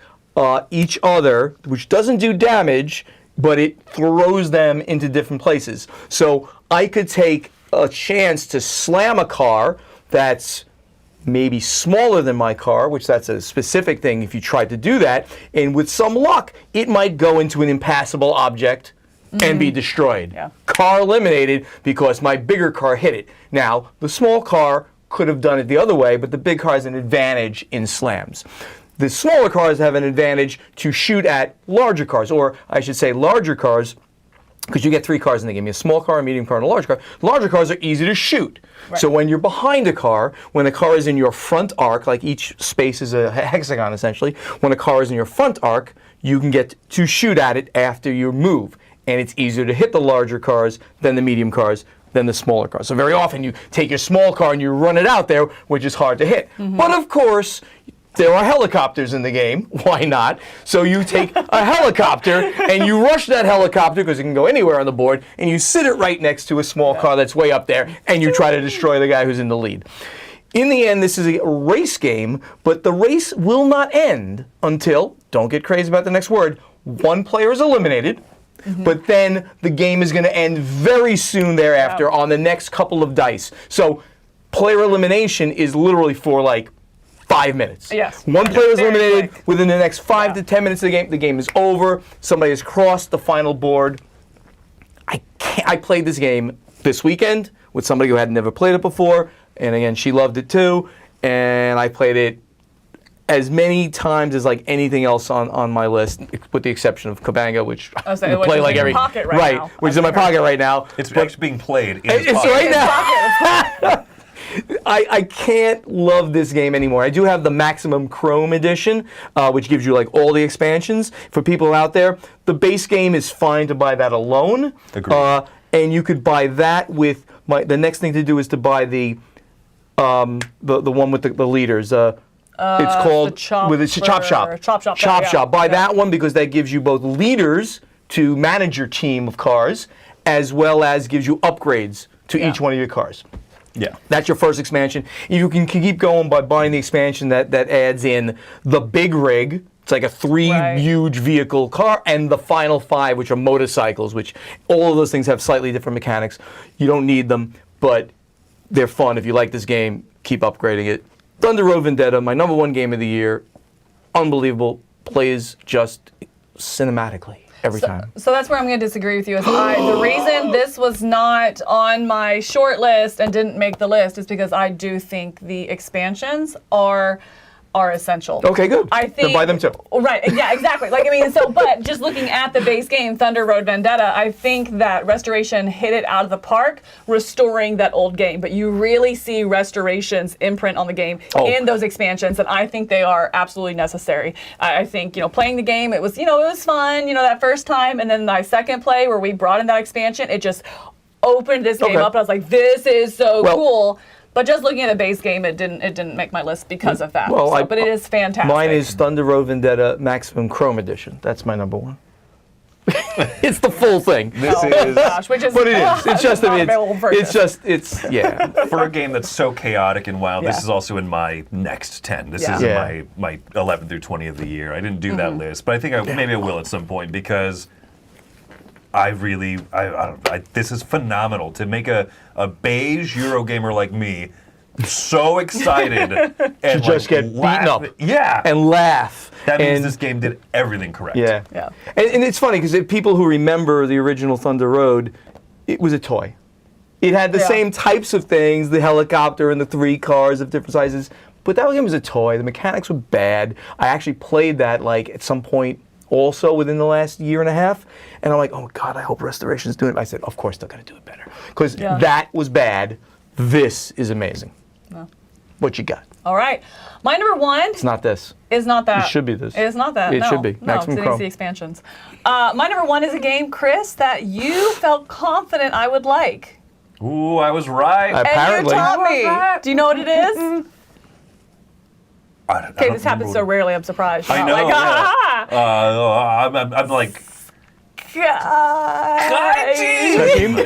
Speaker 2: each other, which doesn't do damage, but it throws them into different places. So I could take a chance to slam a car that's maybe smaller than my car, which that's a specific thing if you tried to do that, and with some luck, it might go into an impassable object and be destroyed.
Speaker 1: Yeah.
Speaker 2: Car eliminated because my bigger car hit it. Now, the small car could have done it the other way, but the big car has an advantage in slams. The smaller cars have an advantage to shoot at larger cars, or I should say larger cars, because you get 3 cars in the game. You have a small car, a medium car, and a large car. Larger cars are easy to shoot.
Speaker 1: Right.
Speaker 2: So when you're behind a car, when a car is in your front arc, like each space is a hexagon essentially, when a car is in your front arc, you can get to shoot at it after you move. And it's easier to hit the larger cars than the medium cars than the smaller cars. So very often you take your small car and you run it out there, which is hard to hit. But of course, there are helicopters in the game. Why not? So you take a helicopter and you rush that helicopter, because it can go anywhere on the board, and you sit it right next to a small car that's way up there, and you try to destroy the guy who's in the lead. In the end, this is a race game, but the race will not end until, don't get crazy about the next word, one player is eliminated. But then the game is going to end very soon thereafter on the next couple of dice. So player elimination is literally for like 5 minutes.
Speaker 1: Yes.
Speaker 2: One player is
Speaker 1: Very
Speaker 2: eliminated
Speaker 1: quick.
Speaker 2: within the next 5 to 10 minutes of the game is over. Somebody has crossed the final board. I played this game this weekend with somebody who had never played it before, and again, she loved it too. And I played it as many times as like anything else on my list, with the exception of Kabanga, which I play like every
Speaker 1: pocket right now.
Speaker 2: which is in my pocket right now.
Speaker 3: It's actually being played in his
Speaker 2: It's
Speaker 3: pocket.
Speaker 2: right now. I can't love this game anymore. I do have the Maximum Chrome edition, which gives you like all the expansions. For people out there, the base game is fine to buy that alone.
Speaker 3: Agreed.
Speaker 2: And you could buy that with the next thing to do is to buy the one with the leaders. It's called
Speaker 1: the Chop
Speaker 2: with Chop Shop.
Speaker 1: Chop Shop.
Speaker 2: Chop
Speaker 1: Yeah,
Speaker 2: Shop. Buy
Speaker 1: yeah.
Speaker 2: that one because that gives you both leaders to manage your team of cars, as well as gives you upgrades to each one of your cars.
Speaker 3: Yeah.
Speaker 2: That's your first expansion. You can keep going by buying the expansion that adds in the big rig. It's like a 3
Speaker 1: Right.
Speaker 2: huge vehicle car, and the final 5, which are motorcycles, which all of those things have slightly different mechanics. You don't need them, but they're fun. If you like this game, keep upgrading it. Thunder Road Vendetta, my #1 game of the year. Unbelievable. Plays just cinematically every time.
Speaker 1: So that's where I'm going to disagree with you. The reason this was not on my short list and didn't make the list is because I do think the expansions are essential.
Speaker 2: Okay, good.
Speaker 1: I think
Speaker 2: Then buy them too.
Speaker 1: Right. Yeah. Exactly. But just looking at the base game, Thunder Road Vendetta, I think that Restoration hit it out of the park, restoring that old game. But you really see Restoration's imprint on the game in those expansions, and I think they are absolutely necessary. I think playing the game, it was fun, that first time, and then my second play where we brought in that expansion, it just opened this game up, and I was like, this is so cool. But just looking at the base game, it didn't make my list because of that.
Speaker 2: Well,
Speaker 1: but it is fantastic.
Speaker 2: Mine is Thunder Road Vendetta Maximum Chrome Edition. That's my #1. It's the full thing.
Speaker 3: This is
Speaker 1: Gosh, which is
Speaker 2: But it is. It's just
Speaker 1: not available for
Speaker 2: it's yeah.
Speaker 3: for a game that's so chaotic and wild. This
Speaker 1: Yeah.
Speaker 3: is also in my next 10. This is
Speaker 2: Yeah.
Speaker 3: in my 11 through 20 of the year. I didn't do that list, but I think maybe I will at some point because I this is phenomenal to make a beige Eurogamer like me so excited and
Speaker 2: just get beaten up.
Speaker 3: Yeah,
Speaker 2: And laugh.
Speaker 3: that means
Speaker 2: and,
Speaker 3: this game did everything correct.
Speaker 2: Yeah.
Speaker 1: Yeah.
Speaker 2: And it's funny because people who remember the original Thunder Road, it was a toy. It had the same types of things, the helicopter and the 3 cars of different sizes, but that game was a toy. The mechanics were bad. I actually played that at some point also within the last year and a half, and I'm like, oh God, I hope Restoration's doing it. I said, of course they're going to do it better because that was bad. This is amazing.
Speaker 1: No.
Speaker 2: What you got?
Speaker 1: All right. My #1
Speaker 2: It's not this.
Speaker 1: is not that.
Speaker 2: It should be this.
Speaker 1: It is not that.
Speaker 2: It
Speaker 1: no.
Speaker 2: should be.
Speaker 1: No,
Speaker 2: Maximum
Speaker 1: it's
Speaker 2: Chrome.
Speaker 1: the expansions. My #1 is a game, Chris, that you felt confident I would like.
Speaker 3: Ooh, I was right.
Speaker 2: Apparently.
Speaker 1: And you taught me. Do you know what it is? Okay, this happens so rarely. I'm surprised.
Speaker 3: I
Speaker 1: I'm
Speaker 3: know.
Speaker 1: like,
Speaker 3: Yeah. I'm like Sky Team.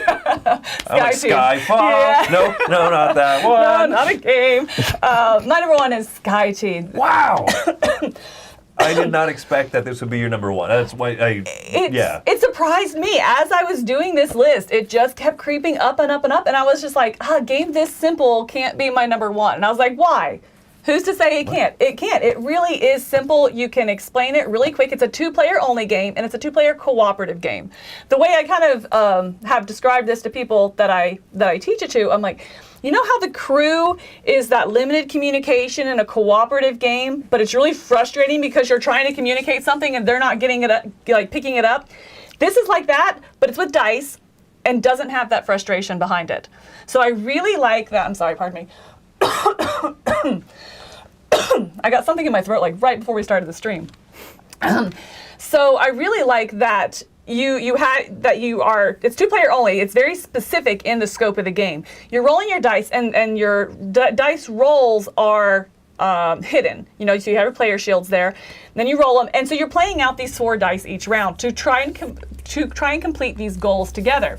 Speaker 3: I'm like
Speaker 1: Team.
Speaker 3: Skyfall.
Speaker 1: Yeah.
Speaker 3: No, not that
Speaker 1: No,
Speaker 3: one.
Speaker 1: not a game. My number one is Sky Team.
Speaker 3: Wow. I did not expect that this would be your number one. That's why
Speaker 1: It surprised me as I was doing this list. It just kept creeping up and up and up, and I was just like, a game this simple can't be my number one. And I was like, why? Who's to say it can't? It can't. It really is simple. You can explain it really quick. It's a two-player only game, and it's a two-player cooperative game. The way I kind of have described this to people that I teach it to, I'm like, you know how the crew is that limited communication in a cooperative game, but it's really frustrating because you're trying to communicate something and they're not getting it up, like picking it up? This is like that, but it's with dice and doesn't have that frustration behind it. So I really like that. I'm sorry, pardon me. I got something in my throat like right before we started the stream. So I really like that it's two-player only. It's very specific in the scope of the game. You're rolling your dice, and your dice rolls are hidden. You know, so you have your player shields there. Then you roll them, and so you're playing out these 4 dice each round to try and complete these goals together.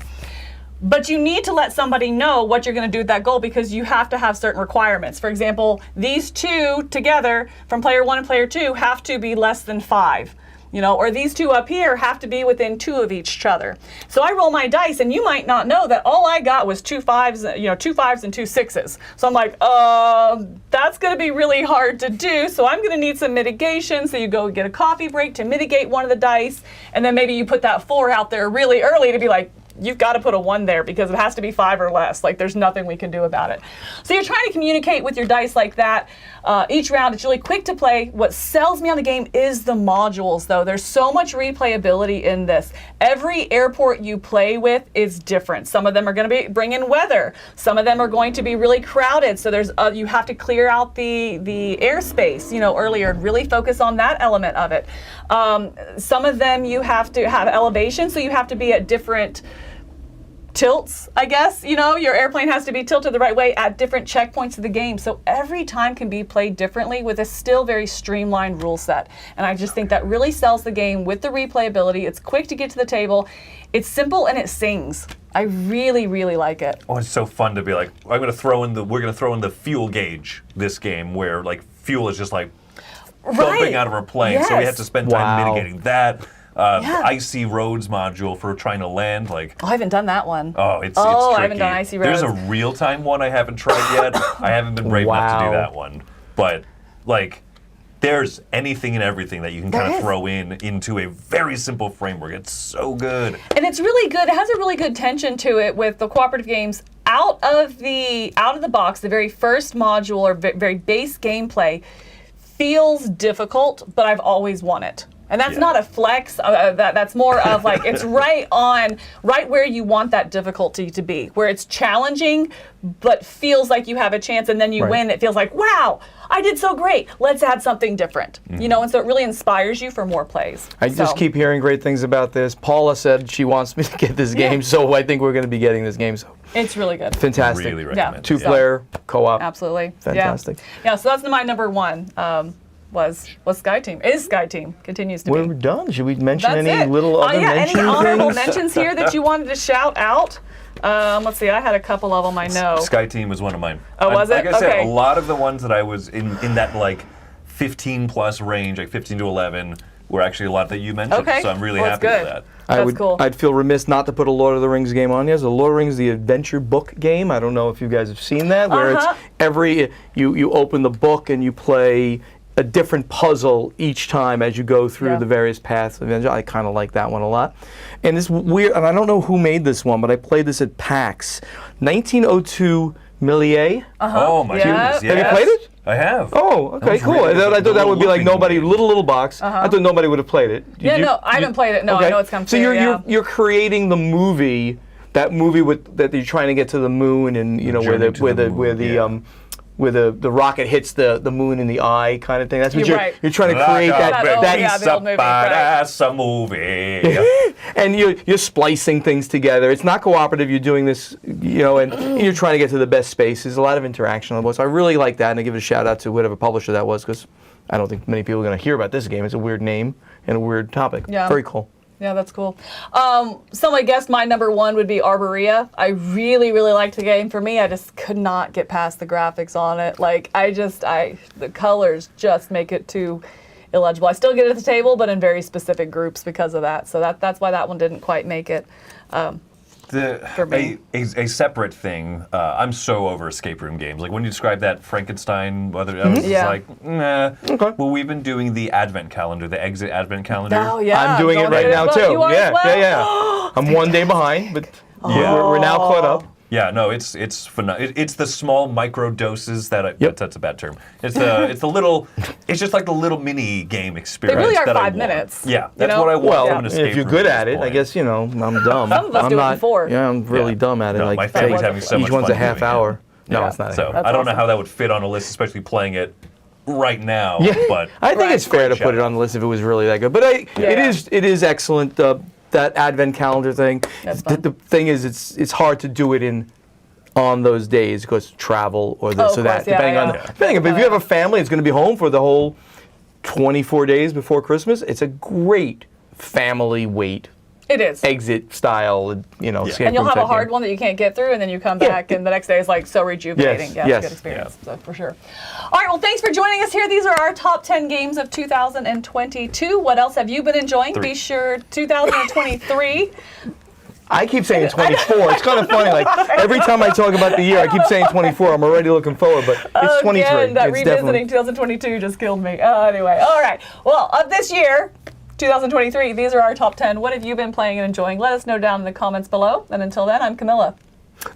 Speaker 1: But you need to let somebody know what you're going to do with that goal because you have to have certain requirements. For example, these 2 together from player 1 and player 2 have to be less than 5. You know, or these 2 up here have to be within 2 of each other. So I roll my dice, and you might not know that all I got was 2 5s, 2 5s and 2 6s. So I'm like, that's going to be really hard to do. So I'm going to need some mitigation. So you go get a coffee break to mitigate one of the dice, and then maybe you put that 4 out there really early to be like, you've got to put a 1 there because it has to be 5 or less. Like, there's nothing we can do about it. So you're trying to communicate with your dice like that. Each round, it's really quick to play. What sells me on the game is the modules, though. There's so much replayability in this. Every airport you play with is different. Some of them are going to bring in weather. Some of them are going to be really crowded. So there's you have to clear out the airspace, earlier and really focus on that element of it. Some of them you have to have elevation, so you have to be at different tilts, I guess. Your airplane has to be tilted the right way at different checkpoints of the game. So every time can be played differently with a still very streamlined rule set. And I just think that really sells the game with the replayability. It's quick to get to the table. It's simple and it sings. I really, really like it.
Speaker 3: Oh, it's so fun to be like, we're going to throw in the fuel gauge this game where like fuel is just like dumping out of our plane.
Speaker 1: Yes.
Speaker 3: So we have to spend time
Speaker 2: Wow.
Speaker 3: mitigating that. Icy roads module for trying to land. Like,
Speaker 1: I haven't done that one.
Speaker 3: oh, it's tricky.
Speaker 1: I haven't done icy roads.
Speaker 3: There's a real-time one I haven't tried yet. I haven't been brave enough to do
Speaker 2: Wow.
Speaker 3: that one. But like, there's anything and everything that you can kind of throw into a very simple framework. It's so good.
Speaker 1: And it's really good. It has a really good tension to it with the cooperative games. Out of the box, the very first module or very base gameplay feels difficult, but I've always won it. And that's not a flex. That's more of like, it's right where you want that difficulty to be, where it's challenging, but feels like you have a chance, and then you win. It feels like, wow, I did so great. Let's add something different. And so it really inspires you for more plays.
Speaker 2: I just keep hearing great things about this. Paula said she wants me to get this game, so I think we're going to be getting this game. So
Speaker 1: It's really good.
Speaker 2: fantastic.
Speaker 3: Really recommend it.
Speaker 2: 2-player co-op.
Speaker 1: Absolutely.
Speaker 2: Fantastic.
Speaker 1: Yeah, so that's my number one. Was Sky Team. Is Sky Team. Continues to be.
Speaker 2: We're done. Should we mention
Speaker 1: That's
Speaker 2: any
Speaker 1: it.
Speaker 2: little other
Speaker 1: Any
Speaker 2: mention
Speaker 1: honorable
Speaker 2: things?
Speaker 1: mentions here that you wanted to shout out? Let's see. I had a couple of them. I know.
Speaker 3: Sky Team was one of mine.
Speaker 1: Oh, was it?
Speaker 3: Like I said,
Speaker 1: Okay.
Speaker 3: a lot of the ones that I was in that like 15 plus range, like 15 to 11, were actually a lot that you mentioned.
Speaker 1: Okay.
Speaker 3: So I'm really
Speaker 1: Well,
Speaker 3: happy
Speaker 1: that's
Speaker 3: with
Speaker 1: good.
Speaker 3: that.
Speaker 1: Cool.
Speaker 2: I'd feel remiss not to put a Lord of the Rings game on. Yes, the Lord of the Rings, the adventure book game. I don't know if you guys have seen that, where it's you open the book and you play a different puzzle each time as you go through the various paths of adventure. I kind of like that one a lot. And this weird, and I don't know who made this one, but I played this at PAX. 1902 Milla.
Speaker 3: Oh my goodness! Yes.
Speaker 2: Have you played it?
Speaker 3: I have.
Speaker 2: Oh, okay,
Speaker 3: was
Speaker 2: cool.
Speaker 3: really
Speaker 2: I thought that would be like
Speaker 3: little
Speaker 2: nobody,
Speaker 3: looking
Speaker 2: little box. I thought nobody would have played it. Did you?
Speaker 1: No, I haven't played it. No, I know it's come
Speaker 2: So
Speaker 1: through,
Speaker 2: you're creating the movie, that movie that you're trying to get to the moon, and where the rocket hits the moon in the eye kind of thing. That's what
Speaker 1: You're right.
Speaker 2: you're trying to create
Speaker 1: the old movie, right.
Speaker 3: That's a movie.
Speaker 2: and you're splicing things together. It's not cooperative. You're doing this, and you're trying to get to the best spaces. A lot of interaction on the board. So I really like that, and I give it a shout out to whatever publisher that was, because I don't think many people are going to hear about this game. It's a weird name and a weird topic.
Speaker 1: Yeah.
Speaker 2: Very cool.
Speaker 1: Yeah, that's cool. Somebody guessed my number one would be Arborea. I really, really liked the game. For me, I just could not get past the graphics on it. Like, the colors just make it too illegible. I still get it at the table, but in very specific groups because of that. So that's why that one didn't quite make it. For me.
Speaker 3: A separate thing, I'm so over escape room games. Like when you describe that Frankenstein, whether I was just like, nah.
Speaker 2: Okay.
Speaker 3: Well, we've been doing the advent calendar, the exit advent calendar.
Speaker 1: Oh, yeah.
Speaker 2: I'm doing it right now, too.
Speaker 1: You are as well?
Speaker 2: Yeah. I'm 1 day behind, but we're now caught up.
Speaker 3: Yeah, no, it's it's the small micro doses that's a bad term. It's just like the little mini game experience.
Speaker 1: They really are
Speaker 3: that
Speaker 1: 5 minutes.
Speaker 3: Yeah, that's what I want.
Speaker 2: Well,
Speaker 3: from an escape
Speaker 2: if you're
Speaker 3: room
Speaker 2: good
Speaker 3: at
Speaker 2: at
Speaker 3: this
Speaker 2: it, I
Speaker 3: point.
Speaker 2: guess, I'm dumb.
Speaker 1: Some of us
Speaker 2: I'm
Speaker 1: do it
Speaker 2: not,
Speaker 1: before.
Speaker 2: Yeah, I'm really dumb at it.
Speaker 3: No,
Speaker 2: like
Speaker 3: my family's having so much
Speaker 2: each
Speaker 3: fun
Speaker 2: one's a half
Speaker 3: doing it.
Speaker 2: hour. No,
Speaker 3: Yeah.
Speaker 2: it's not.
Speaker 3: So
Speaker 1: That's
Speaker 3: I don't know
Speaker 1: awesome.
Speaker 3: how that would fit on a list, especially playing it right now.
Speaker 2: Yeah,
Speaker 3: But
Speaker 2: I think it's fair to
Speaker 3: Shout
Speaker 2: put it
Speaker 3: out.
Speaker 2: on the list if it was really that good. But it is excellent. That advent calendar thing.
Speaker 1: That's fun.
Speaker 2: The thing is, it's hard to do it on those days because travel or this
Speaker 1: of
Speaker 2: or that.
Speaker 1: course, yeah,
Speaker 2: Depending on
Speaker 1: yeah.
Speaker 2: depending. But if you have a family, it's going to be home for the whole 24 days before Christmas. It's a great family weight
Speaker 1: It is.
Speaker 2: exit style. Escape
Speaker 1: And you'll
Speaker 2: room
Speaker 1: have a
Speaker 2: type
Speaker 1: hard
Speaker 2: game.
Speaker 1: one that you can't get through, and then you come
Speaker 2: Yeah.
Speaker 1: back, and the next day is like so rejuvenating.
Speaker 2: Yes,
Speaker 1: Yeah,
Speaker 2: yes.
Speaker 1: it's a good experience, so for sure. All right, well, thanks for joining us here. These are our top 10 games of 2022. What else have you been enjoying? Be sure 2023.
Speaker 2: I keep saying 24. It's kind of funny. Like every time I talk about the year, I keep saying 24. I'm already looking forward, but it's 23.
Speaker 1: Again, that
Speaker 2: It's
Speaker 1: revisiting 2022 just killed me. Anyway, all right. Well, of this year, 2023, these are our top 10. What have you been playing and enjoying? Let us know down in the comments below. And until then, I'm Camilla.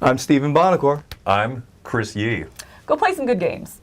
Speaker 2: I'm Stephen Buonocore.
Speaker 3: I'm Chris Yee.
Speaker 1: Go play some good games.